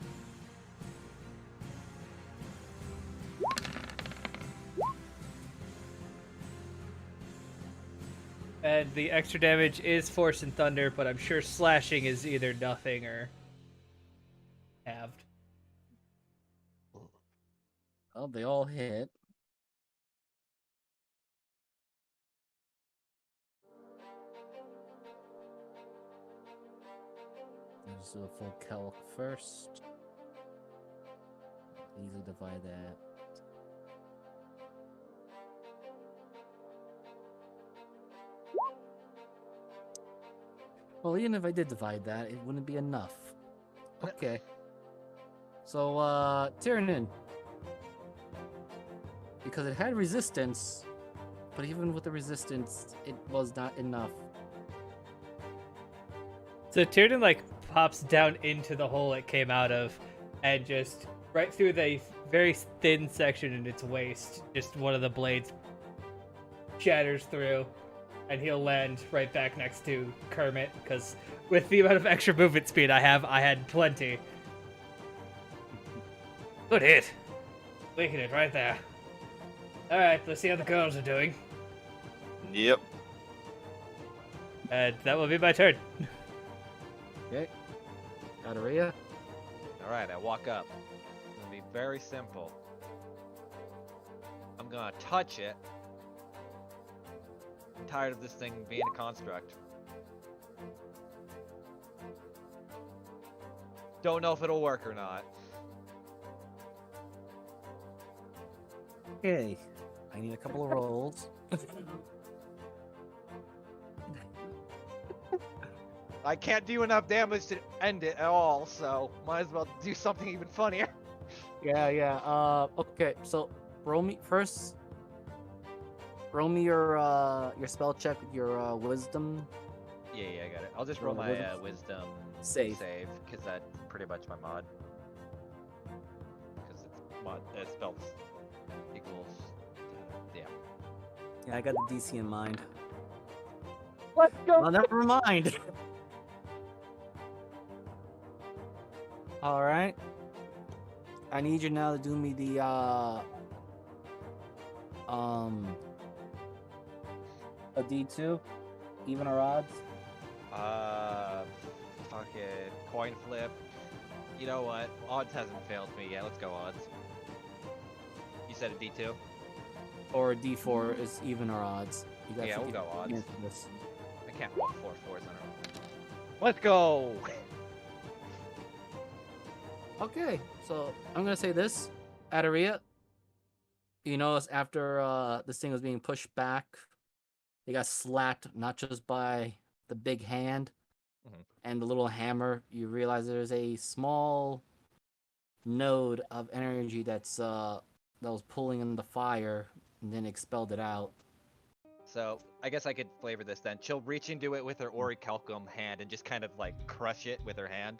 And the extra damage is Force and Thunder, but I'm sure slashing is either nothing or halved. Oh, they all hit. Let's do a full calc first. Easily divide that. Well, even if I did divide that, it wouldn't be enough. Okay. So, Tiernan. Because it had resistance, but even with the resistance, it was not enough. So Tiernan like pops down into the hole it came out of, and just right through the very thin section in its waist, just one of the blades shatters through, and he'll land right back next to Kermit, because with the amount of extra movement speed I had plenty. Good hit. Making it right there. Alright, let's see how the girls are doing. Yep. And that will be my turn. Okay. Adaria. Alright, I walk up. It's gonna be very simple. I'm gonna touch it. I'm tired of this thing being a construct. Don't know if it'll work or not. Okay. I need a couple of rolls. I can't do enough damage to end it at all, so might as well do something even funnier. Yeah. Okay. So, roll me first. Roll me your spell check with your wisdom. Yeah, I got it. I'll just roll Roll my wisdom. wisdom Save. because that's pretty much my mod. Because it's mod, spells equals, yeah. Yeah, I got the DC in mind. Let's go. Well, never mind. All right. I need you now to do me the a D2, even or odds. Fucking coin flip. You know what? Odds hasn't failed me yet. Let's go odds. You said a D2? Or a D4 is even or odds. You got Yeah, we'll 50 go odds. chance of this. I can't roll 4 4s in a row. Let's go! Okay, so I'm gonna say this, Adaria. You notice after this thing was being pushed back, they got slapped not just by the big hand and the little hammer. You realize there's a small node of energy that was pulling in the fire and then expelled it out. So, I guess I could flavor this then. She'll reach into it with her orichalcum hand and just kind of like crush it with her hand.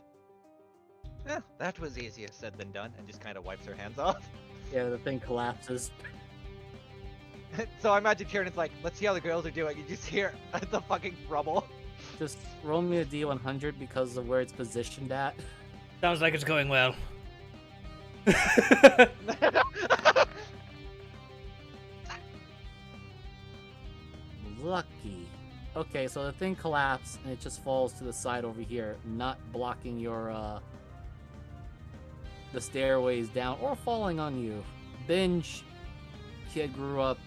Eh, that was easier said than done, and just kind of wipes her hands off. Yeah, the thing collapses. So I imagine Kiernan's like, let's see how the girls are doing. You just hear the fucking rubble. Just roll me a D100 because of where it's positioned at. Sounds like it's going well. Lucky. Okay, so the thing collapsed and it just falls to the side over here, not blocking your the stairways down or falling on you. Binge, kid grew up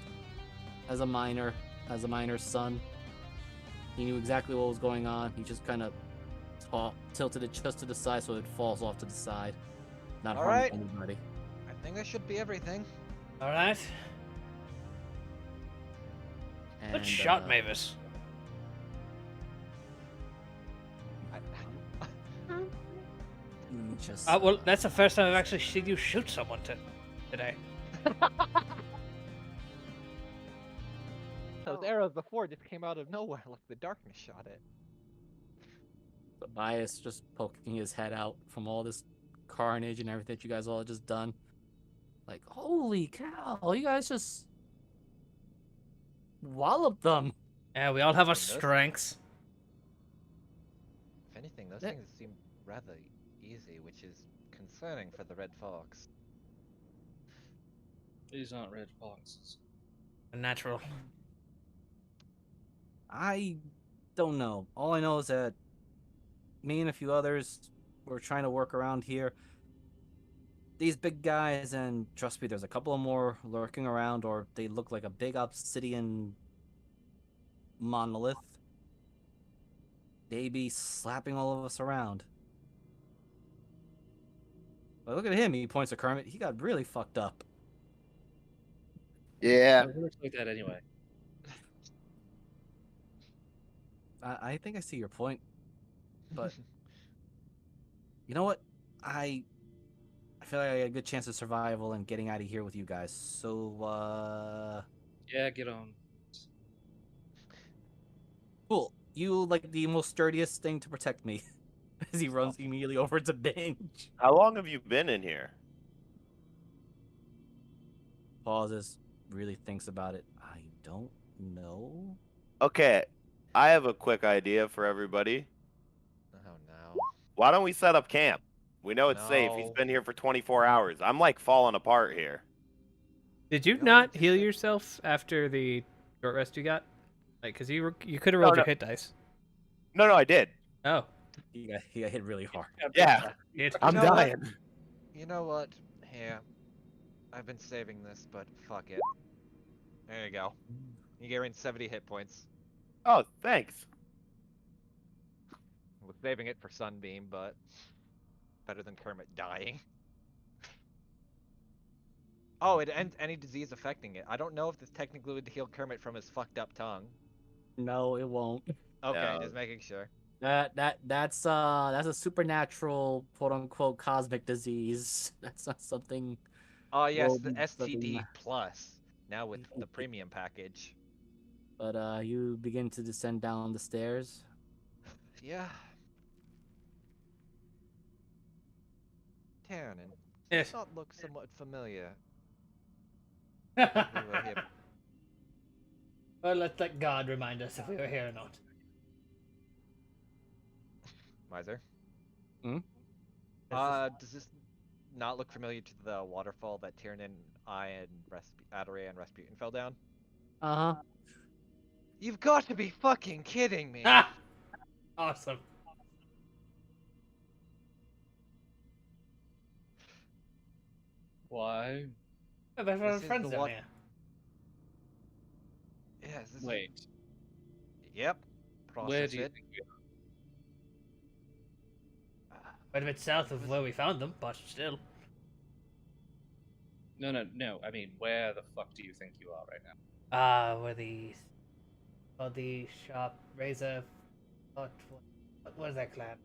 as a miner's son. He knew exactly what was going on. He just kind of tilted it just to the side so it falls off to the side, not harming Alright. anybody. I think that should be everything. All right. And, Good shot, Mavis. Let me just. Well, that's the first time I've actually seen you shoot someone today. Those arrows before just came out of nowhere, like the darkness shot it. Tobias just poking his head out from all this carnage and everything that you guys all just done. Like, holy cow, you guys just walloped them. Yeah, we all have our Those- strengths. If anything, those Yeah. things seem rather easy, which is concerning for the Red Fox. These aren't red foxes. Natural. I don't know. All I know is that me and a few others were trying to work around here. These big guys, and trust me, there's a couple of more lurking around, or they look like a big obsidian monolith. They be slapping all of us around. But look at him, he points to Kermit. He got really fucked up. Yeah. It works like that anyway. I think I see your point. But you know what? I feel like I got a good chance of survival and getting out of here with you guys. So, Yeah, get on. cool. You like the most sturdiest thing to protect me. As he runs immediately over to Binge. How long have you been in here? Pauses, really thinks about it. I don't know. Okay, I have a quick idea for everybody. Oh no. Why don't we set up camp? We know it's safe. He's No. been here for 24 hours. I'm like falling apart here. Did you No, not just heal like- yourself after the short rest you got? Like, cause you could have rolled No, your hit dice. No, I did. Oh, He got hit really hard. Yeah, it. I'm know what? dying. You know what? Here. I've been saving this, but fuck it. There you go. You gain 70 hit points. Oh, thanks. I was saving it for Sunbeam, but better than Kermit dying. Oh, it ends any disease affecting it. I don't know if this technically would heal Kermit from his fucked up tongue. No, it won't. Okay, No. just making sure. That's a supernatural quote unquote cosmic disease. That's not something. Oh yes, Well, the something STD ma- plus. Now with the premium package. But you begin to descend down the stairs. Yeah. Terranin, Yes. that look somewhat familiar. We were here. Well, let's let God remind us if we were here or not. Miser? Hmm? Does this not look familiar to the waterfall that Tiernan, I, and Adore and Rasputin fell down? Uh huh. You've got to be fucking kidding me! Ah, awesome. Why? Oh, but This our is friends the down one- here. Yes, this Wait, is... Yep. Process where do you it. think we are? Quite a bit south of where we found them, but still. No. I mean, where the fuck do you think you are right now? Where the body shop, razor, what is that clan?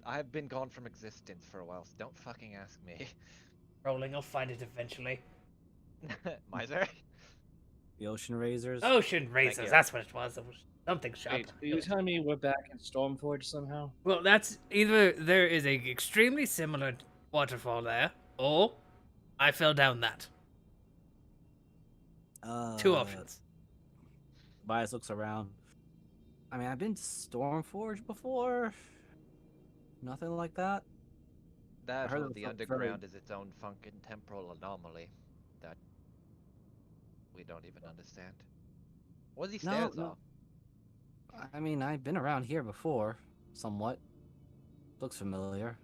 I've been gone from existence for a while, so don't fucking ask me. Rolling, I'll find it eventually. Miser? The ocean razors. Ocean razors, you. that's what it was. It was something shop. Wait, are you telling me we're back in Stormforge somehow? Well, that's either there is a extremely similar waterfall there, or I fell down that. Two options. Tobias looks around. I mean, I've been to Stormforge before. Nothing like that. That heard or it was the a underground is its own funkin' temporal anomaly that we don't even understand. What are these No, stairs no. are? I mean, I've been around here before, somewhat. Looks familiar.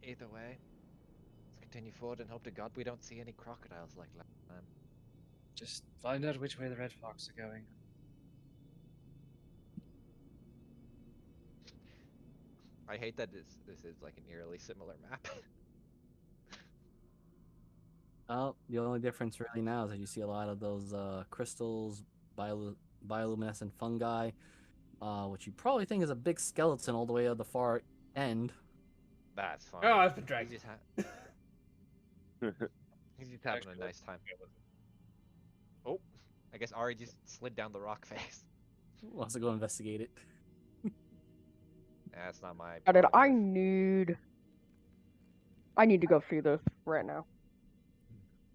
Either way, let's continue forward and hope to God we don't see any crocodiles like last time. Just find out which way the Red Fox are going. I hate that this is like an eerily similar map. Oh, the only difference really now is that you see a lot of those crystals, bioluminescent fungi, which you probably think is a big skeleton all the way at the far end. That's fine. Oh, I've been He's dragged. just, he's just having a Actually, nice time. Oh, I guess Ari just slid down the rock face. Wants to go investigate it. That's not my Got it. prerogative. I need to go see this right now.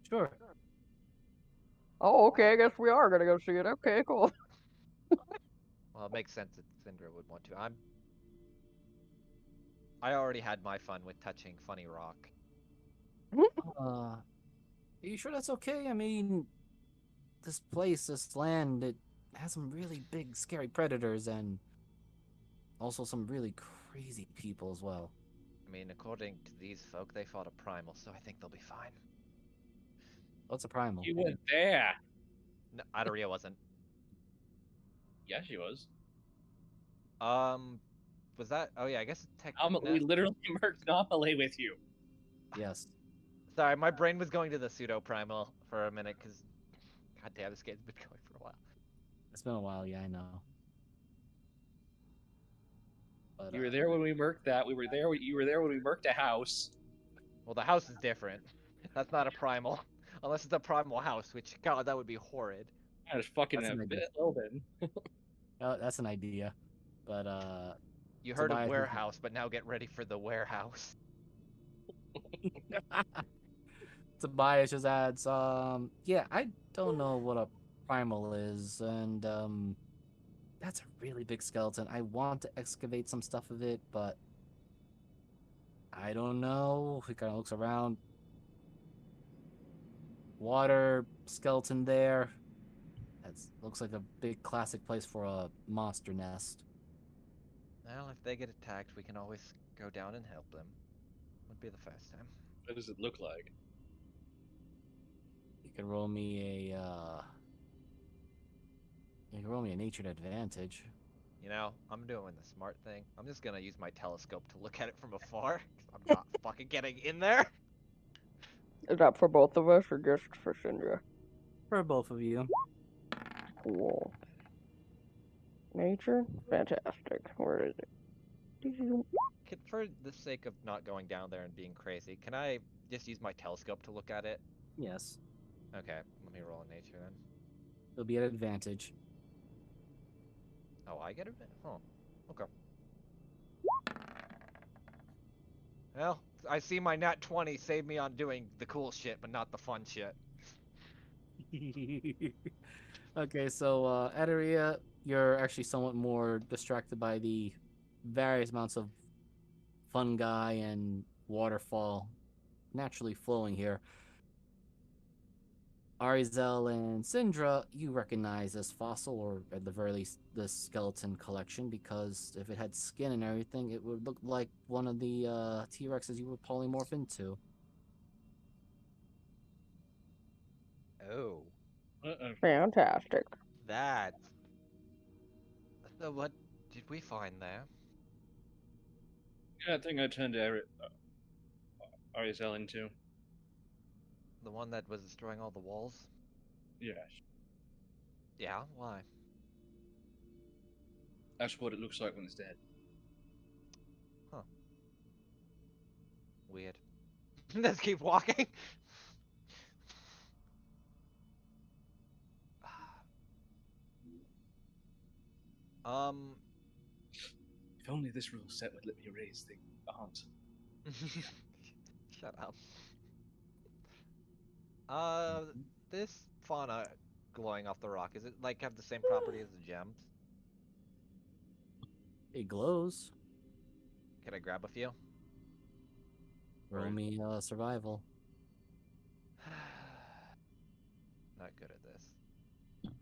Sure. Oh, okay. I guess we are gonna go see it. Okay, cool. Well, it makes sense that Syndra would want to. I already had my fun with touching funny rock. Are you sure that's okay? I mean, this place, this land, it has some really big, scary predators and also some really crazy people as well. I mean, according to these folk, they fought a primal, so I think they'll be fine. What's a primal? You weren't there. No, Adaria wasn't. Yeah, she was. Was that? Oh yeah, I guess We literally merged Anomaly with you. Yes. Sorry, my brain was going to the pseudo primal for a minute because, god damn, this game's been going for a while. It's been a while, yeah, I know. But, You were there when we merked that. We were there. You were there when we merked a house. Well, the house is different. That's not a primal, unless it's a primal house, which god, that would be horrid. That is fucking That's a an idea. bit building. Oh, that's an idea. But, You heard of Tobias is- warehouse, but now get ready for the warehouse. Tobias just adds, yeah, I don't know what a primal is, and, that's a really big skeleton. I want to excavate some stuff of it, but I don't know. He kind of looks around. Water skeleton there. That looks like a big classic place for a monster nest. Well, if they get attacked, we can always go down and help them. Would be the first time. What does it look like? You can roll me a natured advantage. You know, I'm doing the smart thing. I'm just gonna use my telescope to look at it from afar. 'Cause I'm not fucking getting in there. Is that for both of us or just for Syndra? For both of you. Cool. Nature? Fantastic. Where is it? For the sake of not going down there and being crazy, can I just use my telescope to look at it? Yes. Okay, let me roll in nature then. It'll be an advantage. Oh, I get it? Oh, okay. Well, I see my nat 20 saved me on doing the cool shit, but not the fun shit. Okay, so Adaria, you're actually somewhat more distracted by the various amounts of fungi and waterfall naturally flowing here. Arizel and Syndra, you recognize this fossil, or at the very least, this skeleton collection, because if it had skin and everything, it would look like one of the T-Rexes you would polymorph into. Oh, Fantastic. that. So what did we find there? Yeah, I think I turned Arizel into. The one that was destroying all the walls? Yeah, Yeah, why? that's what it looks like when it's dead. Weird. Let's keep walking. um. If only this rule set would let me erase the aunt. Shut up. This fauna glowing off the rock, is it like have the same property as the gems? It glows. Can I grab a few? Roll me survival. Not good at this.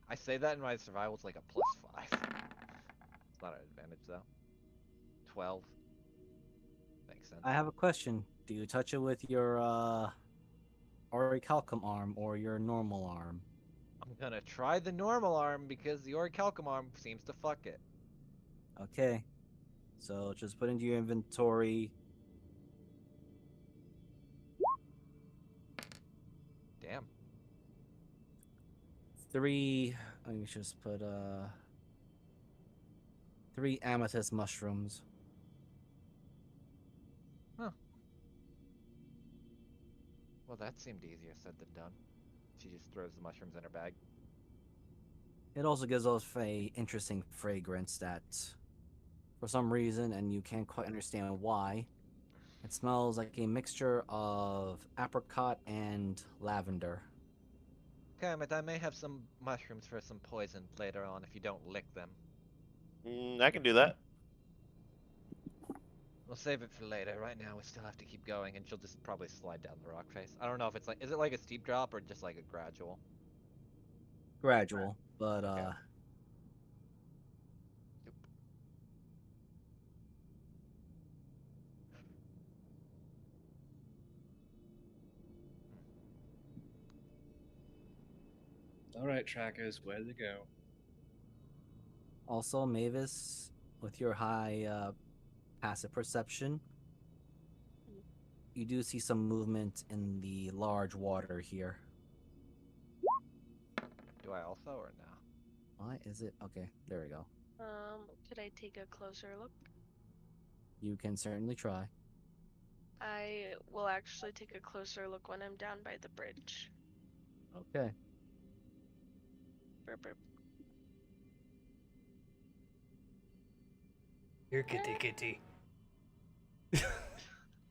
I say that and my survival's like a +5. It's not an advantage though. 12. Makes sense. I have a question. Do you touch it with your orichalcum arm or your normal arm? I'm gonna try the normal arm because the orichalcum arm seems to fuck it. Okay. So just put into your inventory. Damn. 3. Let me just put 3 amethyst mushrooms. Well, that seemed easier said than done. She just throws the mushrooms in her bag. It also gives off a interesting fragrance that, for some reason, and you can't quite understand why, it smells like a mixture of apricot and lavender. Okay, but I may have some mushrooms for some poison later on if you don't lick them. I can do that. We'll save it for later. Right now, we still have to keep going, and she'll just probably slide down the rock face. I don't know if it's like, is it like a steep drop or just like a gradual? Gradual, but Okay. All right, trackers, where to go? also Mavis, with your high passive perception, you do see some movement in the large water here. Do I also or no? Why is it? Okay, there we go. Could I take a closer look? You can certainly try. I will actually take a closer look when I'm down by the bridge. Okay. Burp, burp. Here, kitty, kitty.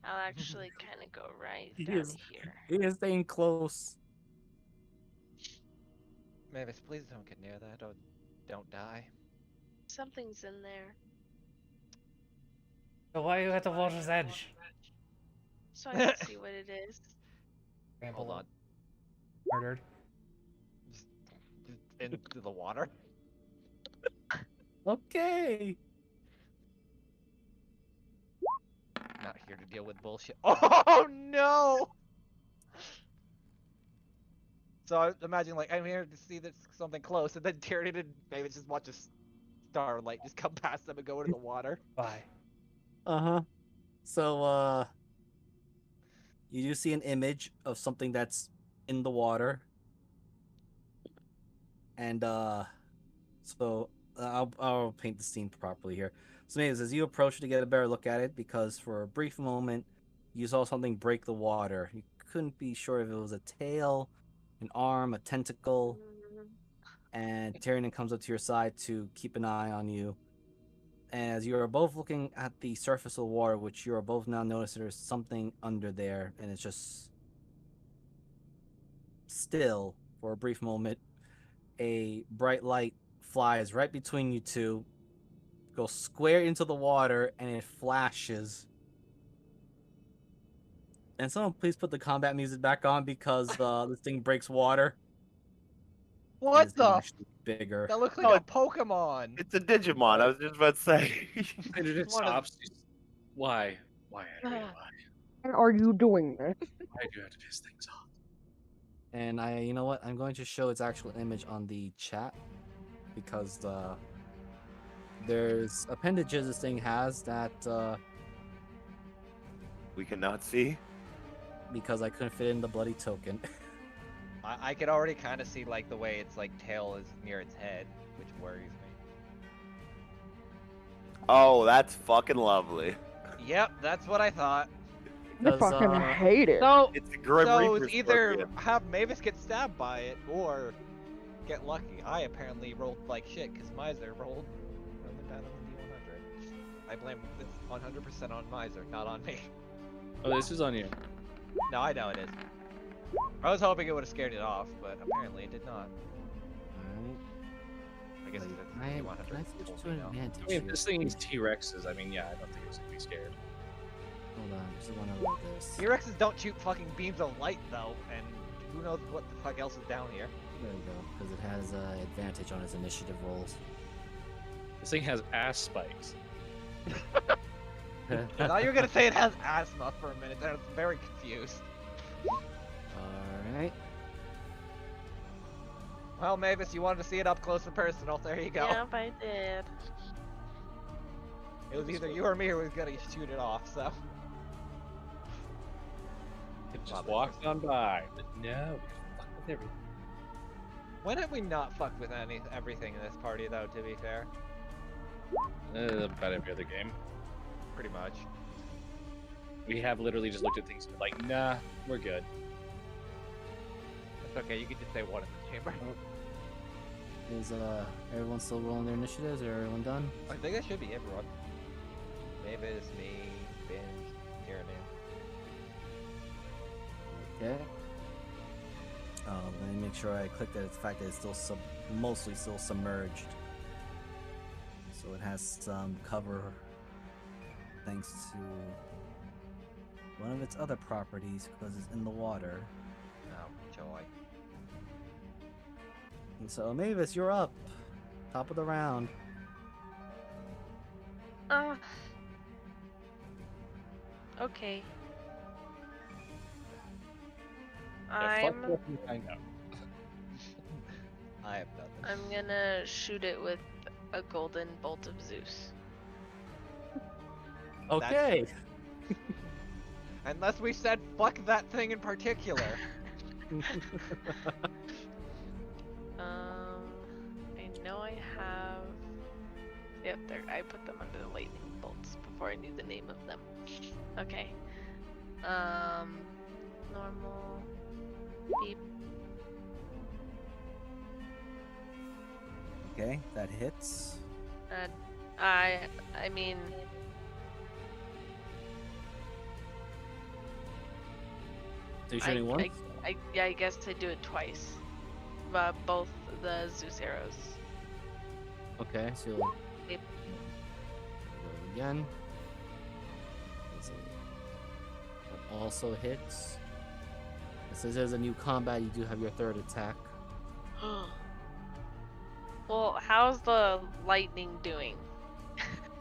I'll actually kind of go right He down is- here. He is staying close. Mavis, please don't get near that. Don't die. Something's in there, So why are you at the water's edge? so I can see what it is. Hold on. Murdered. Just into the water. Okay. Not here to deal with bullshit. Oh no! So I imagine like I'm here to see this something close, and then Tyrion and Mavis just watch a starlight just come past them and go into the water. Why? Uh-huh. So you do see an image of something that's in the water. And I'll paint the scene properly here. So Mavis, as you approach to get a better look at it, because for a brief moment you saw something break the water. You couldn't be sure if it was a tail, an arm, a tentacle, and Tyrion comes up to your side to keep an eye on you. As you are both looking at the surface of the water, which you are both now noticing there's something under there, and it's just still for a brief moment. A bright light flies right between you two, goes square into the water, and it flashes. And someone please put the combat music back on because this thing breaks water. What It's the? actually bigger. That looks like Oh, a Pokemon. It's a Digimon. I was just about to say. And it One of- stops. Why? Why, Henry? Why? Why are you doing this? Why do you have to piss things off? And you know what? I'm going to show its actual image on the chat because there's appendages this thing has that We cannot see. because I couldn't fit in the bloody token. I could already kind of see like the way its like tail is near its head, which worries me. Oh, that's fucking lovely. Yep, that's what I thought. I 'Cause, fucking hate it. So, It's a Grim so Reaper it's either scorpion. have Mavis get stabbed by it or get lucky. I apparently rolled like shit because Miser rolled really bad on the D100. I blame this 100% on Miser, not on me. Oh, this is on you. No, I know it is. I was hoping it would have scared it off, but apparently it did not. Alright. I guess Wait, if it's can I 100, switch told to me an no. advantage? I mean, if here? this thing is T-Rexes, I mean, yeah, I don't think it was gonna be scared. Hold on, just want to roll this. T-Rexes don't shoot fucking beams of light though, and who knows what the fuck else is down here. There we go, because it has advantage on its initiative rolls. This thing has ass spikes. I thought you were gonna say it has asthma for a minute. I was very confused. Alright. Well, Mavis, you wanted to see it up close and personal. There you go. Yep, I did. It was either you or me who was gonna shoot it off. So. It just Wow, walked on by. But no, fuck with everything. When have we not fucked with everything in this party, though? To be fair, About every other game. pretty much. We have literally just looked at things and been like, nah, we're good. It's okay. You can just say one in the chamber. Is everyone still rolling their initiatives, or everyone done? I think that should be everyone. Mavis, me, Binge, Tyrannin. Okay. Let me make sure I click that. It's the fact that it's still mostly still submerged, so it has some cover thanks to one of its other properties because it's in the water. Oh, joy. And so Mavis, you're up, top of the round. Okay. Yeah, fuck what you find out. I have nothing. I'm gonna shoot it with a golden bolt of Zeus. Okay. Unless we said fuck that thing in particular. I know I have. Yep, there. I put them under the lightning bolts before I knew the name of them. Okay. Normal. Beep. Okay, that hits. I mean, So you're shooting once? yeah, I guess I do it twice. Both the Zeus arrows. Okay, so you'll Yep. go again. Let's see. That also hits. It says there's a new combat. You do have your third attack. Well, how's the lightning doing?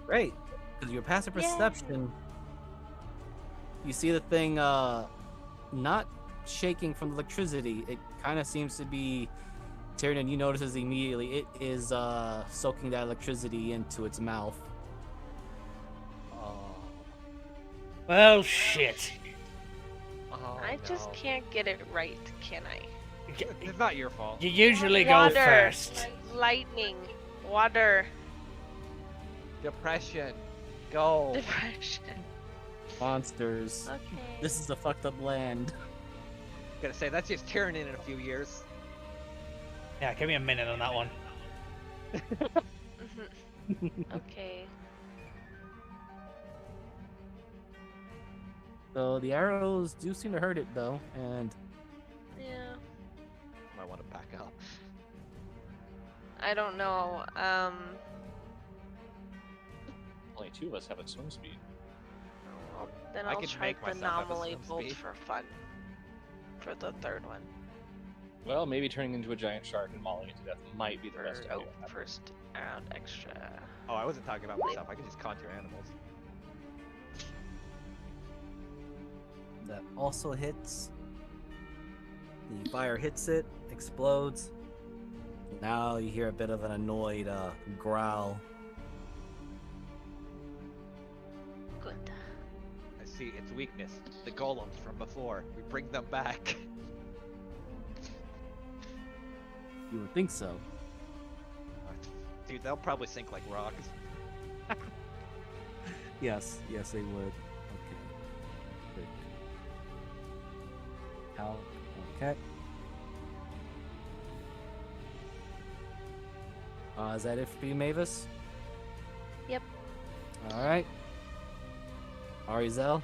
Great, because your passive Yay. perception, you see the thing not shaking from the electricity. It kind of seems to be. Tyrion, you notices immediately it is soaking that electricity into its mouth. Oh. Well, shit. Oh, I just no. can't get it right, can I? It's not your fault. You usually go Water. first. Lightning, water, Depression. Go. depression. Monsters. Okay. This is a fucked up land. Gonna say that's just Tyrannin in a few years. Yeah, give me a minute on that one. Okay. So the arrows do seem to hurt it though, and Yeah. Might want to back up. I don't know. Only two of us have a swim speed. Then I I'll could try make the myself have a anomaly swim bolt speed. for fun. For the third one. Well, maybe turning into a giant shark and mauling it to death might be the best idea. First round extra. Oh, I wasn't talking about myself. I can just conjure animals. that also hits. The fire hits it, explodes. Now you hear a bit of an annoyed growl. Good. I see its weakness. The golems from before. We bring them back. You would think so. Dude, they'll probably sink like rocks. Yes, they would. Okay. How? Okay. Is that it for you, Mavis? Yep. Alright. Arizel?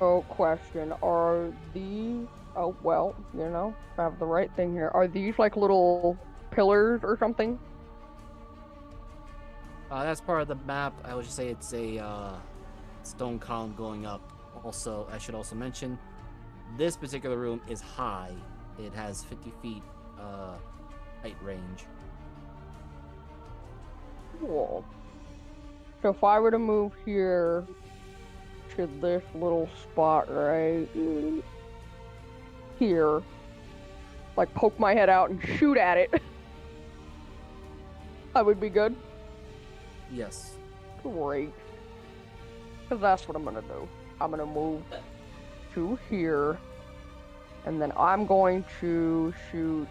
Oh, question. Are these... Oh, well, you know, I have the right thing here. Are these like little pillars or something? That's part of the map. I would just say it's a stone column going up. Also, I should also mention, this particular room is high. It has 50 feet height range. Cool. So if I were to move here to this little spot right here, like poke my head out and shoot at it, I would be good. Yes. Great. Because that's what I'm going to do. I'm going to move to here, and then I'm going to shoot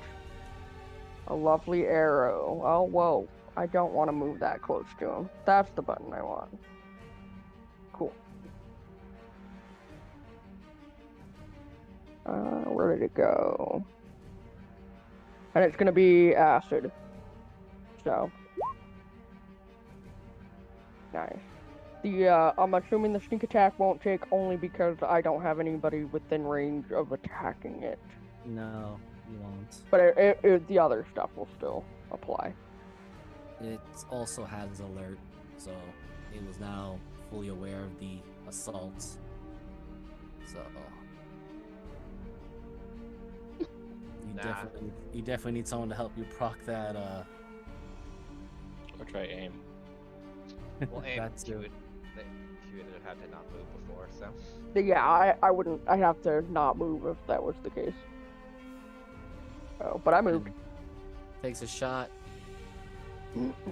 a lovely arrow. Oh, whoa. I don't want to move that close to him. That's the button I want. Cool. Where did it go? And it's going to be acid. So. Nice. I'm assuming the sneak attack won't take only because I don't have anybody within range of attacking it. No, you won't. But the other stuff will still apply. It also has alert, so it was now fully aware of the assaults. So you definitely need someone to help you proc that. Or try aim. Well, aim. That's She would have had to not move before, so. Yeah, I wouldn't. I'd have to not move if that was the case. Oh, but I moved. Takes a shot.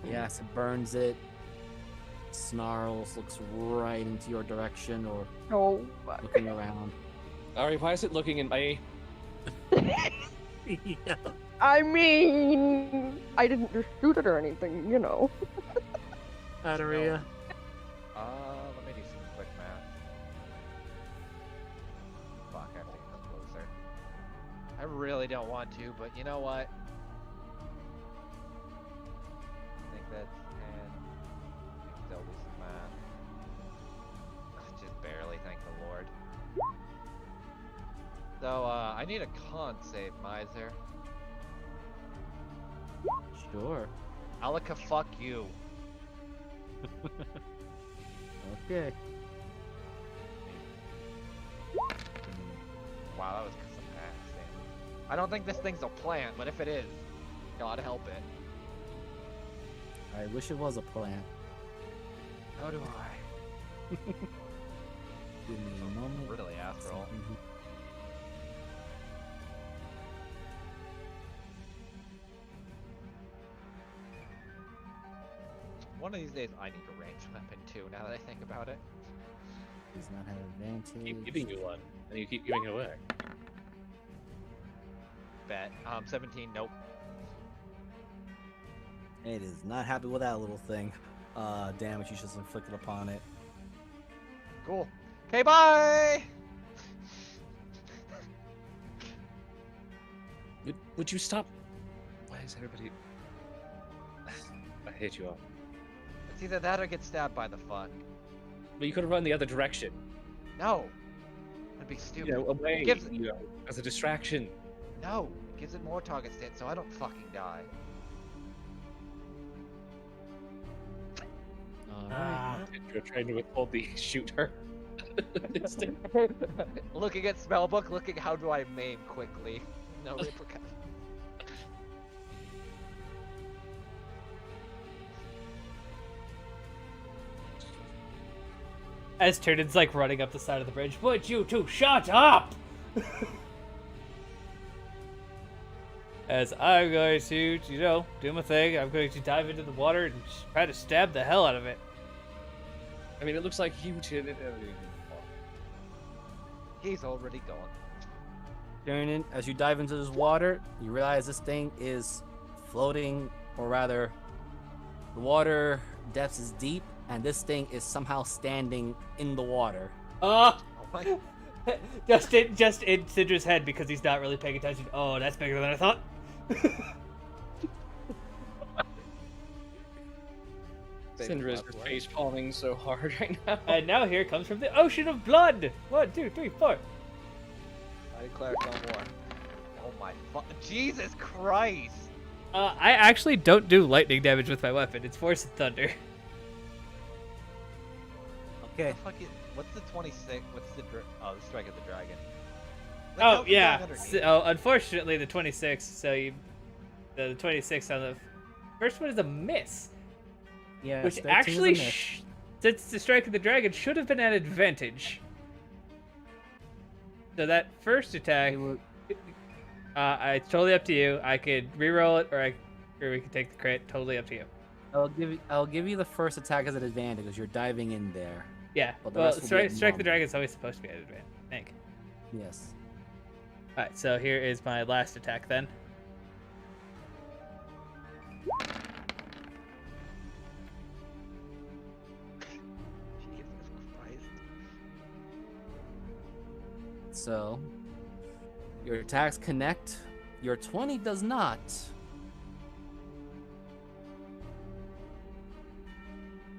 Yes, it burns it. Snarls, looks right into your direction or Oh. looking around. Ari, why is it looking in my... Yeah. I mean, I didn't just shoot it or anything, you know. Adoria. Let me do some quick math. Fuck, I have to get closer. I really don't want to, but you know what? I think that's 10. I can still do some math. Just barely, thank the Lord. So, I need a con save, Miser. Sure. Alaka, fuck you. Okay. Wow, that was some ass damage. I don't think this thing's a plant, but if it is, God help it. I wish it was a plant. How do I? Give me a moment. Really astral. One of these days, I need a ranged weapon too. Now that I think about it. Does not have advantage. Keep giving you one, and you keep giving it away. Bet. 17. Nope. It is not happy with that little thing. Damage you just inflicted upon it. Cool. Okay, bye. Would you stop? Why is everybody... I hate you all. It's either that or get stabbed by the fuck. But you could have run the other direction. No. That'd be stupid. You know, away. It gives... You know, as a distraction. No. It gives it more targets to hit, so I don't fucking die. You're trying to withhold the shooter. Looking at spellbook, looking how do I maim quickly. No repercussions. As Turdon's like running up the side of the bridge. Would you two shut up? As I'm going to, you know, do my thing. I'm going to dive into the water and try to stab the hell out of it. I mean, it looks like you did it. He's already gone. Turning, as you dive into this water, you realize this thing is floating, or rather, the water depths is deep, and this thing is somehow standing in the water. Oh my... just in Syndra's head because he's not really paying attention. Oh, that's bigger than I thought. Syndra's face palming so hard right now. And now here comes from the ocean of blood. 1, 2, 3, 4. I declare no more. Oh my fuck. Jesus Christ! I actually don't do lightning damage with my weapon. It's Force and Thunder. Okay. What's the 26? What's the the strike of the dragon? What Oh health is yeah. that underneath? So unfortunately, the 26. So the 26 on the first one is a miss, Yeah. which 13 actually, is a miss. since the strike of the dragon should have been at advantage. So that first attack, it's totally up to you. I could reroll it, or we could take the crit. Totally up to you. I'll give you the first attack as an advantage because you're diving in there. Yeah. But the Well, rest will be at strike the normal. dragon is always supposed to be at advantage. I think. Yes. All right. So here is my last attack then. Jesus Christ. So your attacks connect. Your 20 does not.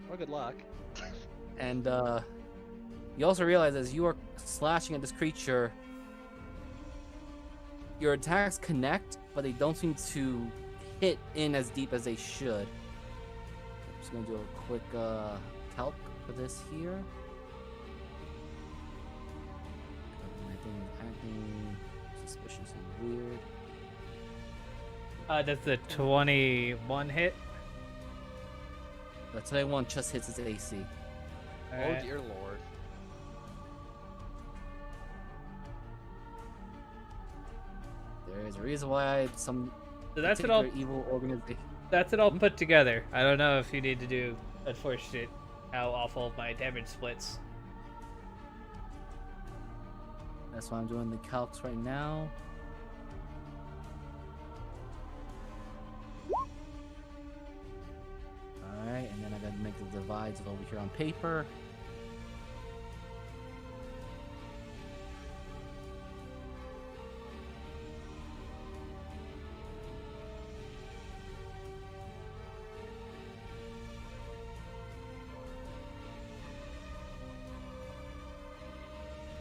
Well, good luck. And you also realize as you are slashing at this creature, your attacks connect, but they don't seem to hit in as deep as they should. I'm just gonna do a quick calc for this here. My thing is acting suspiciously weird. Does the 21 hit? The 21 just hits its AC. All Oh right. dear lord. There is a reason why some So that's it all. particular evil organization. That's it all put together. I don't know if you need to do unfortunate how awful my damage splits. That's why I'm doing the calcs right now. Alright, and then I gotta make the divides over here on paper.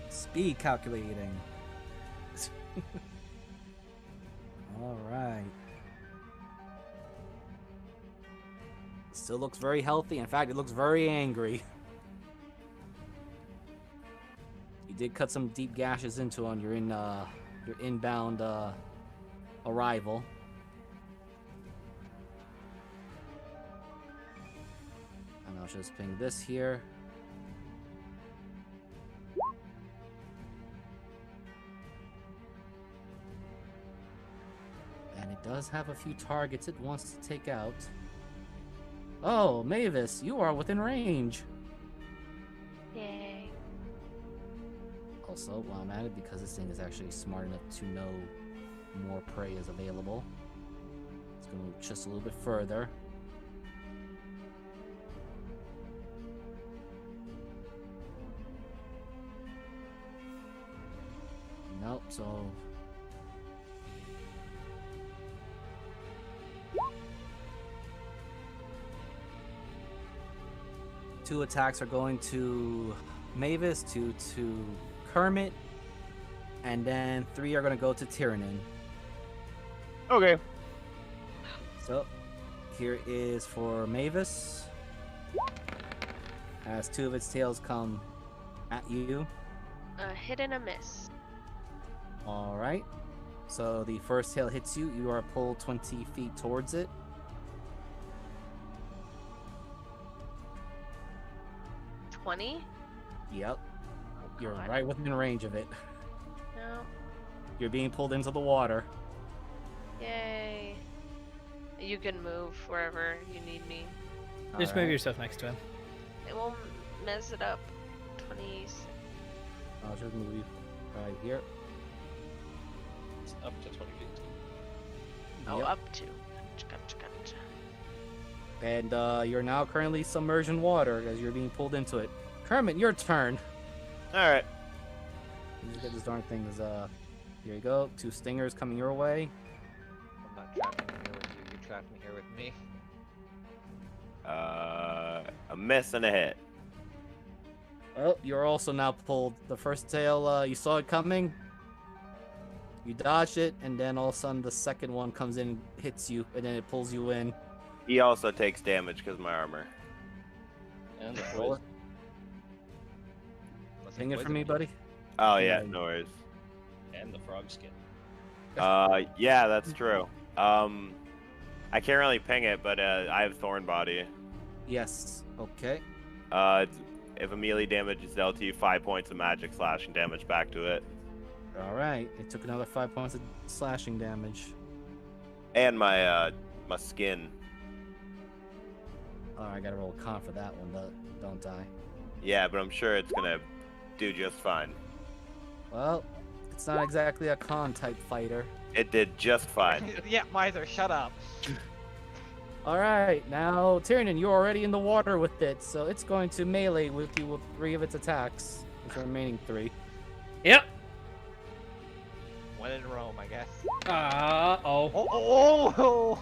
Speed calculating. Alright. Still looks very healthy. In fact, it looks very angry. You did cut some deep gashes into on your inbound arrival. And I'll just ping this here. And it does have a few targets it wants to take out. Oh, Mavis, you are within range. Yay. Also, while I'm at it, because this thing is actually smart enough to know more prey is available, it's going to move just a little bit further. Nope, so... Two attacks are going to Mavis, two to Kermit, and then 3 are going to go to Tyrannin. Okay. So, here is for Mavis. As 2 of its tails come at you. A hit and a miss. Alright. So, the first tail hits you. You are pulled 20 feet towards it. Yep. You're God. right within range of it. No. You're being pulled into the water. Yay. You can move wherever you need me. Just Alright. move yourself next to him. It won't mess it up. 20s. I'll just move you right here. It's up to 20 feet. Oh, Yep. up to. Gotcha. And you're now currently submerged in water as you're being pulled into it. Kermit, your turn. All right. Let's get this darn thing. Here you go. 2 stingers coming your way. I'm not trapped in here with you. You trapped me here with me. A miss and a hit. Oh, you're also now pulled. The first tail, you saw it coming. You dodge it, and then all of a sudden the second one comes in, hits you, and then it pulls you in. He also takes damage because of my armor. And the Roll poison. it. Unless he Ping it for poisoned me, you. buddy. Oh yeah, Yeah. no worries. And the frog skin. Yeah, that's true. I can't really ping it, but I have Thorn Body. Yes. Okay. If a melee damage is dealt to you, 5 points of magic slashing damage back to it. All right. It took another 5 points of slashing damage. And my skin. Oh, I gotta roll a con for that one, don't I? Yeah, but I'm sure it's gonna do just fine. Well, it's not exactly a con type fighter. It did just fine. Yeah, Miser, shut up. All right, now Tyrion, you're already in the water with it, so it's going to melee with you with 3 of its attacks. Its remaining 3. Yep. When in Rome, I guess. Oh. Oh.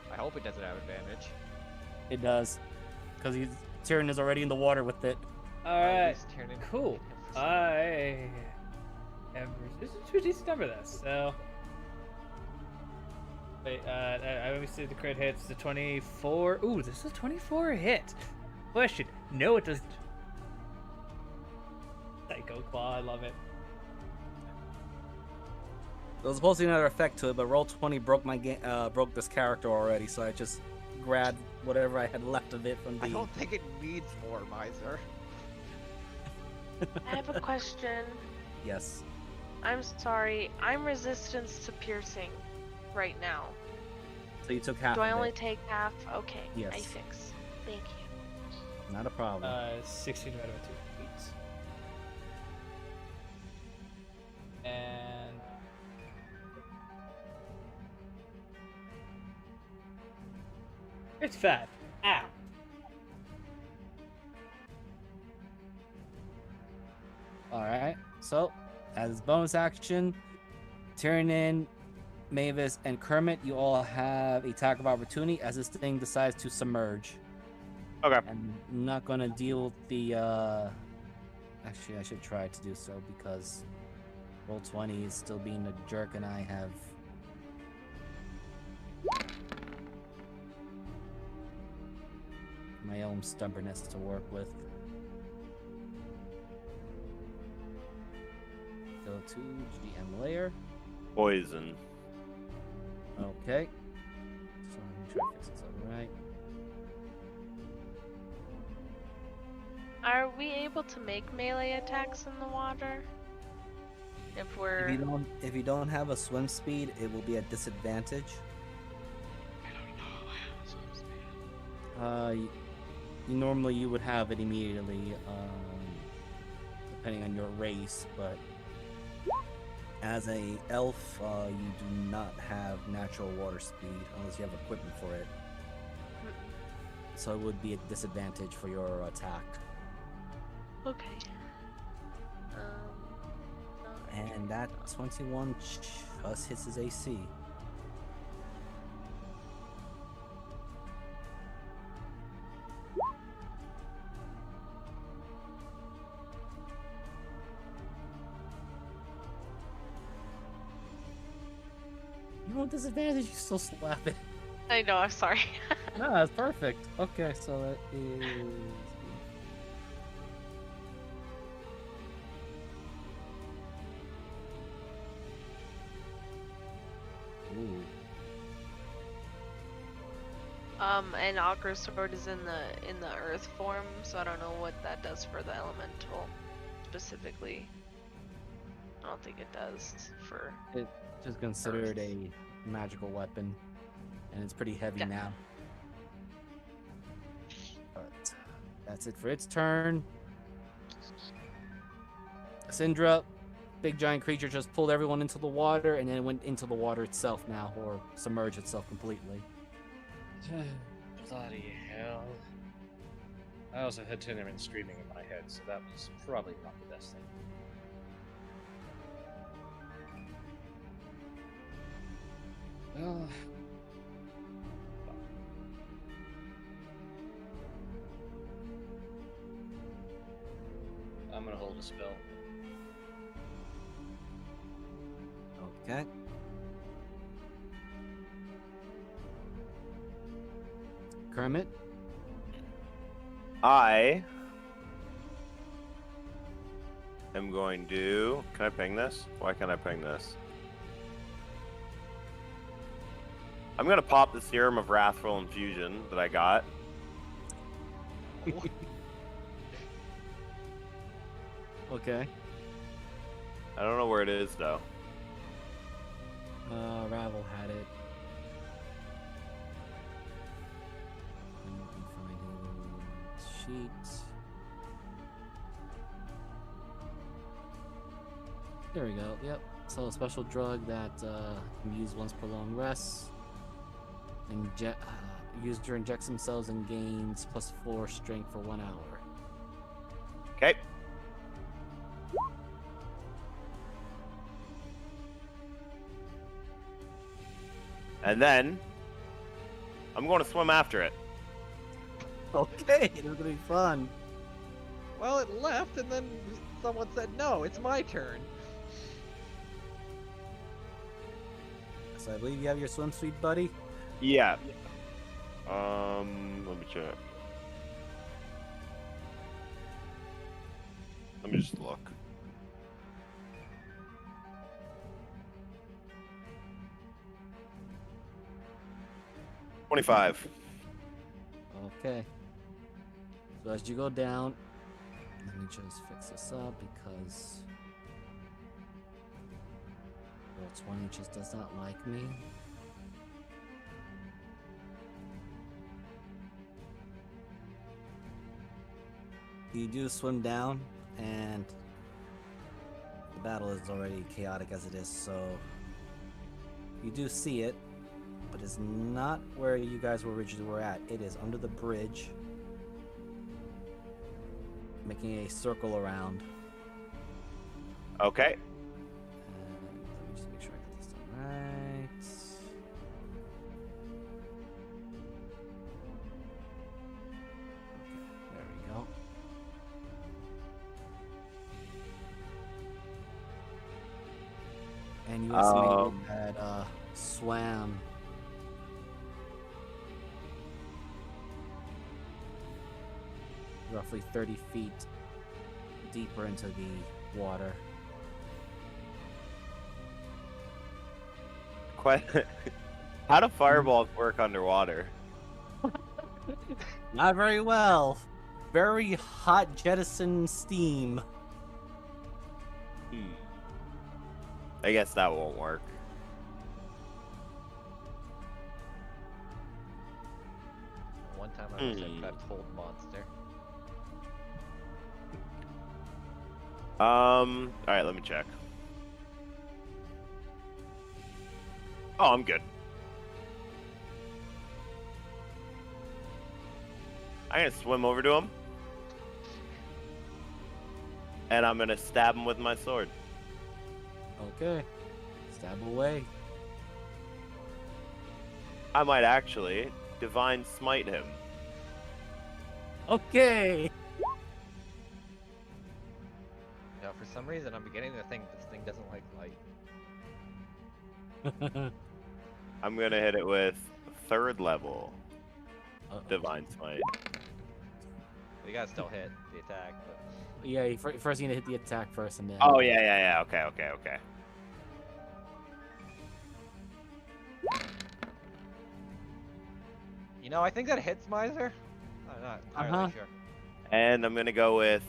I hope it doesn't have advantage. It does, because Tyrion is already in the water with it. Alright. He's turning- Cool. I have resistance to a decent number of this, so. Wait, I let me see the crit hits. The 24. Ooh, this is a 24 hit. Question. No, it doesn't. Psycho Claw, I love it. There was supposed to be another effect to it, but Roll20 broke this character already, so I just grabbed whatever I had left of it from the. I don't think it needs more, Miser. I have a question. Yes. I'm sorry. I'm resistance to piercing right now. So you took half. Do I of only it. take half? Okay. I Yes. fix. Thank you. Not a problem. 16 divided by 2. Please. And. It's fat. Ow. All right. So, as bonus action, Tyrion, Mavis, and Kermit, you all have attack of opportunity as this thing decides to submerge. Okay. I'm not gonna deal with the. Actually, I should try to do so because Roll20 is still being a jerk, and I have. My own stubbornness to work with. Go to GM layer. Poison. Okay. So let me try to fix this up right. Are we able to make melee attacks in the water? If we're. If you don't have a swim speed, it will be a disadvantage. Normally you would have it immediately, depending on your race, but as a elf, you do not have natural water speed unless you have equipment for it. So it would be a disadvantage for your attack. Okay. And that 21 just hits his AC. You want disadvantage, you still slap it. I know, I'm sorry. No, that's perfect. Okay, so that is. Ooh. And Augur Sword is in the earth form, so I don't know what that does for the elemental specifically. I don't think it does for. It's just considered a magical weapon, and it's pretty heavy Yeah. now. But that's it for its turn. Syndra, big giant creature, just pulled everyone into the water, and then went into the water itself now, or submerged itself completely. Bloody hell. I also had Tinnerman screaming in my head, so that was probably not the best thing. Well, I'm gonna hold a spell. Okay. Kermit. I am going to. Can I ping this? Why can't I ping this? I'm gonna pop the Serum of Wrathful Infusion that I got. Okay. I don't know where it is though. Ravel had it. And you can find his sheet. There we go. Yep. So a special drug that can be used once per long rest. User injects themselves and gains +4 strength for 1 hour. Okay. And then I'm going to swim after it. Okay, this is gonna be fun. Well, it left, and then someone said, "No, it's my turn." So I believe you have your swimsuit, buddy. Yeah. Let me check. Let me just look. $25. Okay. So as you go down, let me just fix this up because roll 20 just does not like me. You do swim down, and the battle is already chaotic as it is, so you do see it, but it's not where you guys originally were at. It is under the bridge, making a circle around. Okay. And let me just make sure I got this done right. Okay, there we go. And you estimated that swam roughly 30 feet deeper into the water. How do fireballs work underwater? Not very well. Very hot jettison steam. I guess that won't work. One time I was a told monster. Alright, let me check. Oh, I'm good. I'm gonna swim over to him. And I'm gonna stab him with my sword. Okay. Stab away. I might actually divine smite him. Okay. Now, for some reason, I'm beginning to think this thing doesn't like light. I'm gonna hit it with 3rd level Uh-oh. divine smite. You gotta still hit the attack, but Yeah, first you need to hit the attack first and then... Oh yeah. Okay. you know, I think that hits Miser. I'm not entirely sure. And I'm gonna go with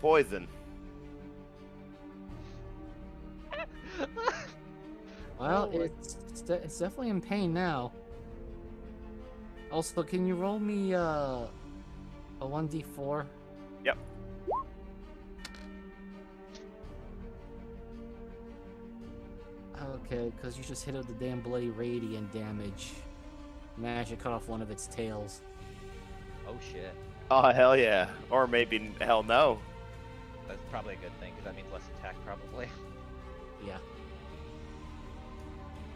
poison. Well, Oh my- it's definitely in pain now. Also, can you roll me a 1d4? Yep. Okay, because you just hit it with the damn bloody radiant damage. Managed to cut off one of its tails. Oh shit. Oh hell yeah. Or maybe hell no. That's probably a good thing, because that means less attack, probably. Yeah.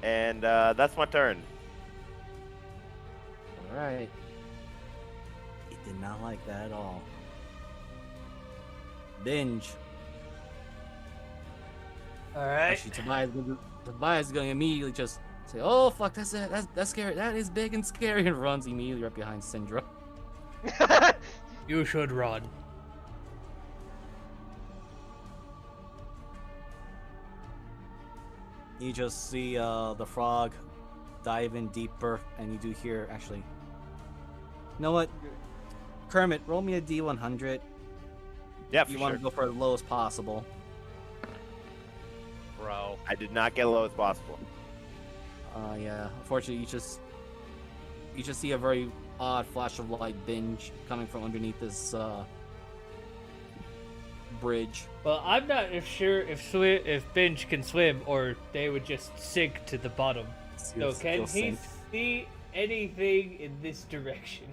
And that's my turn. Alright. It did not like that at all. Binge. All right. Actually, Tobias is going to immediately just say, "Oh fuck, that's scary. That is big and scary," and runs immediately right behind Syndra. You should run. You just see the frog dive in deeper, and you do hear actually. You know what? Kermit, roll me a D100. Yeah, for You sure. want to go for the lowest possible. Bro. I did not get low as possible. Yeah. Unfortunately, you just see a very odd flash of light binge coming from underneath this bridge. Well, I'm not sure if Binge can swim or they would just sink to the bottom. So can He'll he sink. see anything in this direction?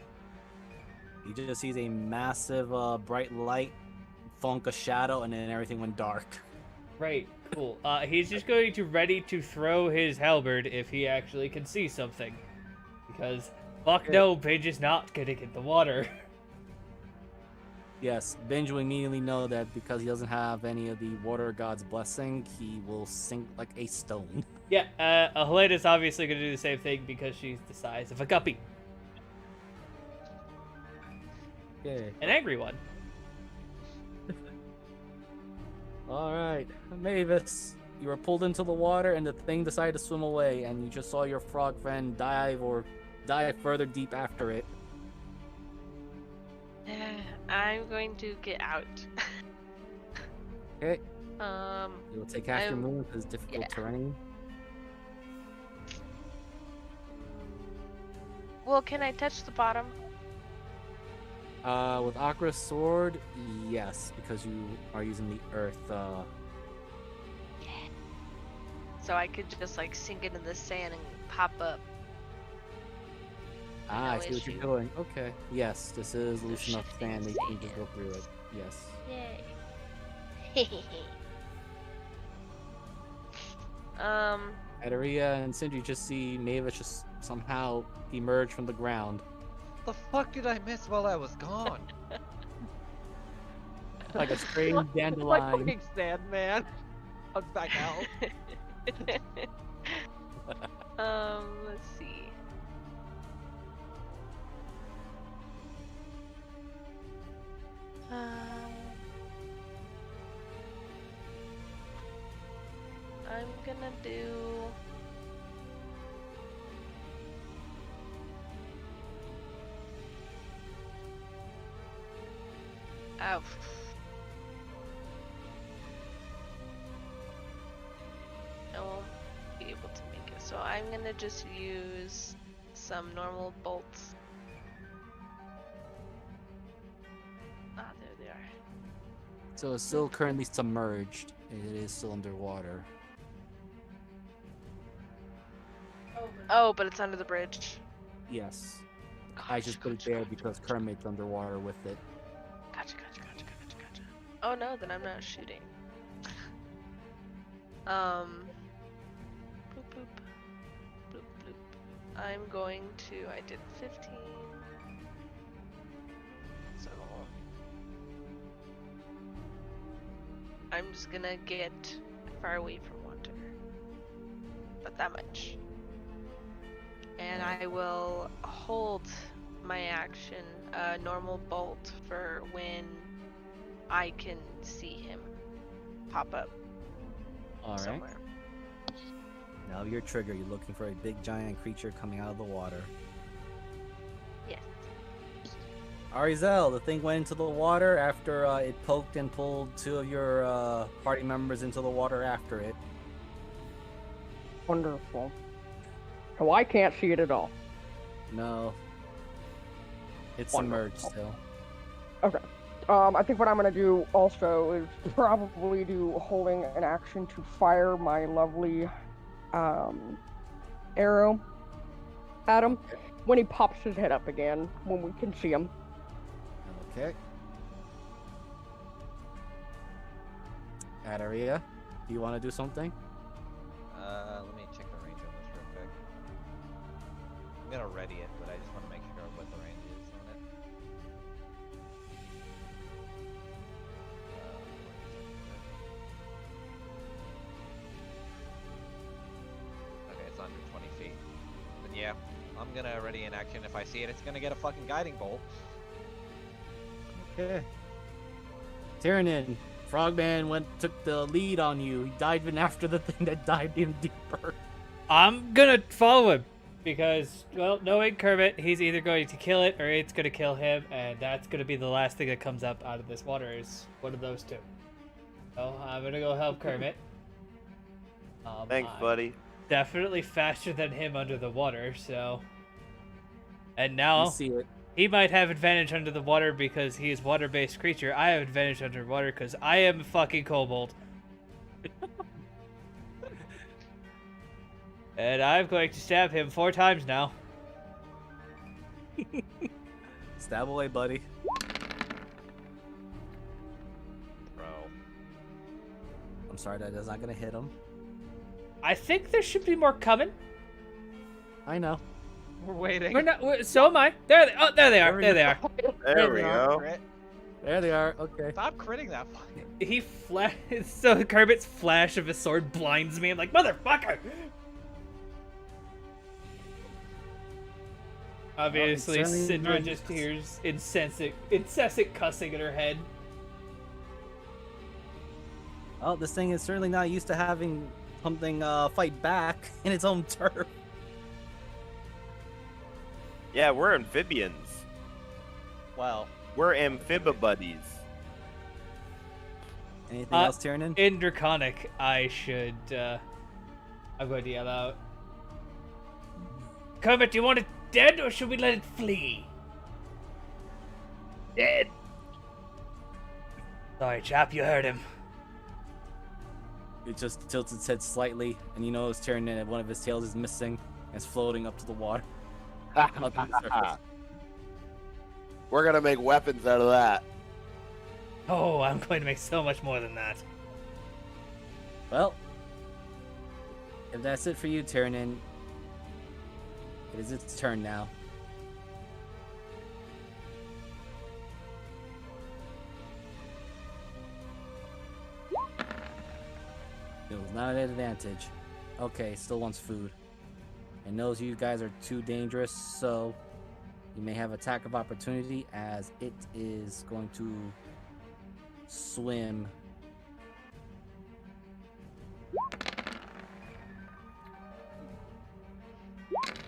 He just sees a massive bright light, thunk a shadow, and then everything went dark. Right, cool. He's just going to ready to throw his halberd if he actually can see something. Because, fuck no, Binge is not gonna get the water. Yes, Binge will immediately know that because he doesn't have any of the water god's blessing, he will sink like a stone. Yeah, Helena's obviously gonna do the same thing because she's the size of a guppy. Okay. An angry one. Alright, Mavis, you were pulled into the water and the thing decided to swim away, and you just saw your frog friend dive further deep after it. I'm going to get out. Okay. You will take half your move because it's difficult terrain. Well, can I touch the bottom? With Akra's sword, yes, because you are using the earth. So I could just like sink into the sand and pop up. I No see what you're issue. doing. Okay. Yes, this is loose shit enough sand that things you can just go through it. Yes. Yay. Adaria and Sindri just see Mavis just somehow emerge from the ground. The fuck did I miss while I was gone? Like a strange Like dandelion. fucking Sandman. I'm back out. Let's see. I'm gonna do. Oh. I won't be able to make it, so I'm gonna just use some normal bolts. Ah, there they are. So it's still currently submerged. It is still underwater. Oh, but it's under the bridge. Yes. I just put it there because Kermit's underwater with it. Gotcha. Oh no, then I'm not shooting. Boop boop. Bloop bloop. I'm going to. I did 15. So. I'm just gonna get far away from water. But that much. And I will hold my action, normal bolt, for when I can see him pop up Alright. somewhere. Now your trigger, you're looking for a big giant creature coming out of the water. Yes. Arizel, the thing went into the water after it poked and pulled two of your party members into the water after it. Wonderful. So I can't see it at all. No. It's Wonderful. submerged still. Okay. I think what I'm gonna do also is probably do holding an action to fire my lovely arrow at him when he pops his head up again, when we can see him. Okay. Adaria, do you want to do something? Let me check the range on this real quick. I'm gonna ready it, but I just want to make sure what the range is on it. I'm gonna ready in action. If I see it, it's gonna get a fucking guiding bolt. Okay. Tyrannin, Frogman took the lead on you. He dived in after the thing that dived in deeper. I'm gonna follow him because, well, knowing Kermit, he's either going to kill it or it's gonna kill him, and that's gonna be the last thing that comes up out of this water is one of those two. So I'm gonna go help Kermit. Thanks, I'm buddy. definitely faster than him under the water, so. And You now see it. he might have advantage under the water because he is water-based creature. I have advantage underwater because I am fucking kobold. And I'm going to stab him 4 times now. Stab away, buddy. Bro. I'm sorry, that is not gonna hit him. I think there should be more coming. I know. We're waiting. So am I. There they are. There they are. There we go. Crit. There they are. Okay. Stop critting that fucking. He so Kermit's flash of his sword blinds me. I'm like, motherfucker! Obviously, certainly Syndra not- just hears incessant cussing in her head. Oh, this thing is certainly not used to having something fight back in its own turf. Yeah, we're amphibians. Well, We're amphibibuddies. Anything Uh, else, Tyrannin? In Draconic, I should, I'm going to yell out. Kermit, do you want it dead or should we let it flee? Dead. Sorry, chap, you heard him. It just tilts its head slightly, and you notice Tyrannin that one of his tails is missing and it's floating up to the water. Up to the surface. We're gonna make weapons out of that. Oh, I'm going to make so much more than that. Well, if that's it for you, Tyrannin, it is its turn now. It was not an advantage. Okay, still wants food. It knows you guys are too dangerous, so you may have attack of opportunity as it is going to swim.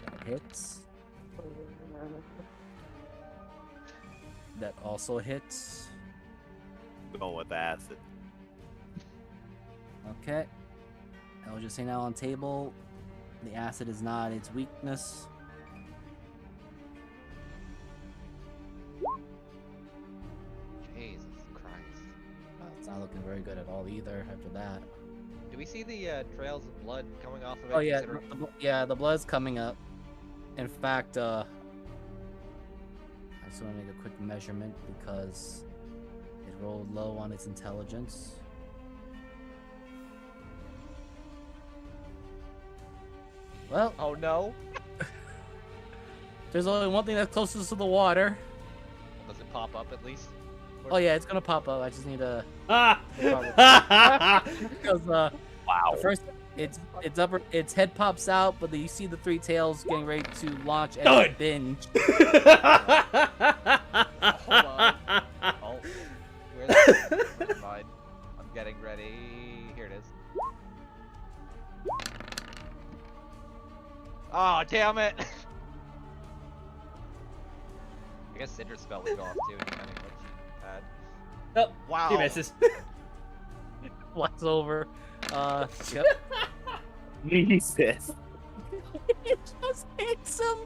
That hits. That also hits. Going with acid. Okay. I will just say now on table, the acid is not its weakness. Jesus Christ. It's not looking very good at all either after that. Do we see the trails of blood coming off of it? Oh yeah, considering- the blood's coming up. In fact, I just want to make a quick measurement because it rolled low on its intelligence. Well, Oh no. there's only one thing that's closest to the water. Does it pop up at least? Oh yeah, it's gonna pop up. I just need to Ah! because Wow. first its head pops out, but then you see the 3 tails getting ready to launch at Done. a binge. Hold on. Oh. Where's it? Never mind. I'm getting ready. Here it is. Oh, damn it! I guess Cinder's spell would go off too, depending on what she had. Oh, Wow. he misses. Flies over. Yep. Jesus. It just hits him.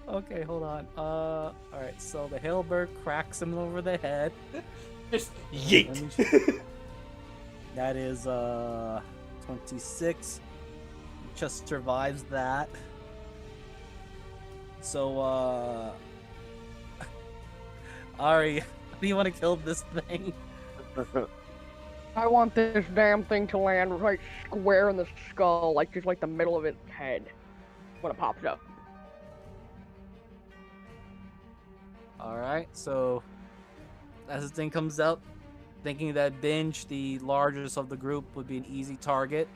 Okay, hold on. All right. So the hailbird cracks him over the head. Just Let yeet. me- That is 26. Just survives that. So Ari, how do you want to kill this thing? I want this damn thing to land right square in the skull, like just like the middle of its head when it pops up. All right. So as this thing comes up, thinking that Binge, the largest of the group, would be an easy target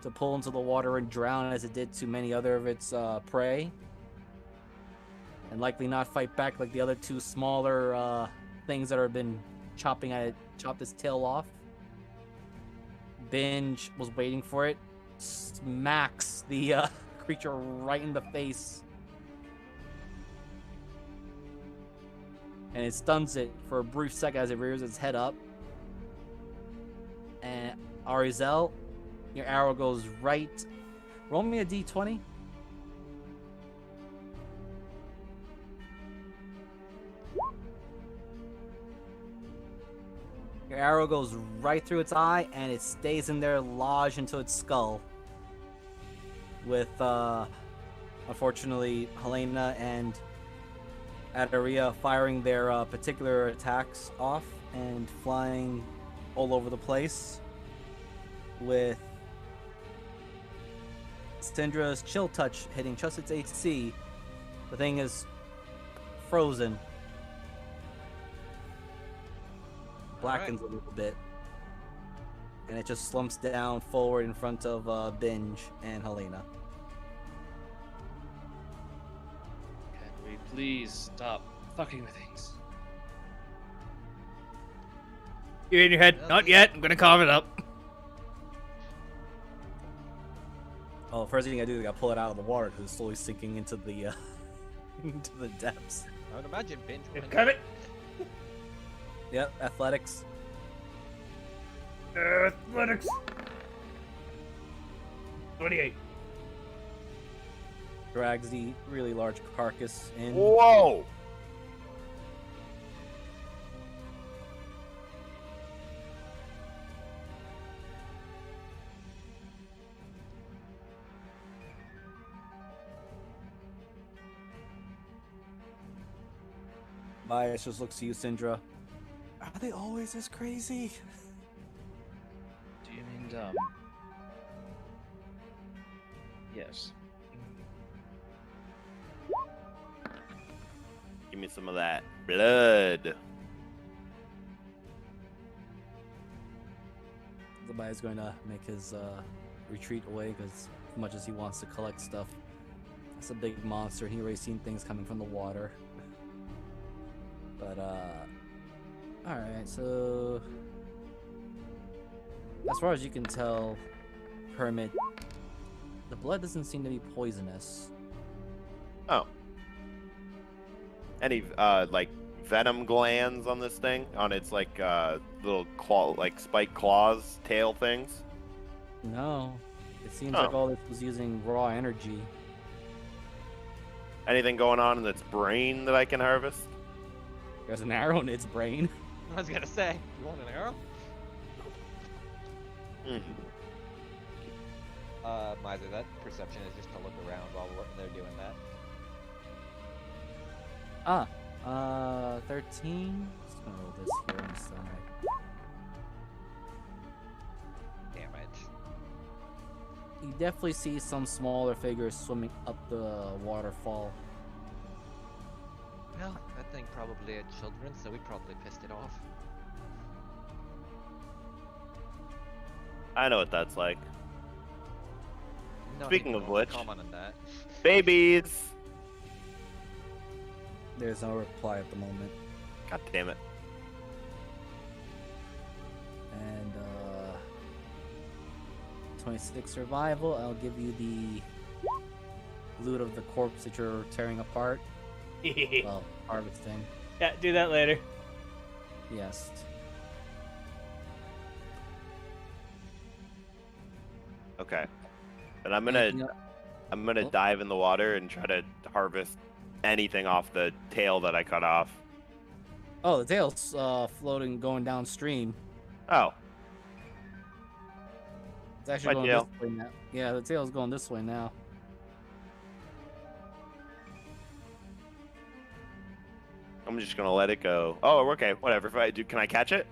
to pull into the water and drown, as it did to many other of its prey. and likely not fight back like the other two smaller things that have been chopped its tail off. Binge was waiting for it, smacks the creature right in the face, and it stuns it for a brief second as it rears its head up. And Arizel, your arrow goes right. Roll me a d20. Your arrow goes right through its eye, and it stays in there, lodged into its skull. With, unfortunately, Helena and Adaria firing their particular attacks off and flying all over the place. With Syndra's Chill Touch hitting just its AC, the thing is frozen. Blackens a little bit, and it just slumps down forward in front of Binge and Helena. Can we please stop fucking with things? You're in your head. Not yet. I'm gonna carve it up. Oh, first thing I do is I pull it out of the water because it's slowly sinking into the into the depths. I would imagine Binge. Cut it. Yep, athletics. Athletics. 28. Drags the really large carcass in. Whoa! Bias just looks to you, Syndra. Are they always this crazy? Do you mean dumb? Yes. Give me some of that blood. Bias going to make his retreat away because as much as he wants to collect stuff, it's a big monster and he already seen things coming from the water. But alright, so as far as you can tell, Hermit, the blood doesn't seem to be poisonous. Oh. Any like venom glands on this thing? On its like little claw, like spike claws, tail things? No. It seems Oh. like all this was using raw energy. Anything going on in its brain that I can harvest? There's an arrow in its brain. I was gonna say, you want an arrow? Miser, that perception is just to look around while they're doing that. 13. Just gonna roll this here on the side. Damn it. You definitely see some smaller figures swimming up the waterfall. Well, that thing probably had children, so we probably pissed it off. I know what that's like. No, Speaking he of won't which- comment on that. Babies! There's no reply at the moment. God damn it. And 26 survival. I'll give you the loot of the corpse that you're tearing apart. Well, harvesting. Yeah, do that later. Yes. Okay. And I'm Anything gonna Oh. dive in the water and try to harvest anything off the tail that I cut off. Oh, the tail's floating, going downstream. Oh, It's actually My going tail. this way now. Yeah, the tail's going this way now. I'm just gonna let it go. Oh, okay, whatever. If I do, can I catch it?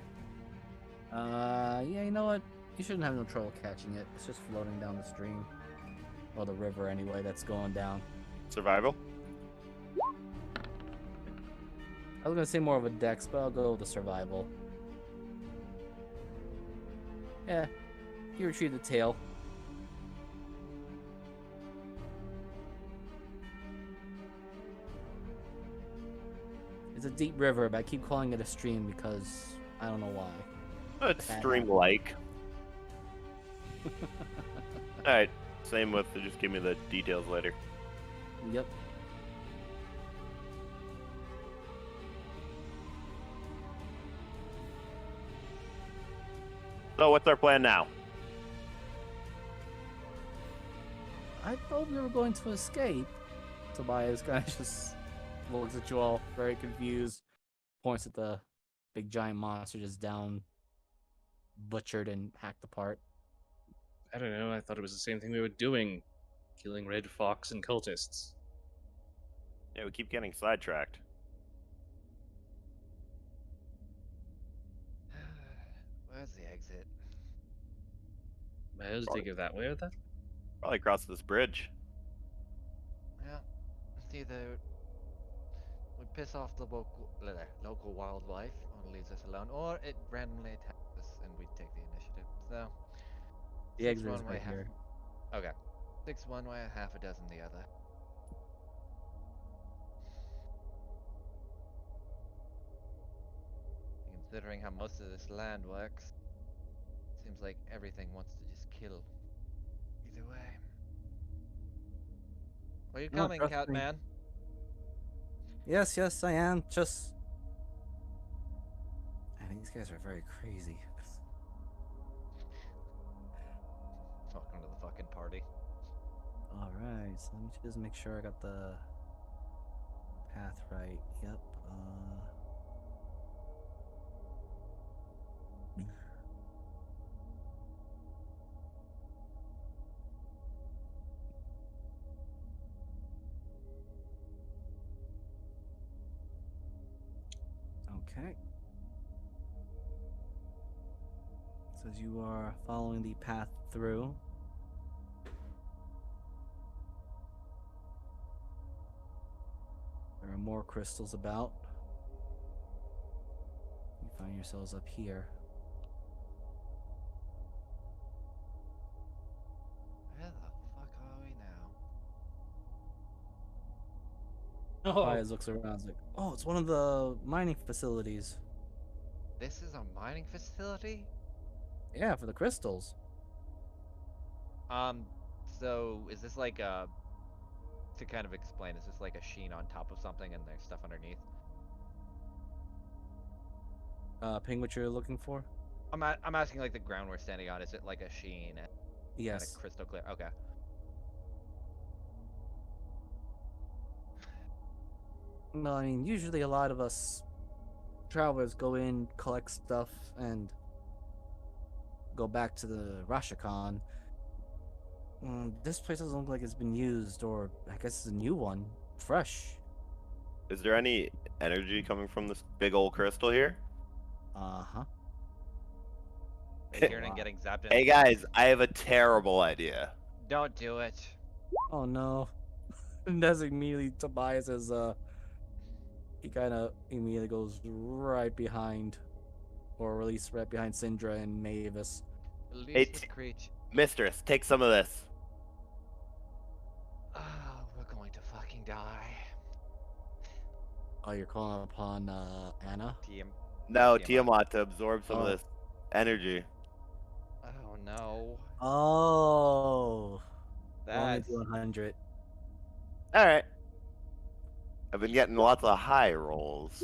Yeah, you know what? You shouldn't have no trouble catching it. It's just floating down the stream. Or the river, anyway, that's going down. Survival? I was gonna say more of a dex, but I'll go with the survival. Yeah, you retrieve the tail. It's a deep river, but I keep calling it a stream because I don't know why. It's That stream-like. Alright, same with, just give me the details later. Yep. So what's our plan now? I thought we were going to escape. Tobias kind of just looks at you all, very confused, points at the big giant monster just down, butchered and hacked apart. I don't know. I thought it was the same thing we were doing, killing Red Fox and cultists. Yeah, we keep getting sidetracked. Where's the exit? Miles, do you go that way or that? Probably across this bridge. Yeah, it's either we piss off the local wildlife and leaves us alone, or it randomly attacks us and we take the initiative. So, The six exit is one way, right here. Okay, 6 one way, half a dozen the other. Considering how most of this land works, seems like everything wants to just kill. Either way. Are you No, coming, trust me. Catman? Yes, yes, I am. Just, I think these guys are very crazy. Welcome to the fucking party. All right, so let me just make sure I got the path right. Yep. Okay. Says you are following the path through. There are more crystals about. You find yourselves up here. Where the fuck are we now? Oh, Pies looks around. Is like, oh, it's one of the mining facilities. This is a mining facility? Yeah, for the crystals. So is this like a, to kind of explain, is this like a sheen on top of something and there's stuff underneath? Ping, what you're looking for? I'm asking like the ground we're standing on, is it like a sheen and kind Yes. of crystal clear? Okay. Well, I mean, usually a lot of us travelers go in, collect stuff, and go back to the Rashakan. This place doesn't look like it's been used, or I guess it's a new one, fresh. Is there any energy coming from this big old crystal here? Uh-huh. Hey, Kieran getting zapped in. Hey guys, I have a terrible idea. Don't do it. Oh no. And that's immediately Tobias as he kind of immediately goes right behind, or at least right behind Syndra and Mavis. Release the creature. Mistress, take some of this. We're going to fucking die. Oh, you're calling upon Anna? No, Tiamat. Tiamat to absorb some of Oh. this energy. Oh no. Oh. Only That's to 100. Alright. I've been getting lots of high rolls.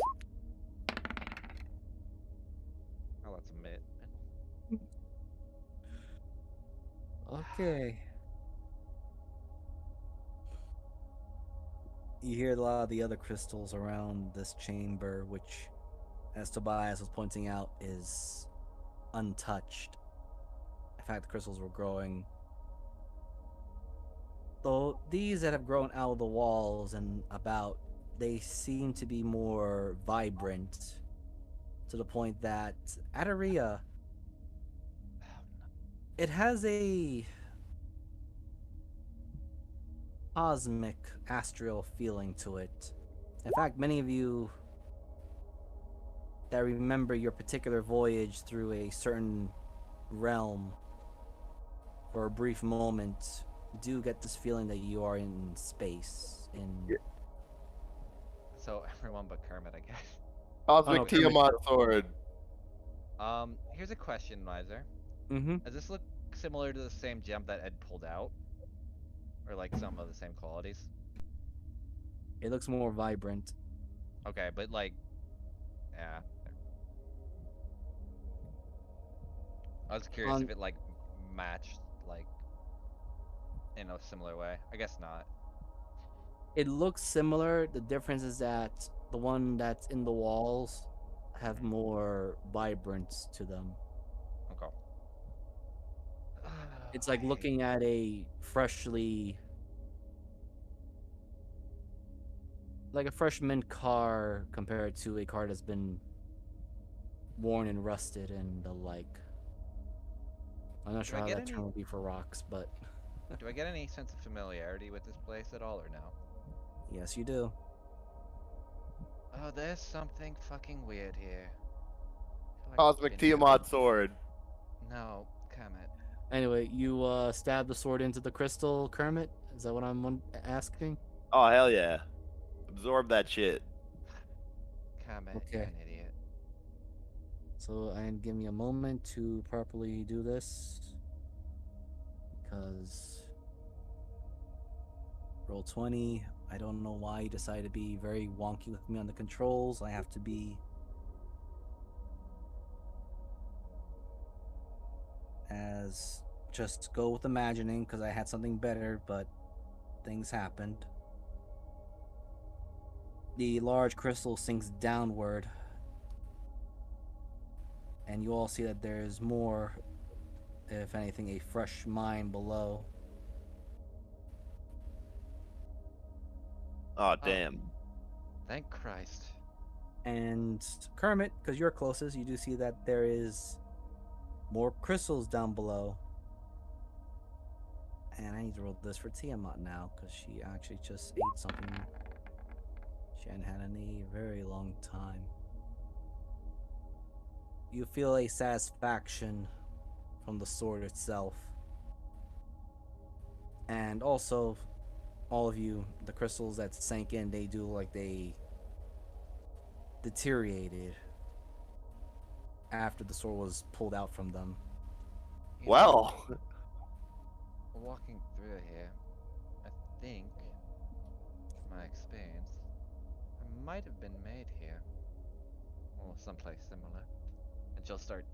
I'll let submit. Okay. You hear a lot of the other crystals around this chamber, which, as Tobias was pointing out, is untouched. In fact, the crystals were growing. Though these that have grown out of the walls and about, they seem to be more vibrant, to the point that Ataria, it has a cosmic astral feeling to it. In fact, many of you that remember your particular voyage through a certain realm for a brief moment do get this feeling that you are in space. In So everyone but Kermit, I guess. Cosmic no, Kermit. Tiamat sword. Here's a question, Miser. Mm-hmm. Does this look similar to the same gem that Ed pulled out? Or like some of the same qualities? It looks more vibrant. Okay, but like, yeah. I was curious if it like matched like in a similar way. I guess not. It looks similar. The difference is that the one that's in the walls have more vibrance to them. Okay. It's like looking at a freshly, like a fresh mint car compared to a car that's been worn and rusted and the like. I'm not Do sure I how get that any- term would be for rocks, but Do I get any sense of familiarity with this place at all, or no? yes, you do. Oh, there's something fucking weird here. I feel like I've Cosmic been here Tiamat before. sword. No, Kermit. Anyway, you stab the sword into the crystal, Kermit? Is that what I'm asking? Oh hell yeah! Absorb that shit. Kermit, Okay. you're an idiot. So, and give me a moment to properly do this. Because roll 20. I don't know why you decided to be very wonky with me on the controls. I have to be as just go with imagining because I had something better, but things happened. The large crystal sinks downward, and you all see that there's more, if anything, a fresh mine below. Oh damn. Thank Christ. And Kermit, because you're closest, you do see that there is more crystals down below. And I need to roll this for Tiamat now, because she actually just ate something she hadn't had in a very long time. You feel a satisfaction from the sword itself. And also, all of you, the crystals that sank in, they do like they deteriorated after the sword was pulled out from them. You know, Well, walking through here, I think, from my experience, I might have been made here. Or someplace similar. And she'll start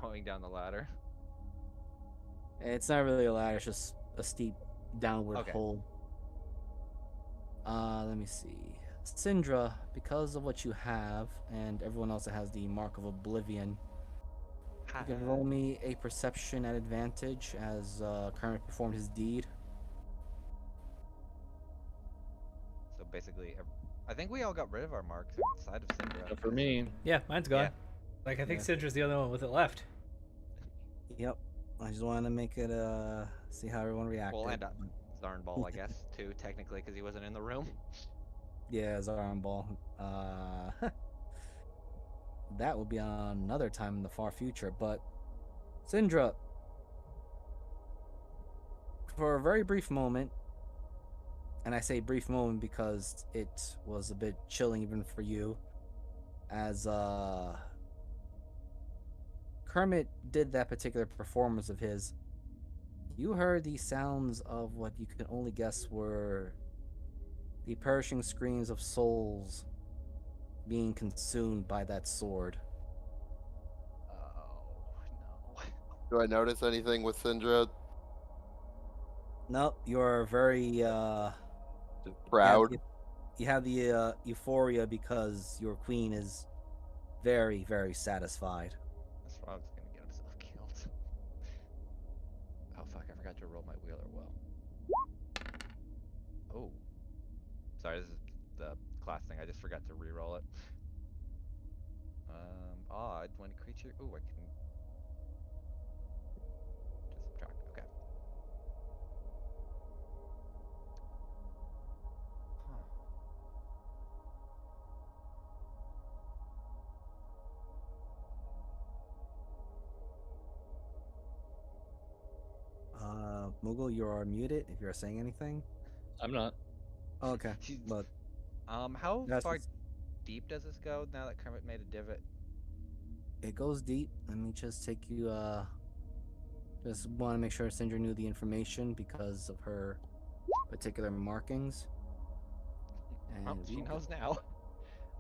going down the ladder. It's not really a ladder, it's just a steep downward Okay. hole. Let me see. Syndra, because of what you have, and everyone else that has the Mark of Oblivion, you can roll me a perception at advantage as Kermit performed his deed. So basically, I think we all got rid of our marks outside of Syndra. Except for me. Yeah, mine's gone. Yeah. Like I think Yeah. Syndra's the only one with it left. Yep. I just wanted to make it see how everyone reacted. Well, and Zarnball, I guess, too, technically, because he wasn't in the room. Yeah, Zaran Ball. That will be on another time in the far future. But Syndra, for a very brief moment, and I say brief moment because it was a bit chilling even for you, as Kermit did that particular performance of his, you heard the sounds of what you could only guess were the perishing screams of souls being consumed by that sword. Oh, no. Do I notice anything with Syndra? No, you're very Just proud. You have the euphoria because your queen is very, very satisfied. This frog's gonna get himself killed. Oh, fuck, I forgot to roll my wheeler well. Oh. Sorry, this is the class thing. I just forgot to re-roll it. Odd when a creature. Oh, I can just subtract. Okay. Huh. Moogle, you are muted if you're saying anything. I'm not. Okay, She's, but how that's far deep does this go now that Kermit made a divot? it goes deep. Let me just take you. Just want to make sure Sindra knew the information because of her particular markings. And Well, she we knows go.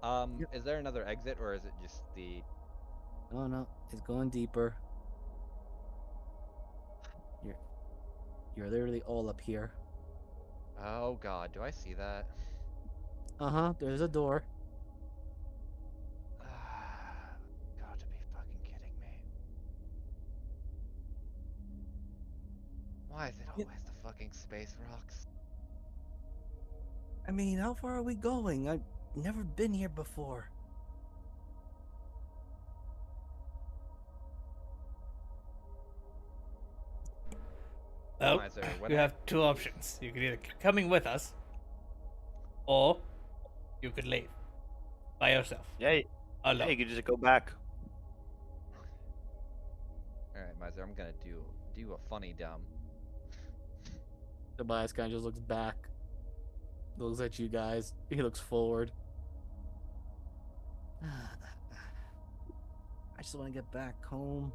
now. Yep. Is there another exit or is it just the? Oh no, it's going deeper. You're you're literally all up here. Oh God, do I see that? There's a door. Got to be fucking kidding me. Why is it Yep. always the fucking space rocks? I mean, how far are we going? I've never been here before. Well, Miser, when you I have two options. You could either keep coming with us, or you could leave by yourself, Yeah, alone. you could just go back. all right, Miser, I'm gonna do a funny dumb. Tobias kind of just looks back, looks at you guys. He looks forward. I just want to get back home.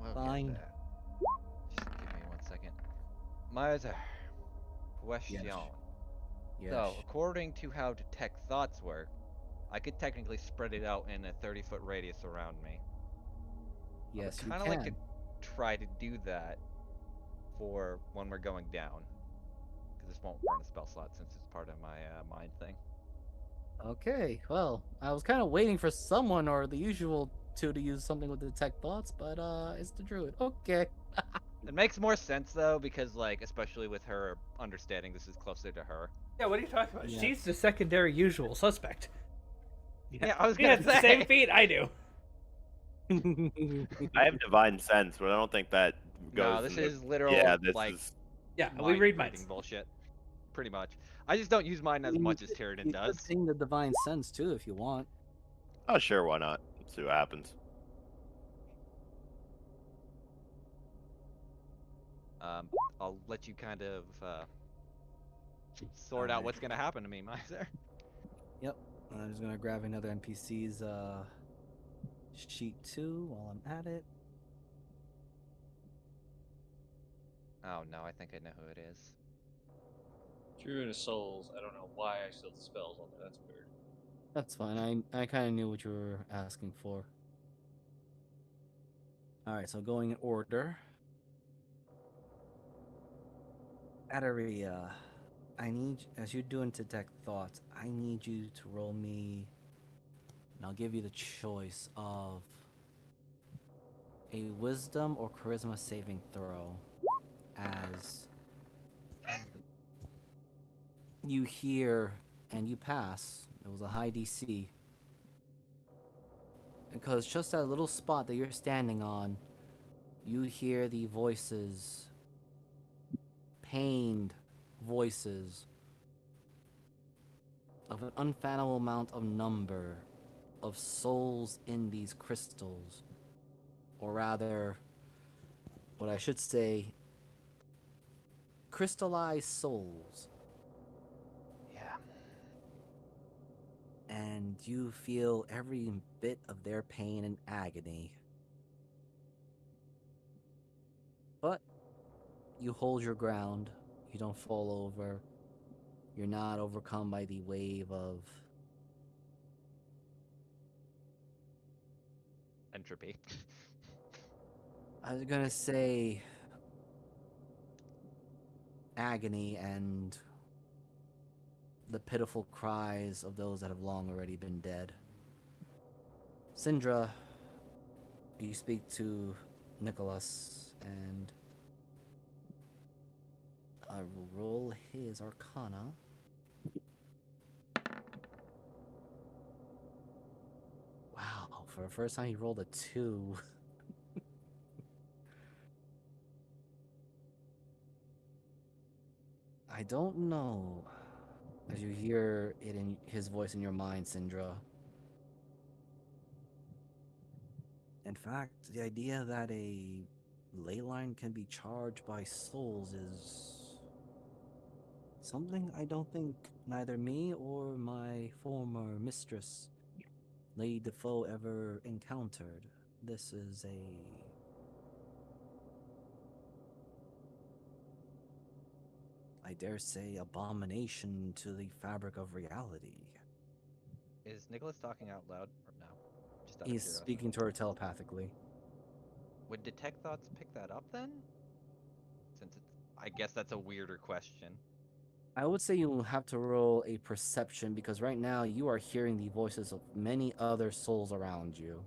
We'll Fine. get there. Just give me 1 second. Miser, question. Yes. So, according to how detect thoughts work, I could technically spread it out in a 30-foot radius around me. Yes, I you would kind of can. like to try to do that for when we're going down, because this won't burn a spell slot since it's part of my mind thing. Okay, well, I was kind of waiting for someone or the usual two to use something with detect thoughts, but it's the druid. Okay. It makes more sense though, because like especially with her understanding this is closer to her. Yeah, what are you talking about? Yeah. She's the secondary usual suspect. Yeah, I was She gonna has say. the same feat I do. I have divine sense, but I don't think that goes. No, this in the- is literal. Yeah, this like is. Yeah, we mind read reading minds. bullshit. Pretty much. I just don't use mine as much as Tyrion You does. could sing the divine sense too if you want. Oh, sure, why not? Let's see what happens. I'll let you kind of sort out Alright. what's gonna happen to me, Miser. Yep. I'm just gonna grab another NPC's sheet 2 while I'm at it. Oh no, I think I know who it is. Druid of Souls. I don't know why I still have the spells on there. That's weird. That's fine. I kind of knew what you were asking for. All right, so going in order. Adaria, I need, as you're doing detect thoughts, I need you to roll me, and I'll give you the choice of a wisdom or charisma saving throw as you hear and you pass. It was a high DC. Because just that little spot that you're standing on, you hear the voices, pained voices of an unfathomable amount of number of souls in these crystals. Or rather, what I should say, crystallized souls. Yeah. And you feel every bit of their pain and agony. But you hold your ground. You don't fall over. You're not overcome by the wave of Entropy. I was gonna say agony and the pitiful cries of those that have long already been dead. Sindra, you speak to Nicholas and I will roll his arcana. Wow, for the first time he rolled a 2. I don't know. As you hear it in his voice in your mind, Sindra. In fact, the idea that a ley line can be charged by souls is Something I don't think neither me or my former mistress, Lady Defoe, ever encountered. This is I dare say, abomination to the fabric of reality. Is Nicholas talking out loud or no? Just out of He's curiosity. speaking to her telepathically. Would detect thoughts pick that up then? Since it's, I guess that's a weirder question. I would say you'll have to roll a perception because right now you are hearing the voices of many other souls around you.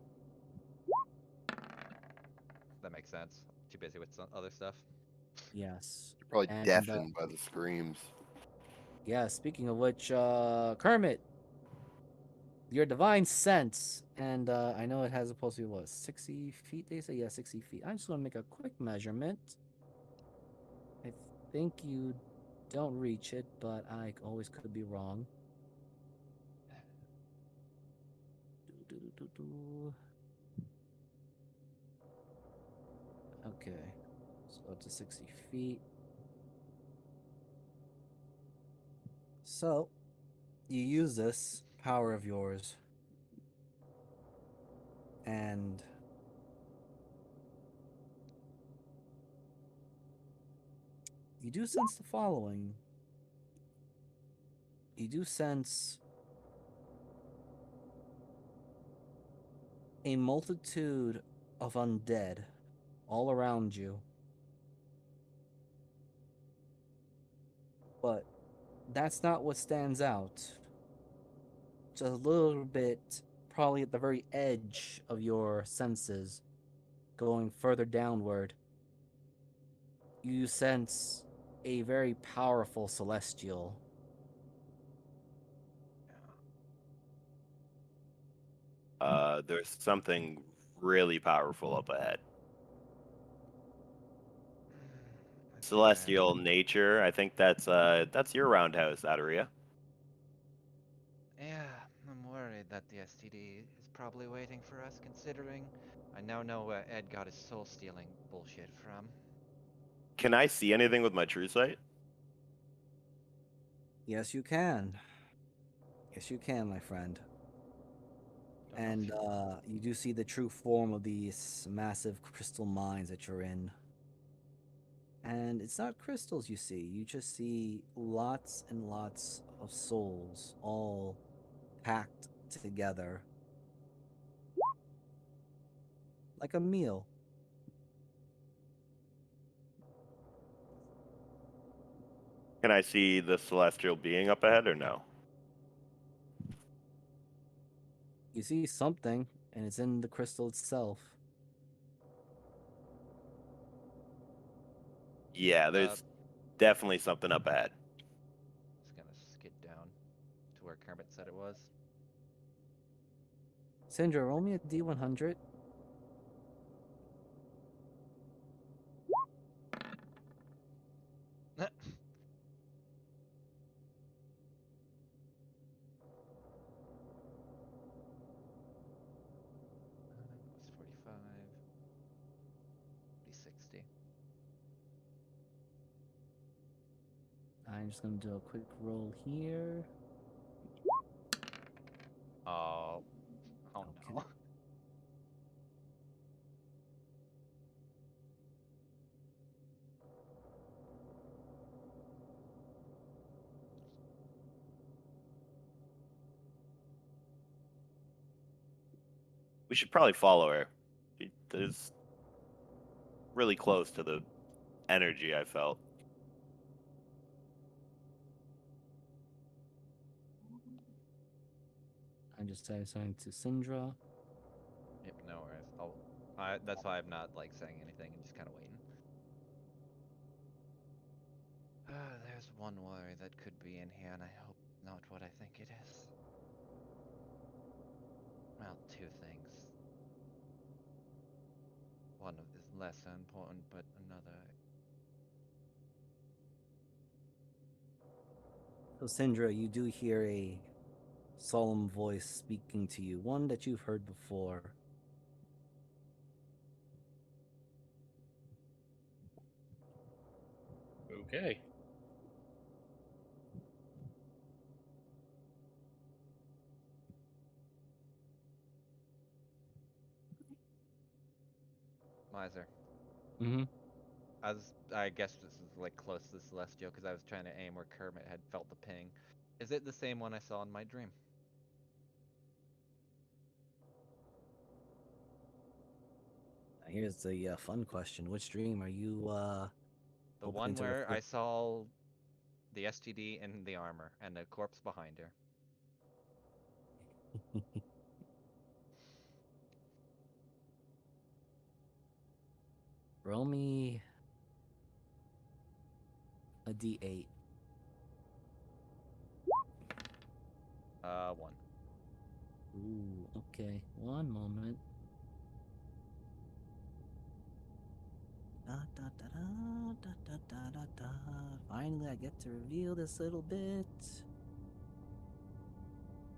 That makes sense. Too busy with some other stuff. Yes. You're probably And, deafened by the screams. Yeah, speaking of which, Kermit, your divine sense, and I know it has supposed to be, what, 60 feet, they say? Yeah, 60 feet. I'm just going to make a quick measurement. I think you don't reach it, but I always could be wrong. Okay, so up to 60 feet. So, you use this power of yours, and you do sense the following. You do sense a multitude of undead all around you. But that's not what stands out. Just a little bit, probably at the very edge of your senses, going further downward, you sense a very powerful celestial. There's something really powerful up ahead. That's Celestial nature. I think that's your roundhouse, Adaria. Yeah, I'm worried that the STD is probably waiting for us, considering I now know where Ed got his soul stealing bullshit from. Can I see anything with my true sight? Yes, you can. Yes, you can, my friend. Don't know if And you- you do see the true form of these massive crystal mines that you're in. And it's not crystals you see, you just see lots and lots of souls all packed together. Like a meal. Can I see the celestial being up ahead or no? You see something, and it's in the crystal itself. Yeah, there's definitely something up ahead. Just gonna skid down to where Kermit said it was. Sindra, roll me a D100. Plus 45. 60. I'm just gonna do a quick roll here. Oh. Oh no. Okay. We should probably follow her. There's really close to the energy I felt. I'm just saying something to Sindra. Yep, no worries. That's why I'm not like saying anything and just kind of waiting. There's one worry that could be in here, and I hope not what I think it is. Well, two things. One of is less important, but another. So, Sindra, you do hear a solemn voice speaking to you, one that you've heard before. Okay. Miser. Mm-hmm. I guess this is like close to the Celestial because I was trying to aim where Kermit had felt the ping. Is it the same one I saw in my dream? Here's the fun question: which dream are you The hoping one to where refer? I saw the STD in the armor and the corpse behind her. Roll me a d8. 1. Ooh, okay. One moment. Da, da, da, da, da, da, da, da, da. Finally, I get to reveal this little bit.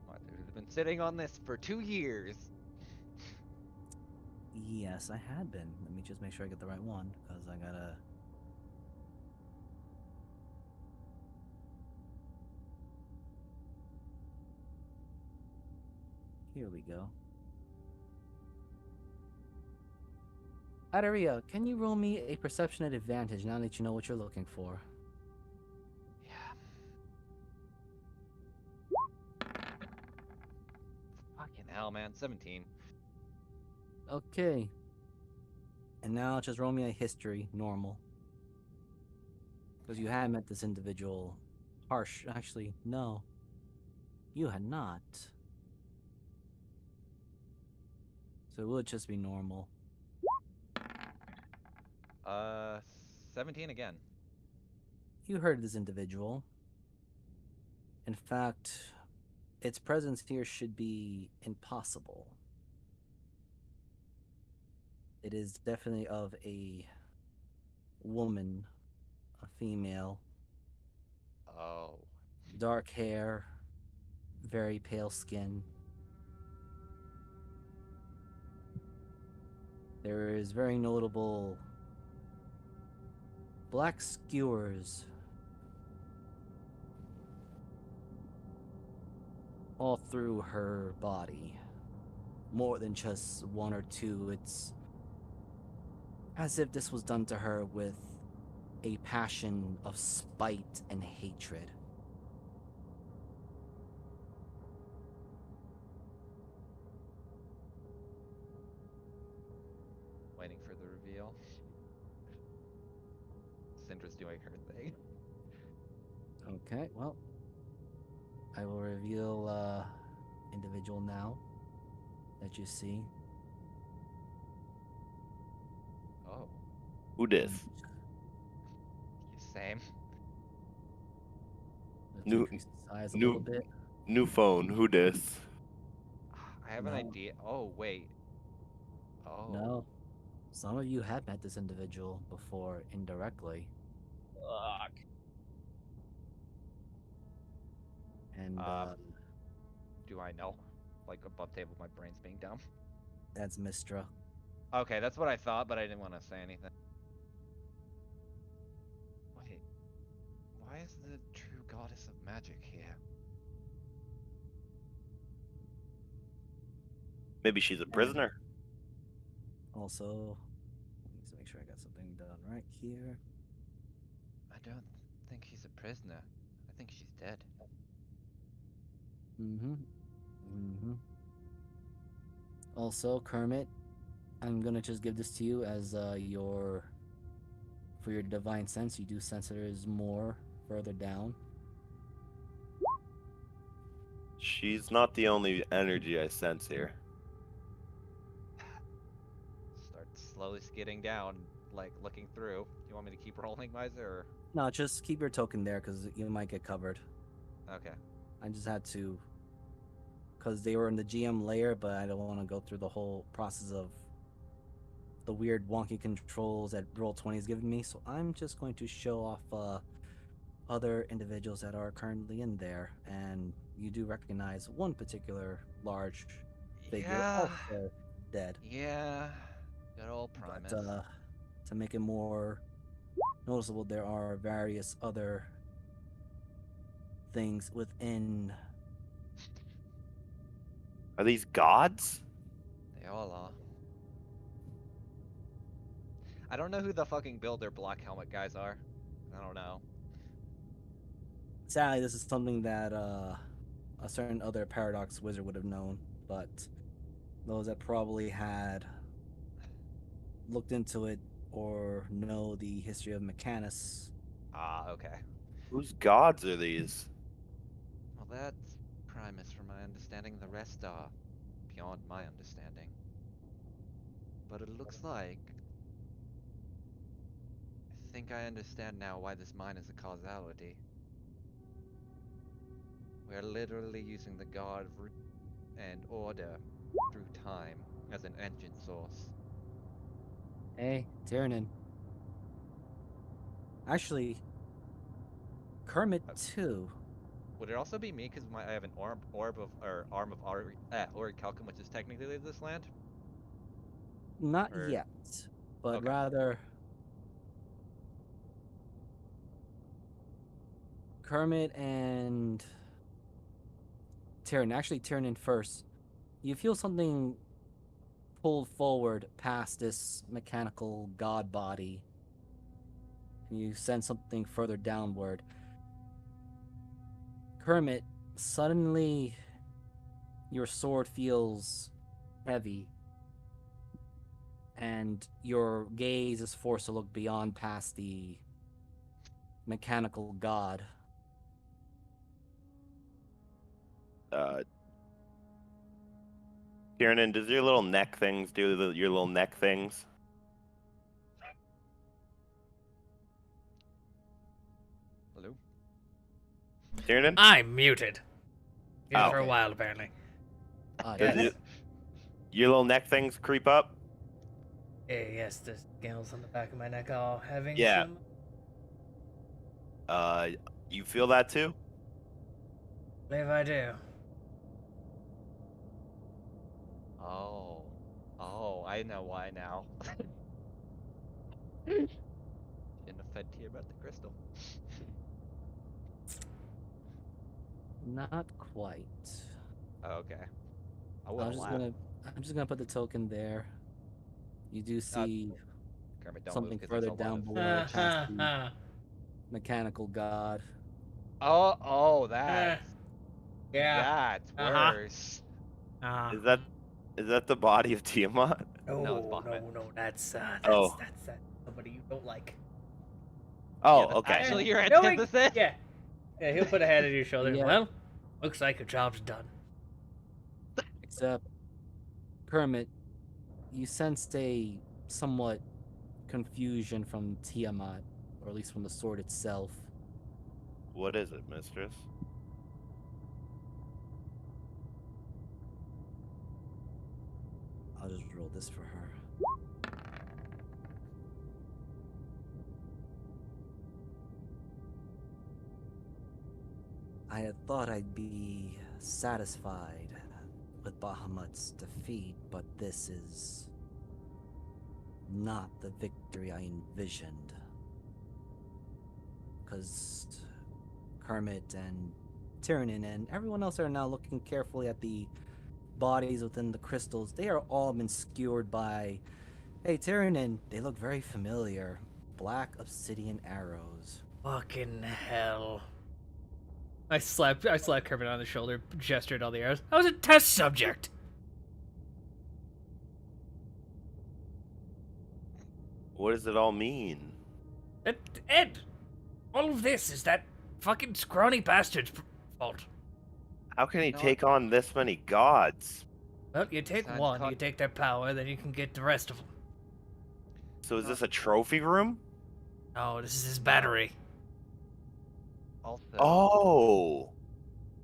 Miser's been sitting on this for 2 years. Yes, I had been. Let me just make sure I get the right one, because I gotta. Here we go. Adaria, can you roll me a perception at advantage now that you know what you're looking for? Yeah. Fucking hell, man. 17. Okay. And now just roll me a history, normal. Because you had met this individual. Harsh. Actually, no. You had not. So it would just be normal. 17 again. You heard of this individual. In fact, its presence here should be impossible. It is definitely of a woman, a female, Oh. dark hair, very pale skin. There is very notable black skewers all through her body. More than just one or two. It's as if this was done to her with a passion of spite and hatred. Waiting for the reveal. Syndra's doing her thing. Okay, well, I will reveal individual now that you see. Oh. Who dis? Same. Let's New, increase the size a new, little bit. new phone. Who dis? I have an No. idea. Oh, wait. Oh. No. Some of you had met this individual before indirectly. Fuck. And Do I know? Like above table, my brain's being dumb. that's Mistra. Okay, that's what I thought, but I didn't want to say anything. Wait. Why is the true goddess of magic here? Maybe she's a prisoner. Also, let me just make sure I got something done right here. I don't think she's a prisoner. I think she's dead. Mm-hmm. Mm-hmm. Also, Kermit, I'm gonna just give this to you as your for your divine sense. You do sense there is more further down. She's not the only energy I sense here. Start slowly skidding down, like looking through. You want me to keep rolling, Miser? Or... No, just keep your token there because you might get covered. Okay. I just had to, because they were in the GM layer, but I don't want to go through the whole process of the weird wonky controls that Roll20 is giving me. So I'm just going to show off other individuals that are currently in there, and you do recognize one particular large figure, Yeah. also dead. Yeah. Good old Primus. But to make it more noticeable, there are various other things within. Are these gods? They all are. I don't know who the fucking builder black helmet guys are. I don't know. Sadly, this is something that a certain other Paradox wizard would have known, but those that probably had looked into it or know the history of Mechanus. Ah, okay. Whose gods are these? Well, that's Primus from my understanding. The rest are beyond my understanding. But it looks like I think I understand now why this mine is a causality. We're literally using the god of root and order through time as an engine source. Hey, Tyrannin. Actually, Kermit too. Would it also be me because I have an orb of or arm of Orichalcum, which is technically this land? Not Or- yet, but okay. rather Kermit and Tyrann. Actually, Tyrannin first. You feel something pulled forward past this mechanical god body, and you sense something further downward. Kermit, suddenly your sword feels heavy, and your gaze is forced to look beyond past the mechanical god. Kieran, does your little neck things do your little neck things? Hello? Kieran? I'm muted. Yeah, Oh. for a Okay. while apparently. Does Yes. it, your little neck things creep up? Yes, the scales on the back of my neck are having Yeah. some. You feel that too? I believe I do. Oh. Oh, I know why now. Shouldn't have fed to you about the crystal. Not quite. Okay. I I'm will just laugh. gonna put the token there. You do see Kermit, don't move something because there's further a lot down of below fish. past the mechanical god. Oh, that's Yeah. that's worse. Is that the body of Tiamat? No, it's No, Bahamut. no, that's Oh. that's somebody you don't like. Oh, Yeah, that's okay. actually your Knowing- antithesis. Yeah. Yeah, he'll put a hand on your shoulder. Yeah. Well, looks like your job's done. Except, Kermit, you sensed a somewhat confusion from Tiamat, or at least from the sword itself. What is it, mistress? I'll just roll this for her. I had thought I'd be satisfied with Bahamut's defeat, but this is not the victory I envisioned. Because Kermit and Tyrannin and everyone else are now looking carefully at the bodies within the crystals. They are all been skewered by, hey, Tyrannin, they look very familiar. Black obsidian arrows. Fucking hell. I slapped Kermit on the shoulder, gestured all the arrows. I was a test subject. What does it all mean? Ed, all of this is that fucking scrawny bastard's fault. How can he No. take on this many gods? Well, you take Sounds one, con- you take their power, then you can get the rest of them. So is this a trophy room? Oh, this is his battery. Also, Oh.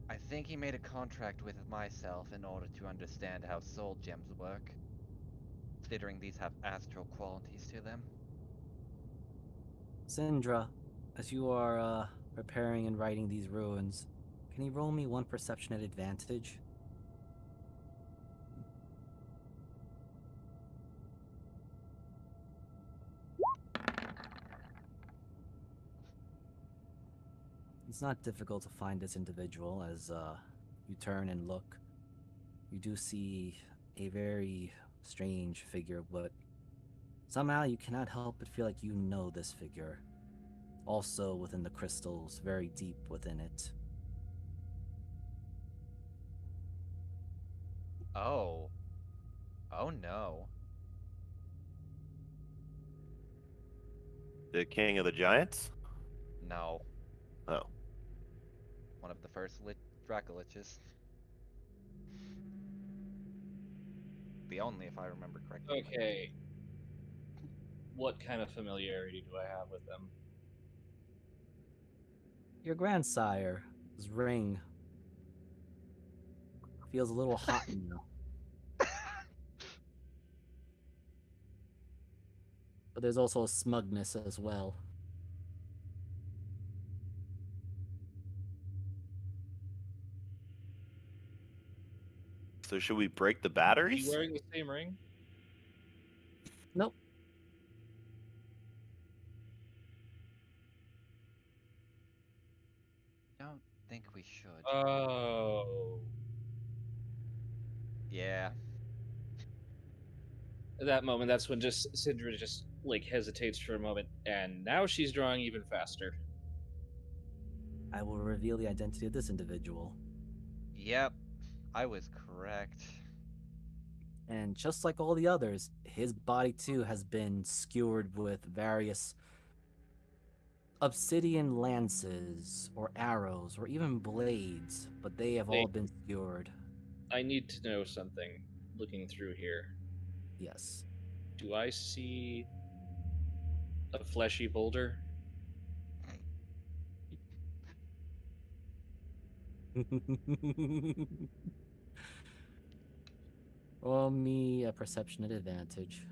I think he made a contract with myself in order to understand how soul gems work, considering these have astral qualities to them. Sindra, as you are preparing and writing these runes, can you roll me one perception at advantage? It's not difficult to find this individual as you turn and look. You do see a very strange figure, what Somehow you cannot help but feel like you know this figure. Also within the crystals, very deep within it. Oh. Oh no. The king of the giants? No. Oh. One of the first Dracoliches. The only, if I remember correctly. Okay. What kind of familiarity do I have with them? Your grandsire's ring feels a little hot now. But there's also a smugness as well. So should we break the Are you batteries? wearing the same ring? Nope. Don't think we should. Oh. Yeah. At that moment, that's when just Syndra just like hesitates for a moment, and now she's drawing even faster. I will reveal the identity of this individual. Yep. I was correct. And just like all the others, his body too has been skewered with various obsidian lances, or arrows, or even blades, but they have all been skewered. I need to know something. Looking through here, Yes. do I see a fleshy boulder? Roll me a perception at advantage.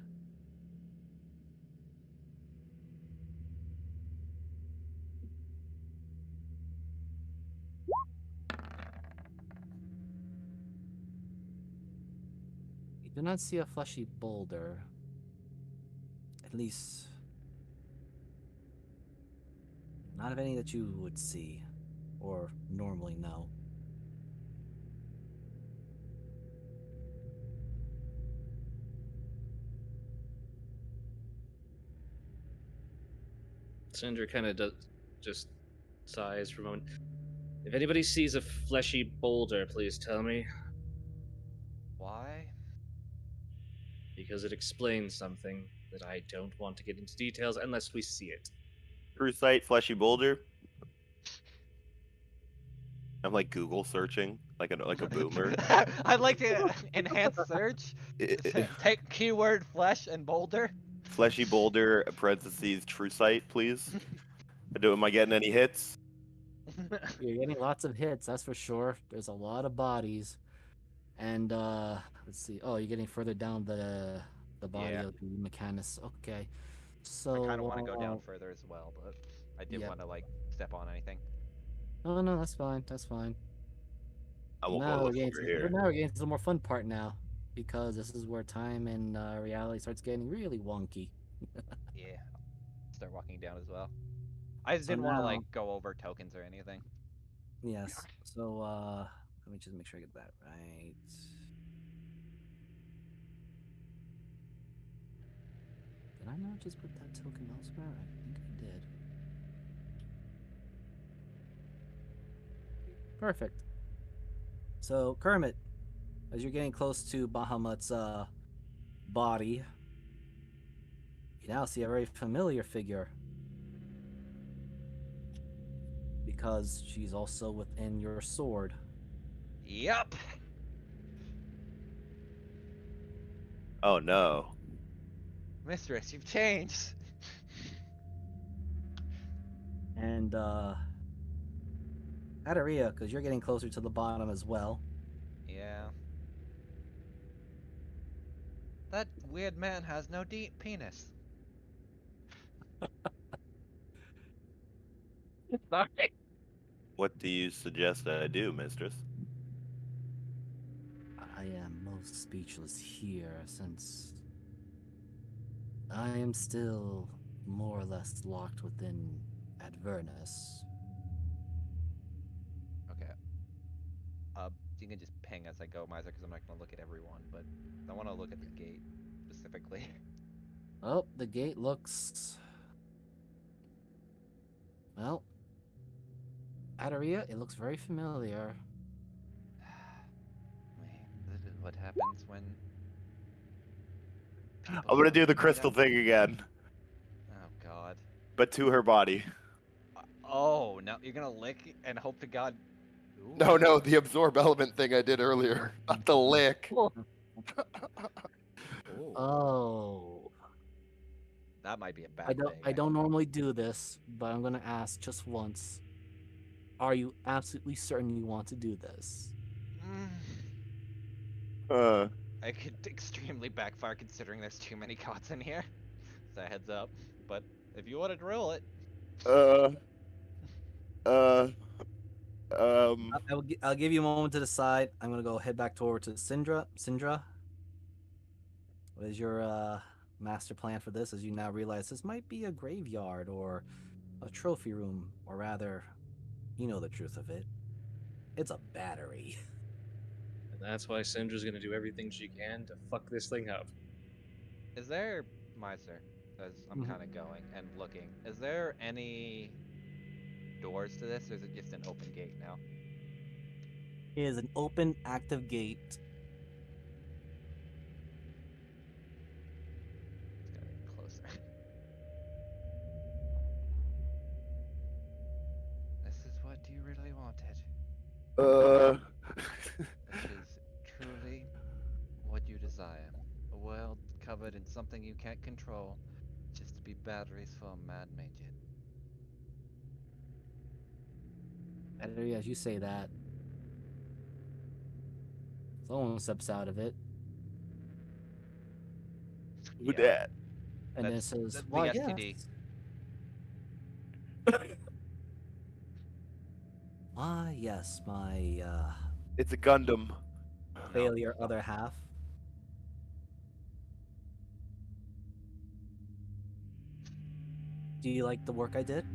You do not see a fleshy boulder. At least, not of any that you would see, or normally know. Cinder kind of does just sighs for a moment. If anybody sees a fleshy boulder, please tell me, Why? because it explains something that I don't want to get into details unless we see it. True sight, fleshy boulder. I'm like Google searching, like a boomer. I'd like to enhance search. Take keyword flesh and boulder. Fleshy boulder, parentheses, true sight, please. Am I getting any hits? You're getting lots of hits, that's for sure. There's a lot of bodies. And let's see. Oh, you're getting further down the body Yeah. of the mechanist. Okay. I So kind of want to go down further as well, but I didn't Yep. want to like step on anything. Oh no, that's fine. That's fine. I will Now go we're look getting over to, here. now we're getting to the more fun part now, because this is where time and reality starts getting really wonky. Yeah. Start walking down as well. I just So didn't want to now, like go over tokens or anything. yes. So let me just make sure I get that right. Did I not just put that token elsewhere? I think I did. Perfect. So Kermit, as you're getting close to Bahamut's body, you now see a very familiar figure, because she's also within your sword. Yep. Oh no. Mistress, you've changed. And Adaria, because you're getting closer to the bottom as well. Yeah. That weird man has no deep penis. Sorry. What do you suggest I do, mistress? I am most speechless here, since I am still more or less locked within Advernus. Okay. You can just ping as I go, Miser, because I'm not gonna look at everyone, but I want to look at the gate specifically. Oh, the gate looks. Well, Adaria, it looks very familiar. This is what happens when people I'm gonna don't do the meet crystal up. thing again, Oh God. but to her body. Oh, no, you're gonna lick and hope to God. Ooh. No, the absorb element thing I did earlier, not the lick. Ooh. Oh. That might be a I bad don't thing. I don't normally do this, but I'm gonna ask just once. Are you absolutely certain you want to do this? Mm, Uh, I could extremely backfire considering there's too many gods in here. So heads up. But if you want to drill it, uh, uh, I'll give you a moment to decide. I'm gonna go head back toward to Syndra. Syndra, what is your master plan for this? As you now realize this might be a graveyard or a trophy room, or rather, you know the truth of it. It's a battery. And that's why Syndra's gonna do everything she can to fuck this thing up. is there, Miser, as I'm Mhm. kind of going and looking, is there any doors to this, or is it just an open gate now? It is an open, active gate. It's gotta get closer. This is what you really wanted. This is truly what you desire. A world covered in something you can't control, just to be batteries for a mad maiden. Battery, as you say that, someone steps out of it, who dat? and then That's says, the "Why, STD. yes." Why, yes, my It's a Gundam. failure other half. Do you like the work I did?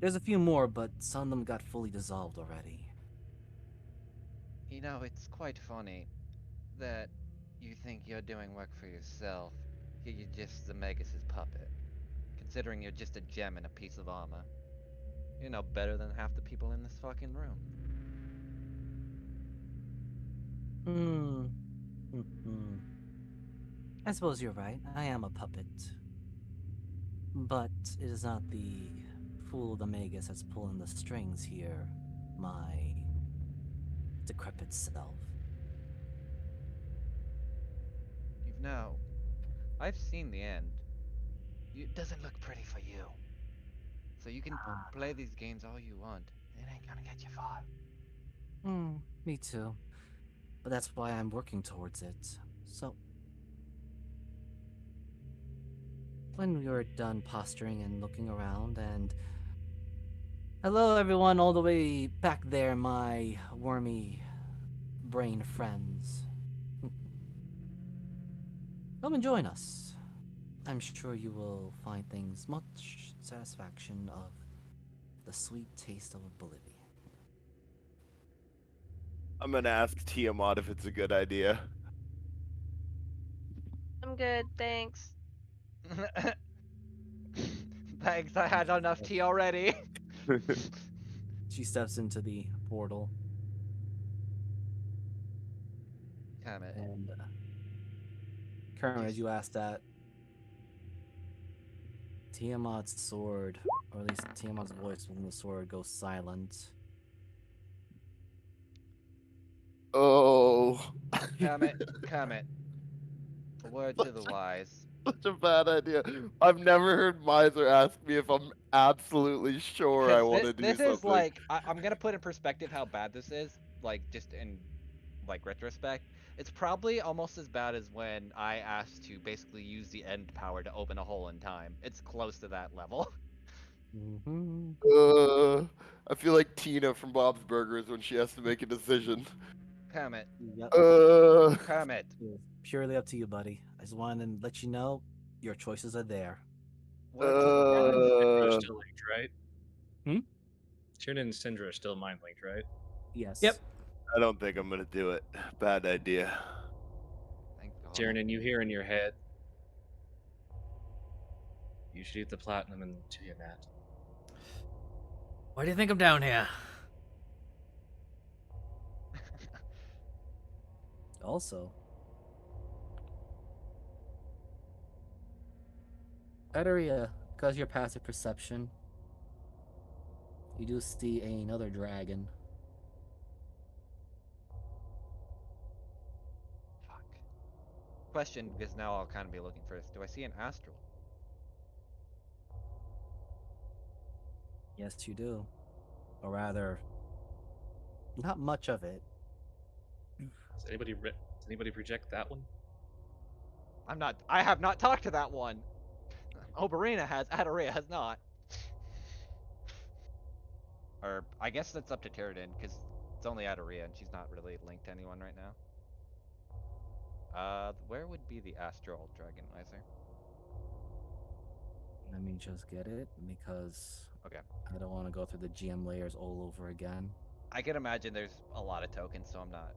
There's a few more, but some of them got fully dissolved already. You know, it's quite funny that you think you're doing work for yourself, yet you're just the Magus' puppet. Considering you're just a gem and a piece of armor. You're no better than half the people in this fucking room. Hmm. Hmm. I suppose you're right. I am a puppet. But it is not the fool of the Magus that's pulling the strings here. My decrepit self. You've now. I've seen the end. It doesn't look pretty for you. So you can Ah. play these games all you want. It ain't gonna get you far. Me too. But that's why I'm working towards it. So, when we were done posturing and looking around, and hello everyone all the way back there, my wormy brain friends. Come and join us. I'm sure you will find things much satisfaction of the sweet taste of oblivion. I'm gonna ask Tiamat if it's a good idea. I'm good, thanks. Thanks, I had enough tea already. She steps into the portal, Damn it. and Kermit, as Just- you asked that, Tiamat's sword, or at least Tiamat's voice from the sword, goes silent. Oh, Kermit. A word to the wise. such a bad idea. I've never heard Miser ask me if I'm absolutely sure I Because want to do this is something. like I'm gonna put in perspective how bad this is, like just in like retrospect. It's probably almost as bad as when I asked to basically use the end power to open a hole in time. It's close to that level. Mm-hmm. I feel like Tina from Bob's Burgers when she has to make a decision. Kermit. Yep. Kermit. It's purely up to you, buddy. I just wanted to let you know your choices are there. Word to the wise. Syndra's Uh, still linked, right? Hmm? Tyrion and Syndra are still mind linked, right? Yes. Yep. I don't think I'm gonna do it. Bad idea. Tyrion, you hear in your head, you should eat the platinum and Tiamat. Why do you think I'm down here? Also, Adaria, because your passive perception, you do see another dragon. Fuck. Question, because now I'll kind of be looking for this. Do I see an astral? Yes, you do. Or rather, not much of it. Does anybody project that one? I have not talked to that one. Oberina has, Adaria has not. Or, I guess that's up to Tyrion, because it's only Adaria and she's not really linked to anyone right now. Where would be the astral dragon miser? Let me just get it, because Okay. I don't want to go through the GM layers all over again. I can imagine there's a lot of tokens, so I'm not.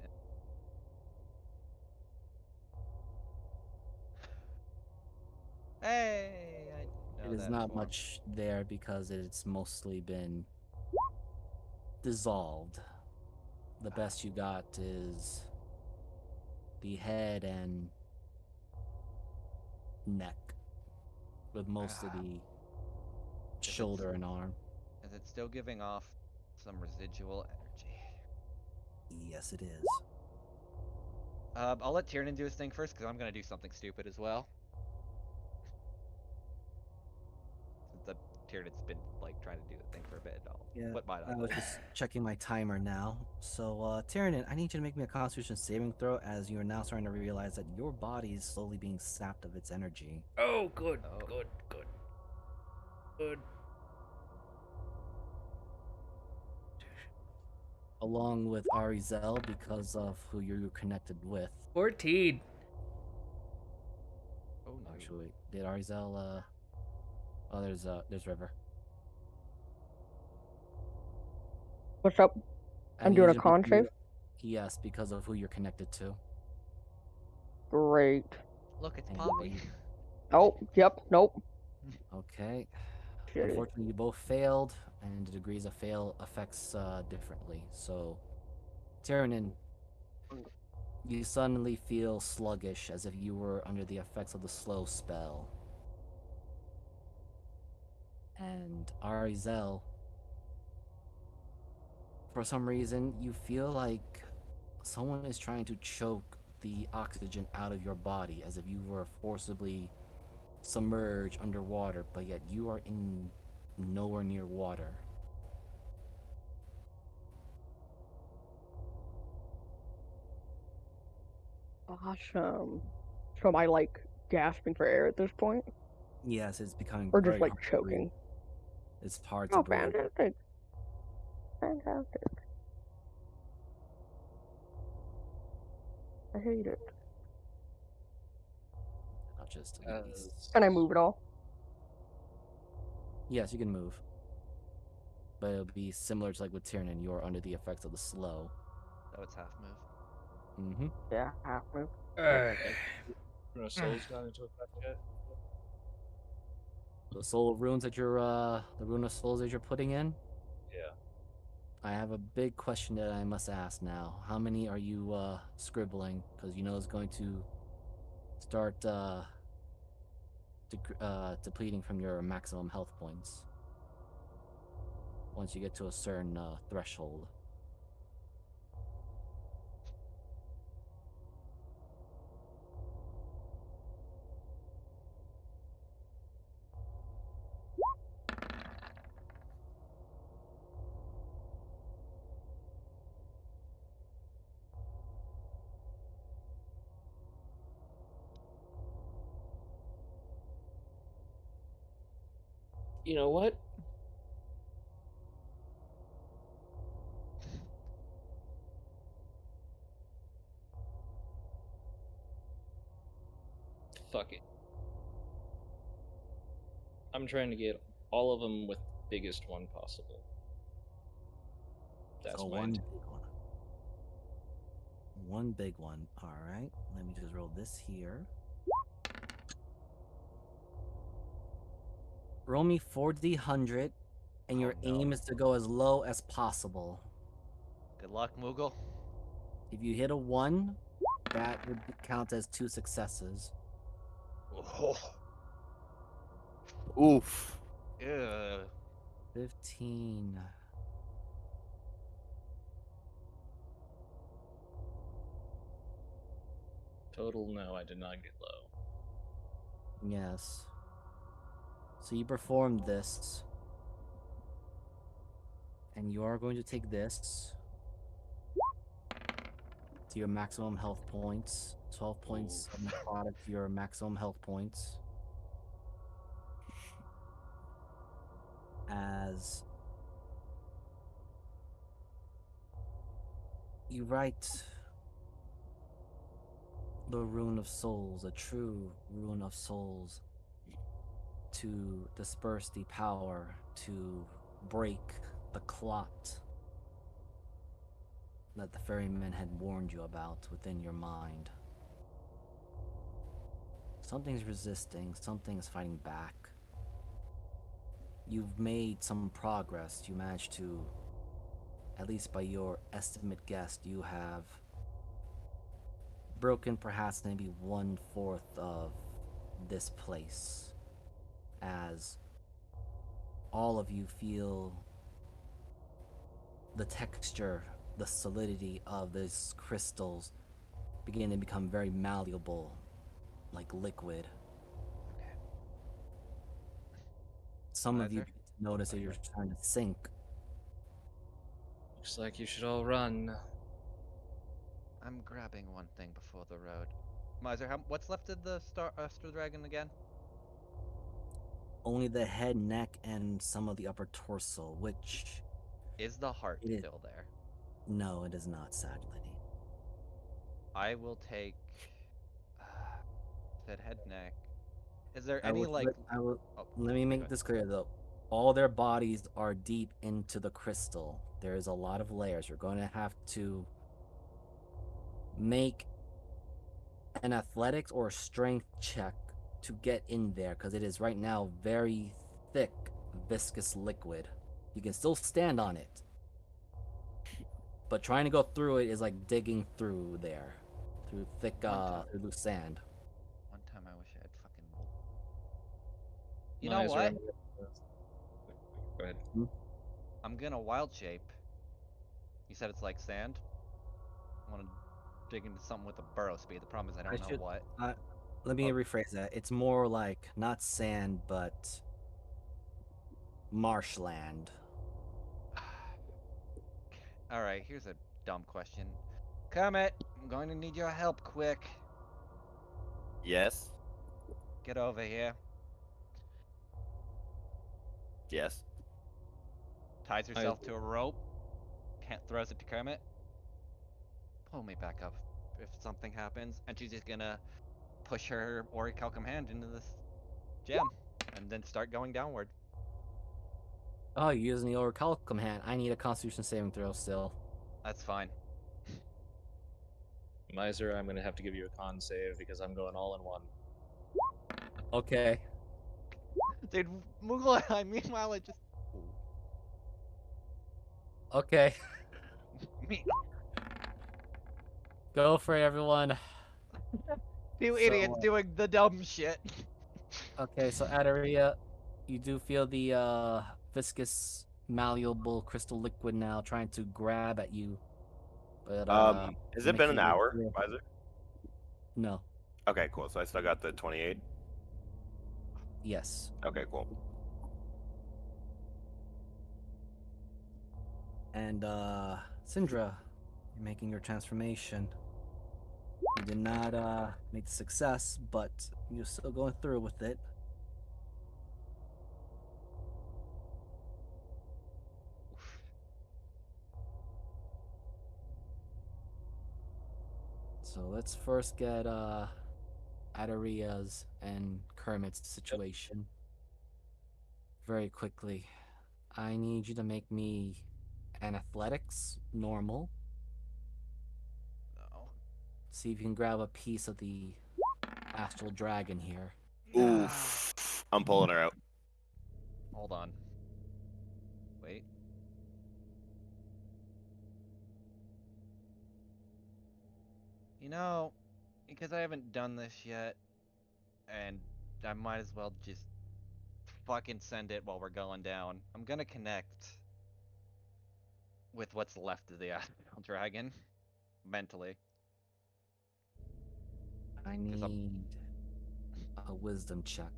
Hey, I know It is that not form. much there because it's mostly been dissolved. The best you got is the head and neck, with most of the shoulder and arm. Is it still giving off some residual energy? Yes, it is. I'll let Tiernan do his thing first, because I'm gonna do something stupid as well. Since Tiernan's been like trying to do the thing for a bit, what might I I was do? just checking my timer now. So, Tyrion, I need you to make me a Constitution saving throw, as you are now starting to realize that your body is slowly being sapped of its energy. Oh, good, Oh. good. Along with Arizel, because of who you're connected with. 14. Oh no. Actually, did Arizel, oh, there's River. What's up? I I'm need doing you a to con make me- save. Yes, because of who you're connected to. Great. Look, it's And Poppy. Oh, yep, nope. Okay. Shitty. Unfortunately, you both failed, and the degrees of fail affects differently. So, Tyrion, you suddenly feel sluggish, as if you were under the effects of the slow spell. And Arizel, for some reason, you feel like someone is trying to choke the oxygen out of your body, as if you were forcibly submerged underwater, but yet you are in nowhere near water. Awesome. So am I like gasping for air at this point? Yes, it's becoming Or very just like hard to breathe. choking? It's hard to Oh, breathe. fantastic. Fantastic. I hate it. Not just to As Can I move at all? Yes, you can move. But it'll be similar to like with Tiernan, you're under the effects of the slow. Oh, it's half move. Mm-hmm. Yeah, half move. Rune of Souls gone into effect yet? The soul runes that you're the rune of souls that you're putting in? Yeah. I have a big question that I must ask now. How many are you scribbling? Because you know it's going to start depleting from your maximum health points once you get to a certain threshold. You know what? Fuck it. I'm trying to get all of them with the biggest one possible. That's So my one intent. big one. One big one. All right. Let me just roll this here. Roll me 4d100, and your Oh, no. aim is to go as low as possible. Good luck, Moogle. If you hit a 1, that would count as 2 successes. Oh. Oof. Ew. 15. Total, no, I did not get low. Yes. So you performed this. And you are going to take this to your maximum health points. 12 points of necrotic to your maximum health points. As you write the Rune of Souls, a true Rune of Souls, to disperse the power to break the clot that the ferryman had warned you about within your mind. Something's resisting, something's fighting back. You've made some progress. You managed to, at least by your estimate guess, you have broken perhaps maybe 1/4 of this place, as all of you feel the texture, the solidity of these crystals begin to become very malleable, like liquid. Okay. Some of you Miser? begin to notice that you're starting to sink. Looks like you should all run. I'm grabbing one thing before the road. Miser, what's left of the Star Dragon again? Only the head, neck, and some of the upper torso, which Is the heart It is. still there? no, it is not, sadly. I will take said head, neck. Is there I any will, like? I will, Oh, let me go make ahead. this clear though. All their bodies are deep into the crystal. There is a lot of layers. You're going to have to make an athletics or a strength check to get in there, because it is right now very thick, viscous liquid. You can still stand on it, but trying to go through it is like digging through there, through thick, through loose sand. One time I wish I had fucking wool. You know Miser, what? Go ahead. I'm gonna wild shape. You said it's like sand. I want to dig into something with a burrow speed. The problem is I don't know what. Let me Oh. rephrase that. It's more like not sand, but marshland. All right, here's a dumb question. Kermit, I'm going to need your help quick. Yes. Get over here. Yes. Ties herself to a rope. Throws it to Kermit. Pull me back up if something happens. And she's just gonna push her orichalcum hand into this gem and then start going downward. Oh, you're using the orichalcum hand. I need a Constitution saving throw still. That's fine. Miser, I'm gonna have to give you a con save because I'm going all in one. Okay. Dude, Moogle, meanwhile, I just. Okay. Me. Go for it, everyone. Two So, idiots doing the dumb shit. Okay, so Adaria, you do feel the viscous, malleable crystal liquid now trying to grab at you. But Has make it been sure an you hour, do- Miser? No. Okay, cool. So I still got the 28. Yes. Okay, cool. And Syndra, you're making your transformation. You did not make the success, but you're still going through with it. So let's first get Adaria's and Kermit's situation very quickly. I need you to make me an athletics normal. No. see if you can grab a piece of the astral dragon here. Oof. I'm pulling her out. Hold on. Wait. You know, because I haven't done this yet, and I might as well just fucking send it while we're going down. I'm gonna connect with what's left of the astral dragon mentally. I 'Cause I'm- need a wisdom check.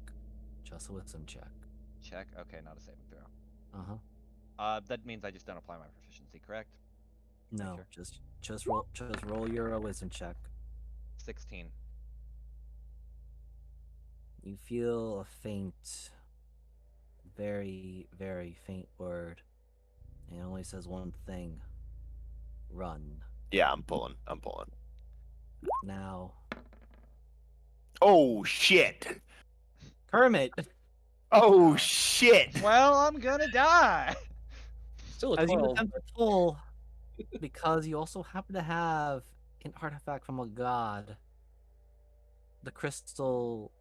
Just a wisdom check. Check. Okay, not a saving throw. Uh-huh. That means I just don't apply my proficiency, correct? No, sure. just roll your wisdom check. 16. You feel a faint, very, very faint word. And it only says one thing. Run. Yeah, I'm pulling. I'm pulling. Now. Oh shit! Kermit! Oh shit! Well, I'm gonna die. Still a As you 12. attempt to pull, because you also happen to have an artifact from a god, the crystal,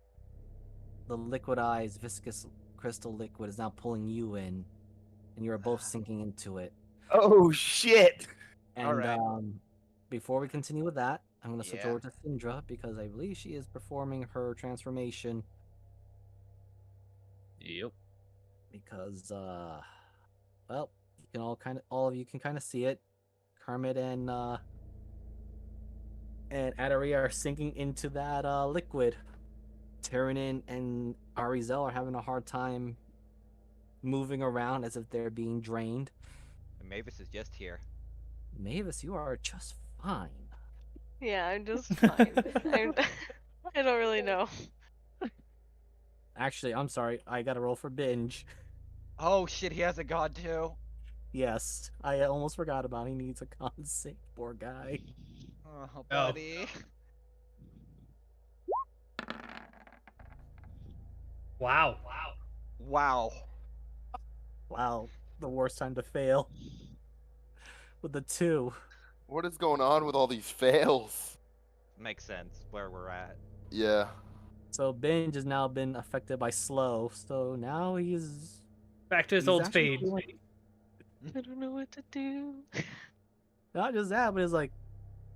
the liquidized, viscous crystal liquid is now pulling you in, and you are both sinking into it. Oh shit! And Alright. before we continue with that, I'm going to switch Yeah. over to Syndra because I believe she is performing her transformation. Yep. Because well, you can all of you can kind of see it. Kermit and Adaria are sinking into that liquid. Tyrannin and Arizel are having a hard time moving around as if they're being drained. And Mavis is just here. Mavis, you are just fine. Yeah, I'm just fine. I don't really know. Actually, I'm sorry. I got to roll for binge. Oh shit, he has a god too. Yes, I almost forgot about it. He needs a con save, poor guy. Oh, buddy. Wow. Wow. Wow, the worst time to fail. With the 2. What is going on with all these fails? Makes sense where we're at. Yeah. So binge has now been affected by slow. So now he's Back to his he's old actually speed. feeling- I don't know what to do. Not just that, but it's like,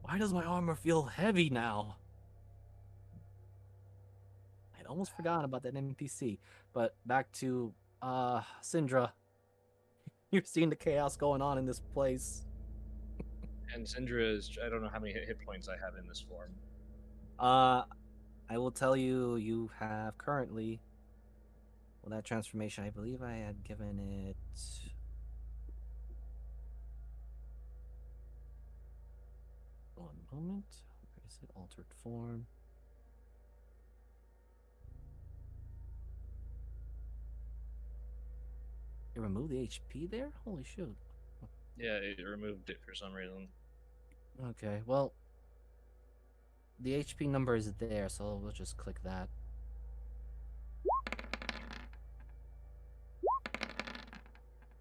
why does my armor feel heavy now? I'd almost forgotten about that NPC. But back to Syndra. You're seeing the chaos going on in this place. And Syndra is. I don't know how many hit points I have in this form. I will tell you, you have currently. Well, that transformation, I believe I had given it. One moment. Where is it? Altered form. It removed the HP there? Holy shoot. Yeah, it removed it for some reason. Okay, well, the HP number is there, so we'll just click that.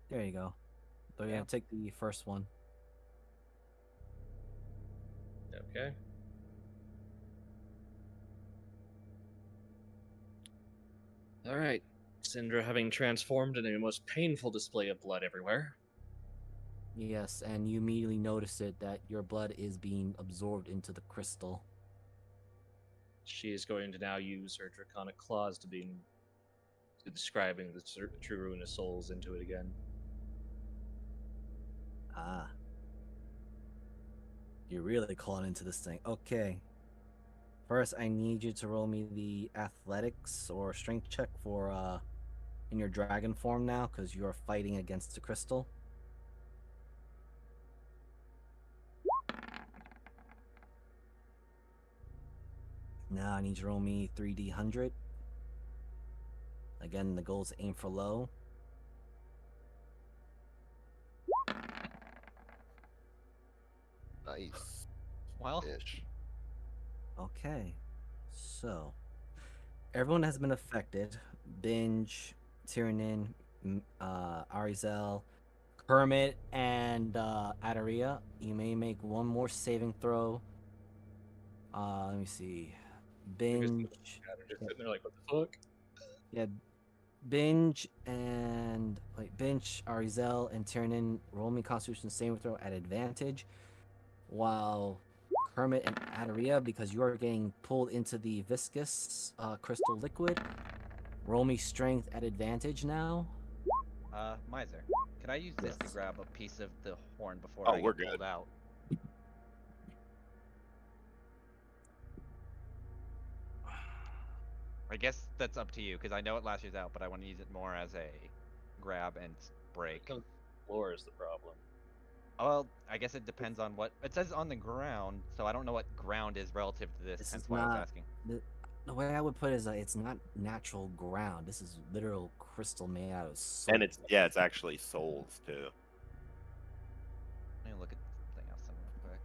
There you go. So you're Yeah. gonna take the first one. Okay. All right. Syndra having transformed in a most painful display of blood everywhere. Yes, and you immediately notice it that your blood is being absorbed into the crystal. She is going to now use her draconic claws to describing the true ruinous souls into it again. Ah. You're really calling into this thing. Okay. First, I need you to roll me the athletics or strength check for in your dragon form now, because you are fighting against the crystal. Now I need you to roll me 3d100. Again, the goal is to aim for low. Nice. Well, Ish. Okay. So, everyone has been affected. Binge, Tyrannin, Arizel, Kermit, and Adaria. You may make one more saving throw Let me see. You're just Binge. just sitting there like, what the fuck? Yeah, Binge and wait, Binge, Arizel, and Tiernan roll me Constitution saving throw at advantage, while Kermit and Adaria, because you are getting pulled into the viscous crystal liquid, roll me Strength at advantage now. Miser, can I use this to Yes. grab a piece of the horn before Oh, I we're get pulled good. out? I guess that's up to you, because I know it lashes out, but I want to use it more as a grab and break. The floor is the problem. Well, I guess it depends on what it says on the ground, so I don't know what ground is relative to this. This Hence is why I was not asking. the way I would put it is that it's not natural ground. This is literal crystal made out of soul. And it's actually souls too. Let me look at something else real quick.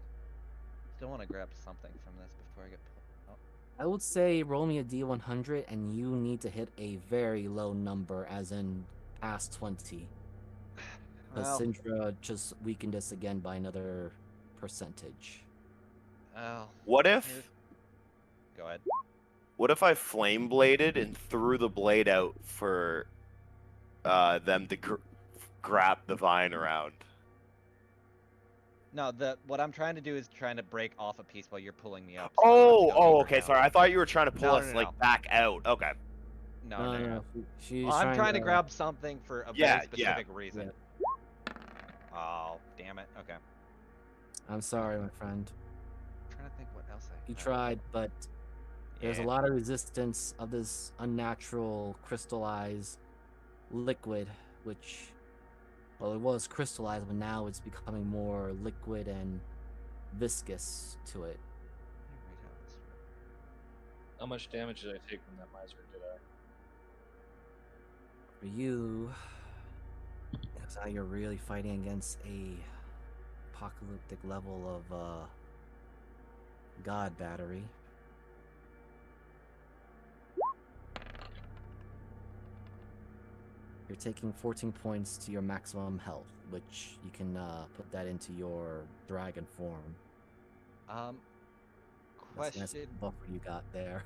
Still want to grab something from this before I get pulled out. I would say roll me a D100, and you need to hit a very low number, as in past 20. Because Well, Syndra just weakened us again by another percentage. What here- if Go ahead. what if I flame bladed and threw the blade out for them to grab the vine around? No, what I'm trying to do is trying to break off a piece while you're pulling me up. Okay. Down. Sorry, I thought you were trying to pull No, us no, like no. back out. Okay. No. She's Well, I'm trying to grab something for a Yeah, very specific reason. Yeah. Oh, damn it. Okay. I'm sorry, my friend. I'm trying to think what else I You have. tried, but there's a Yeah. lot of resistance of this unnatural crystallized liquid, which, well, it was crystallized, but now it's becoming more liquid and viscous to it. Let me read how this works. How much damage did I take from that miser? Did I? For you, because now you're really fighting against a apocalyptic level of God battery. You're taking 14 points to your maximum health, which you can put that into your dragon form. That's a nice Question: buffer you got there.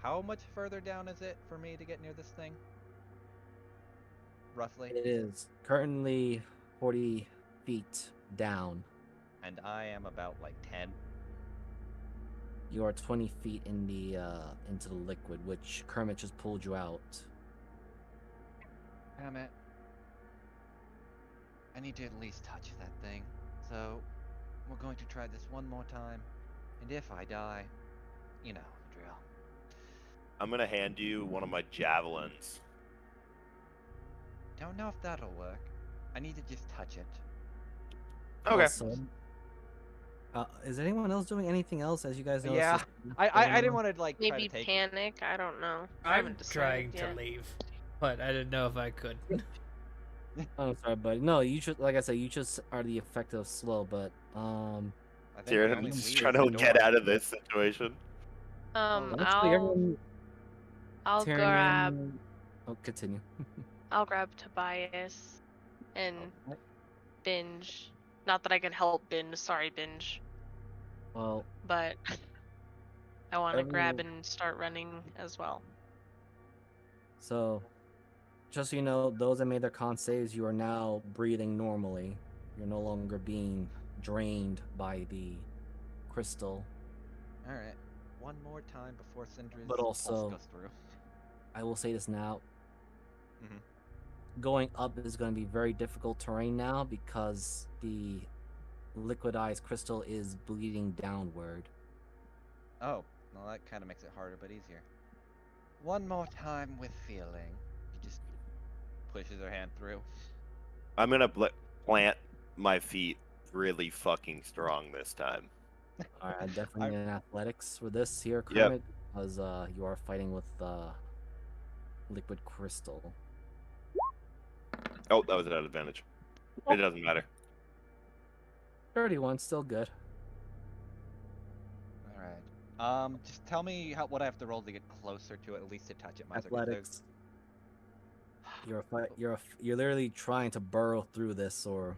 How much further down is it for me to get near this thing? Roughly. It is currently 40 feet down. And I am about like 10. You are 20 feet in the into the liquid, which Kermit just pulled you out. Damn it. I need to at least touch that thing. So, we're going to try this one more time. And if I die, you know the drill. I'm gonna hand you one of my javelins. Don't know if that'll work. I need to just touch it. Okay. Also, is anyone else doing anything else as you guys know? Yeah, I didn't want to like try Maybe to take. panic. I don't know. I I'm haven't trying decided to yet. leave, but I didn't know if I could. Oh, sorry, buddy. No, you just, like I said, you just are the effect of slow, but I think the only Tyrann's lead trying is to the get door. out of this situation. actually, I'll everyone. I'll Tyrann- grab Oh, continue. I'll grab Tobias and Okay. Binge. Not that I can help Binge. Sorry, Binge. Well, But I want to grab everyone- and start running as well. So, just so you know, those that made their con saves, you are now breathing normally. You're no longer being drained by the crystal. Alright. One more time before Syndra's But also- pulse goes through. I will say this now. Mhm. Going up is going to be very difficult terrain now because the liquidized crystal is bleeding downward. Oh, well that kind of makes it harder but easier. One more time with feeling. He just pushes her hand through. I'm gonna plant my feet really fucking strong this time. All right, definitely in athletics for this here, Yep. Kermit, because you are fighting with liquid crystal. Oh, that was an advantage. It doesn't matter. 31, still good. Alright. Just tell me what I have to roll to get closer to it, at least to touch it, Miser. 'cause Athletics. You're literally trying to burrow through this, or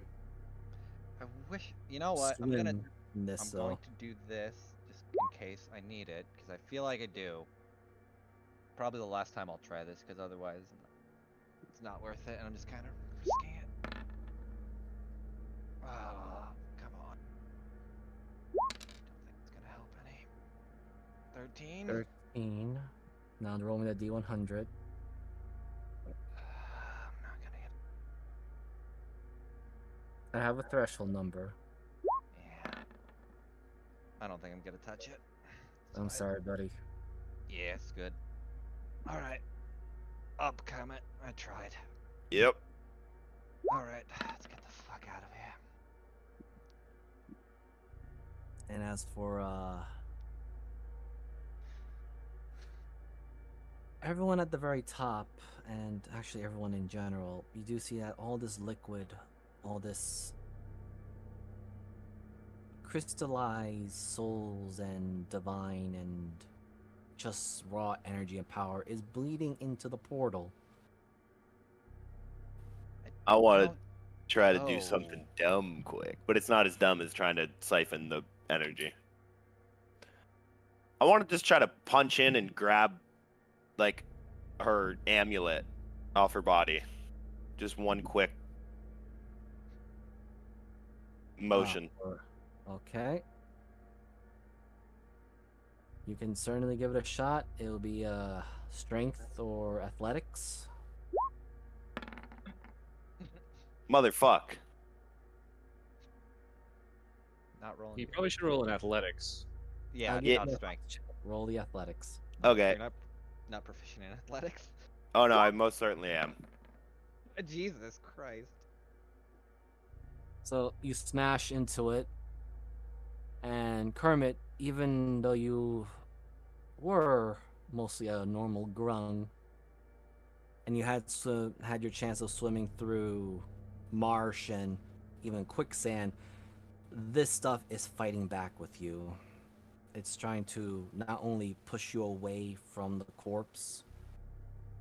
I wish. You know what? I'm swim in this. going to do this. Just in case I need it, because I feel like I do. Probably the last time I'll try this, because otherwise it's not worth it, and I'm just kind of risking it. Oh, come on. Don't think it's gonna help any. 13? 13. Now roll me the D100. I'm not gonna get. I have a threshold number. Yeah. I don't think I'm gonna touch it. I'm So sorry, buddy. Yeah, it's good. Alright. Up, Comet. I tried. Yep. Alright, let's get the fuck out of here. And as for everyone at the very top, and actually everyone in general, you do see that all this liquid, all this crystallized souls and divine and just raw energy and power is bleeding into the portal. I want to don't- try to do something Oh. dumb quick, but it's not as dumb as trying to siphon the energy. I want to just try to punch in and grab, like, her amulet off her body. Just one quick motion. Okay. You can certainly give it a shot. It'll be strength or athletics. Motherfuck. Not rolling. You probably should roll in athletics. Yeah, I'll give not you a strength. check. Roll the athletics. Okay. You're not proficient in athletics. Oh no, I most certainly am. Jesus Christ. So you smash into it, and Kermit, even though you were mostly a normal grung, and you had your chance of swimming through marsh and even quicksand, this stuff is fighting back with you. It's trying to not only push you away from the corpse,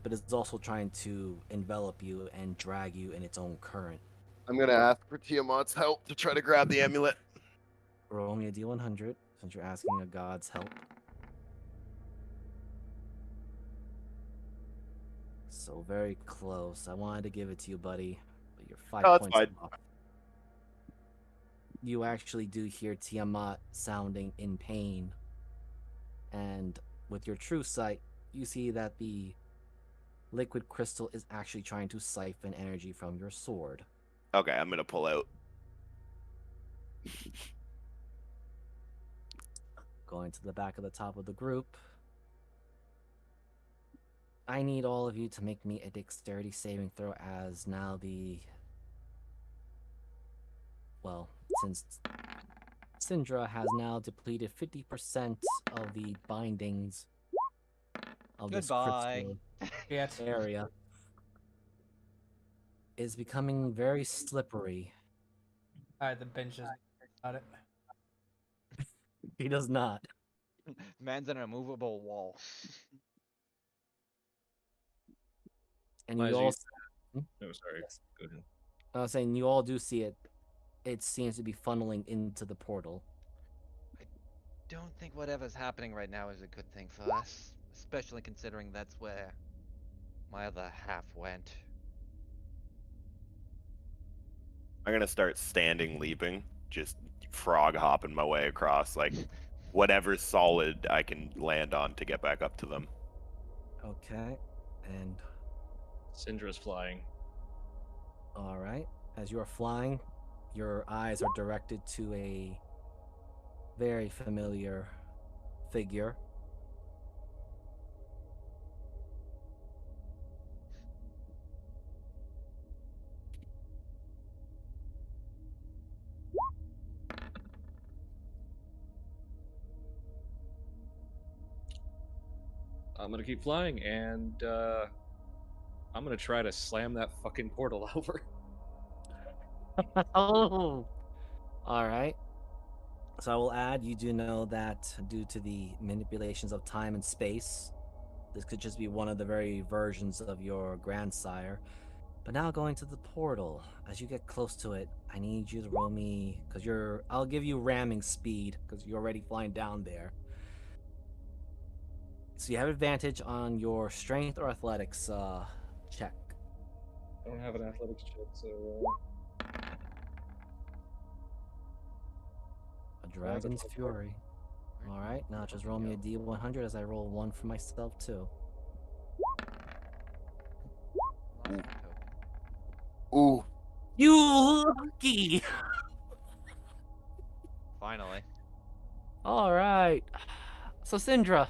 but it's also trying to envelop you and drag you in its own current. I'm gonna ask for Tiamat's help to try to grab the amulet. Roll me a D100 since you're asking a god's help. So very close. I wanted to give it to you, buddy, but you're 5 Oh, that's points fine. off. You actually do hear Tiamat sounding in pain, and with your true sight, you see that the liquid crystal is actually trying to siphon energy from your sword. Okay, I'm gonna pull out. Going to the back of the top of the group. I need all of you to make me a dexterity saving throw, as now since Syndra has now depleted 50% of the bindings of this Goodbye. crystal Yet. area, is becoming very slippery. Alright, the bench is got it. He does not. Man's an immovable wall. And As you you- all, No, sorry. Yes. Go ahead. I was saying, you all do see it. It seems to be funneling into the portal. Don't think whatever's happening right now is a good thing for us, especially considering that's where my other half went. I'm gonna start standing leaping, just frog hopping my way across, like whatever solid I can land on to get back up to them. Okay. And Syndra's flying. all right. As you are flying, your eyes are directed to a very familiar figure. I'm gonna keep flying, and I'm gonna try to slam that fucking portal over. Oh, all right. So I will add, you do know that due to the manipulations of time and space, this could just be one of the very versions of your grandsire. But now going to the portal. As you get close to it, I need you to roll me because I'll give you ramming speed because you're already flying down there. So you have advantage on your strength or athletics check. I don't have an athletics check, so A Dragon's Fury. All right, now just roll me a D100 as I roll one for myself too. Ooh. You lucky! Finally. All right. So Syndra,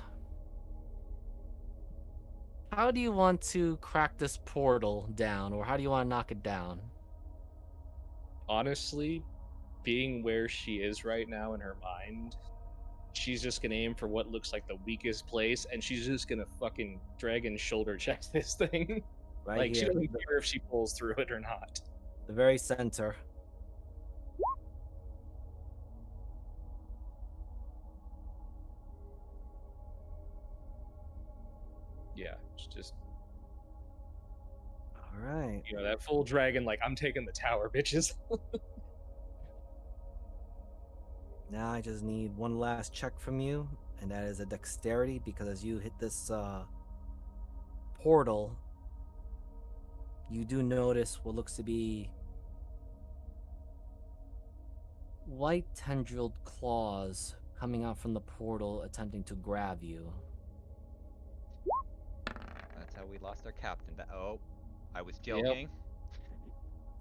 how do you want to crack this portal down, or how do you want to knock it down? honestly, being where she is right now in her mind, she's just gonna aim for what looks like the weakest place, and she's just gonna fucking dragon shoulder check this thing. Right Like, she here, doesn't care if she pulls through it or not. the very center. Yeah, it's just, All right. that full dragon, like, I'm taking the tower, bitches. Now I just need one last check from you, and that is a dexterity, because as you hit this portal, you do notice what looks to be white tendrilled claws coming out from the portal, attempting to grab you. That's how we lost our captain. Oh, I was joking.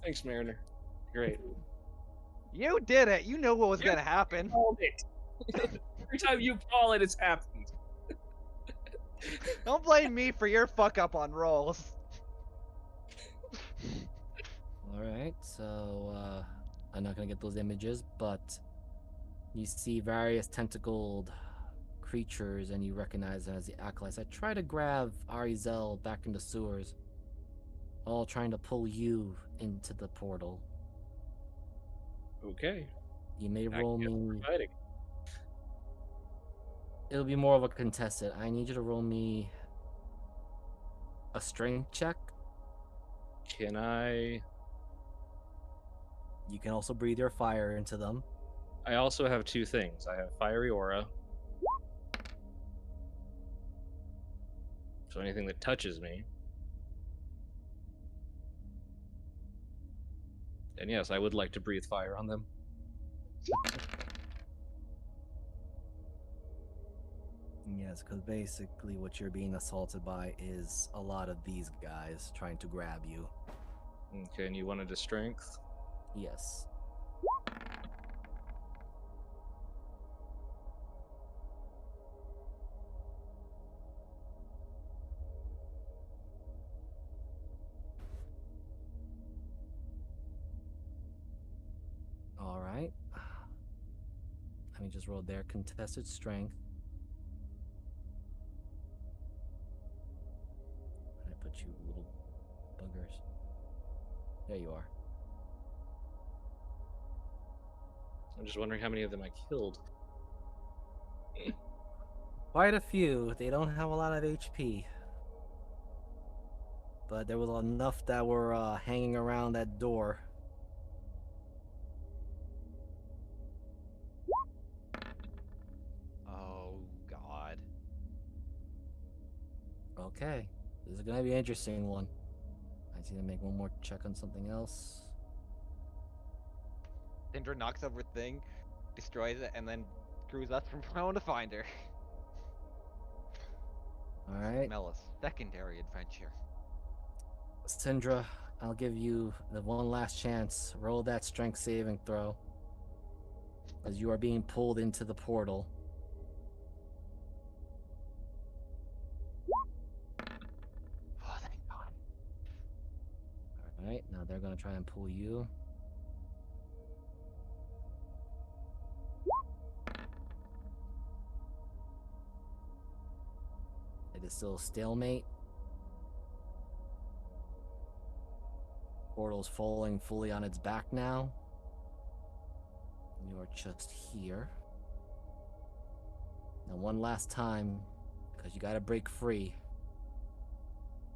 Thanks, Mariner. Great. You did it. You knew what was gonna happen. Called it. Every time you call it, it's happened. Don't blame me for your fuck up on rolls. All right, so I'm not gonna get those images, but you see various tentacled creatures, and you recognize them as the acolytes that try to grab Arizel back in the sewers, all trying to pull you into the portal. Okay. You may I roll guess me. we're fighting. It'll be more of a contested. I need you to roll me a strength check. Can I? You can also breathe your fire into them. I also have two things. I have fiery aura. So anything that touches me. And yes, I would like to breathe fire on them. Yes, because basically what you're being assaulted by is a lot of these guys trying to grab you. Okay, and you wanted a strength? Yes. All right. Let me just roll their contested strength. I put you little buggers. There you are. I'm just wondering how many of them I killed. Quite a few. They don't have a lot of HP. But there was enough that were hanging around that door. Oh God. Okay. This is gonna be an interesting one. I just need to make one more check on something else. Indra knocks over thing, destroys it, and then screws us from trying to find her. Alright. Smell a secondary adventure. Syndra, I'll give you the one last chance. Roll that strength saving throw. As you are being pulled into the portal. Oh, thank God. Alright, now they're gonna try and pull you. It is still stalemate. Portal's falling fully on its back now. You are just here. Now one last time, because you gotta break free.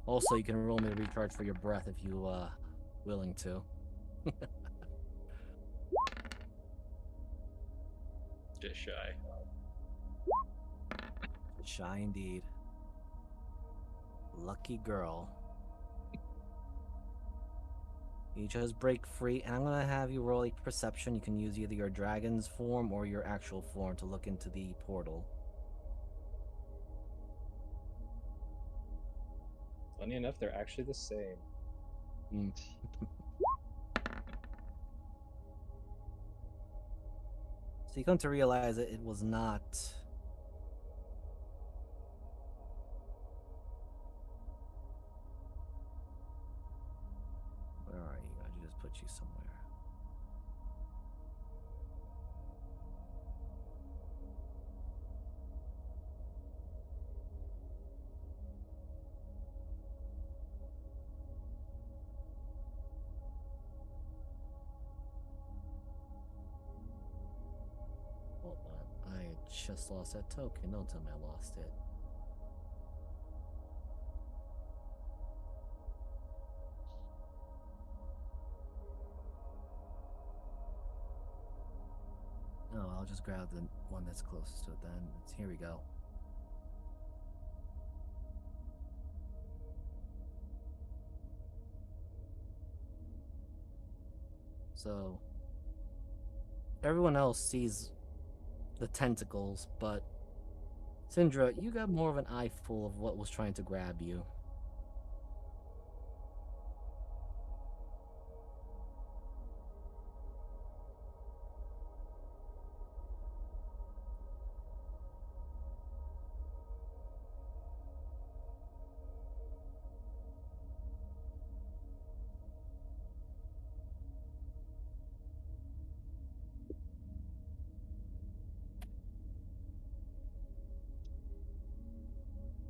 Also, you can roll me to recharge for your breath if you willing to. Just shy. Shy indeed. Lucky girl. You just break free, and I'm gonna have you roll a perception. You can use either your dragon's form or your actual form to look into the portal. Funny enough, they're actually the same. So you come to realize that it was not. Where are you? I just put you somewhere. Hold on. I just lost that token. Don't tell me I lost it. No, I'll just grab the one that's closest to it then. Here we go. So, everyone else sees the tentacles, but Syndra, you got more of an eye full of what was trying to grab you.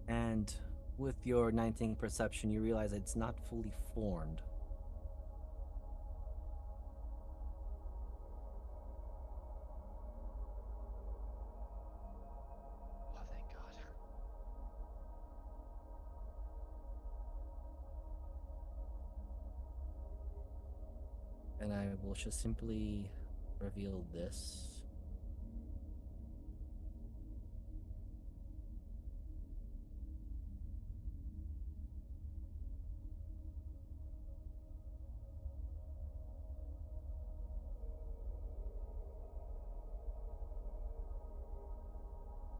And with your 19 perception, you realize it's not fully formed. Oh, thank God. And I will just simply reveal this.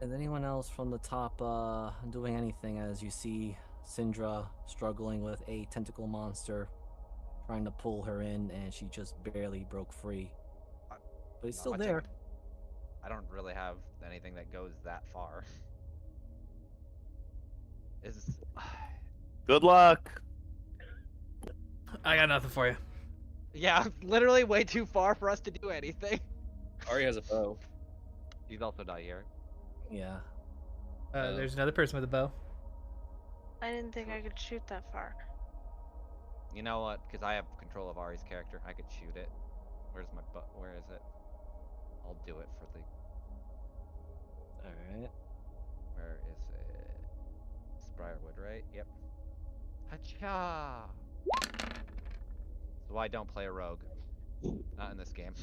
Is anyone else from the top doing anything as you see Syndra struggling with a tentacle monster trying to pull her in, and she just barely broke free? But he's Not still much there. I don't really have anything that goes that far. Is Good luck. I got nothing for you. yeah, literally way too far for us to do anything. Ari has a bow. He's also not here. Yeah. There's another person with a bow. I didn't think I could shoot that far. You know what? Because I have control of Ari's character, I could shoot it. Where's my butt? Where is it? I'll do it for the. Alright. Where is it? It's Briarwood, right? Yep. Hacha! So I don't play a rogue. Not in this game.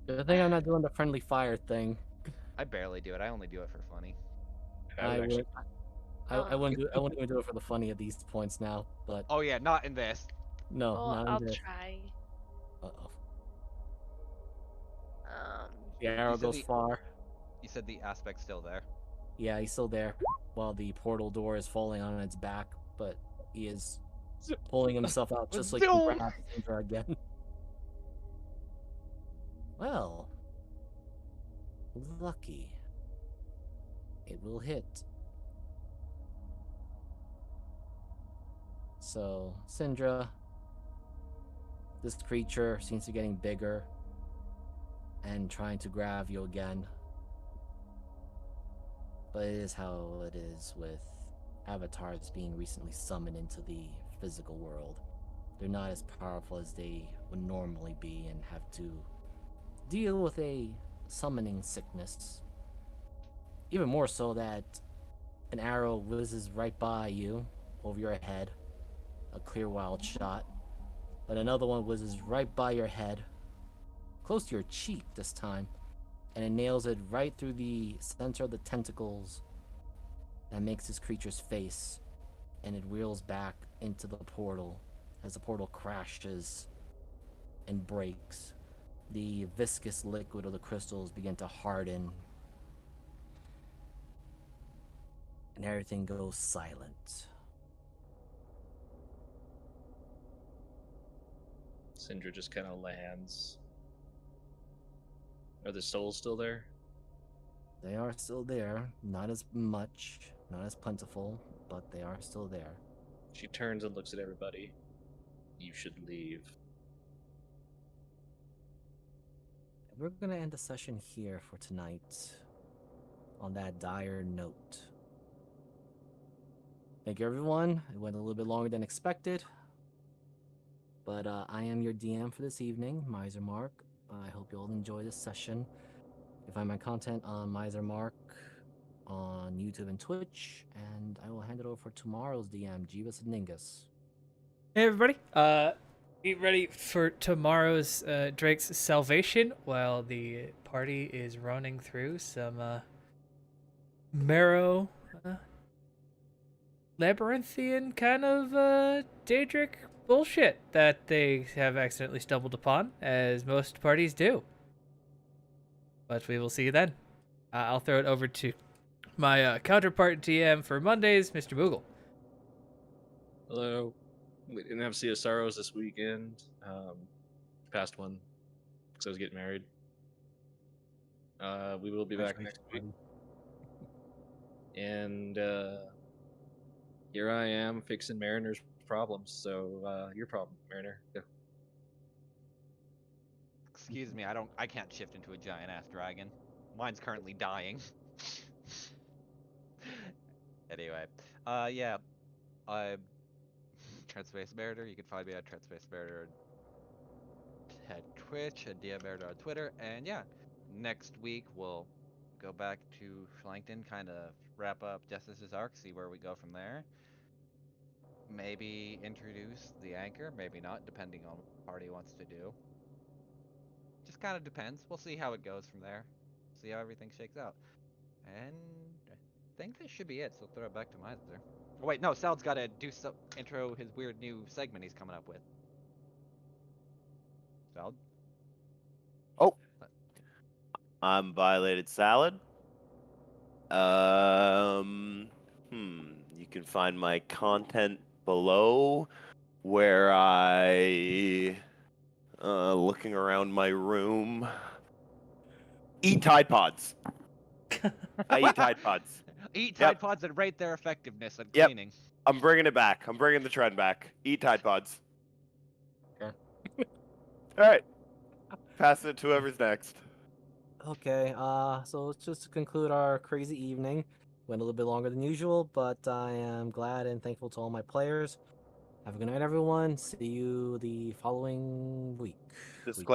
Good thing I'm not doing the friendly fire thing. I barely do it. I only do it for funny. I actually. I wouldn't even do it for the funny at these points now, but Oh yeah, not in this. no, Well, not I'll in this. try. Uh-oh. Um, The arrow said goes the- far. You said the aspect's still there. Yeah, he's still there while the portal door is falling on its back, but he is pulling himself out just like Zoom! grab Syndra again. Well, lucky. It will hit. So, Syndra, this creature seems to be getting bigger and trying to grab you again. But it is how it is with avatars being recently summoned into the physical world. They're not as powerful as they would normally be and have to deal with a summoning sickness. Even more so that An arrow whizzes right by you, over your head. A clear wild shot. Then another one whizzes right by your head, close to your cheek this time, and it nails it right through the center of the tentacles that makes this creature's face, and it wheels back into the portal as the portal crashes and breaks. The viscous liquid of the crystals begin to harden, and everything goes silent. Syndra just kind of lands. Are the souls still there? They are still there, not as much, not as plentiful, but they are still there. She turns and looks at everybody. You should leave. We're gonna end the session here for tonight on that dire note. Thank you, everyone. It went a little bit longer than expected, but I am your DM for this evening, Miser Mark. I hope you all enjoy this session. You can find my content on Miser Mark on YouTube and Twitch, and I will hand it over for tomorrow's DM, Jeebus and Ningus. Hey everybody, get ready for tomorrow's Drake's Salvation while the party is running through some marrow labyrinthian kind of Daedric bullshit that they have accidentally stumbled upon, as most parties do. But we will see you then. I'll throw it over to my counterpart DM for Mondays, Mr. Boogle. Hello. We didn't have Sea of Sorrows this weekend. Past one, because I was getting married. We will be back next week. And here I am fixing Mariner's problems. So your problem, Mariner. Go. Excuse me, I can't shift into a giant ass dragon. Mine's currently dying. Anyway, yeah, I'm Treadspace Meritor. You can find me at Treadspace Meritor at Twitch and DM Meritor on Twitter. And yeah, next week we'll go back to Flankton, kind of wrap up Justice's arc, see where we go from there. Maybe introduce the anchor, maybe not, depending on what the party wants to do. Just kind of depends. We'll see how it goes from there. See how everything shakes out. And I think this should be it, so throw it back to Miser. Oh wait, no, Sal's gotta do some intro his weird new segment he's coming up with. Sal? Oh. I'm Violated Salad. You can find my content below where I looking around my room. Eat Tide Pods. I eat Tide Pods. Eat Tide Pods and rate their effectiveness on Yep. cleaning. I'm bringing it back. I'm bringing the trend back. Eat Tide Pods. Okay. All right. Passing it to whoever's next. Okay, so just to conclude our crazy evening, went a little bit longer than usual, but I am glad and thankful to all my players. Have a good night, everyone. See you the following week. Disclaimer.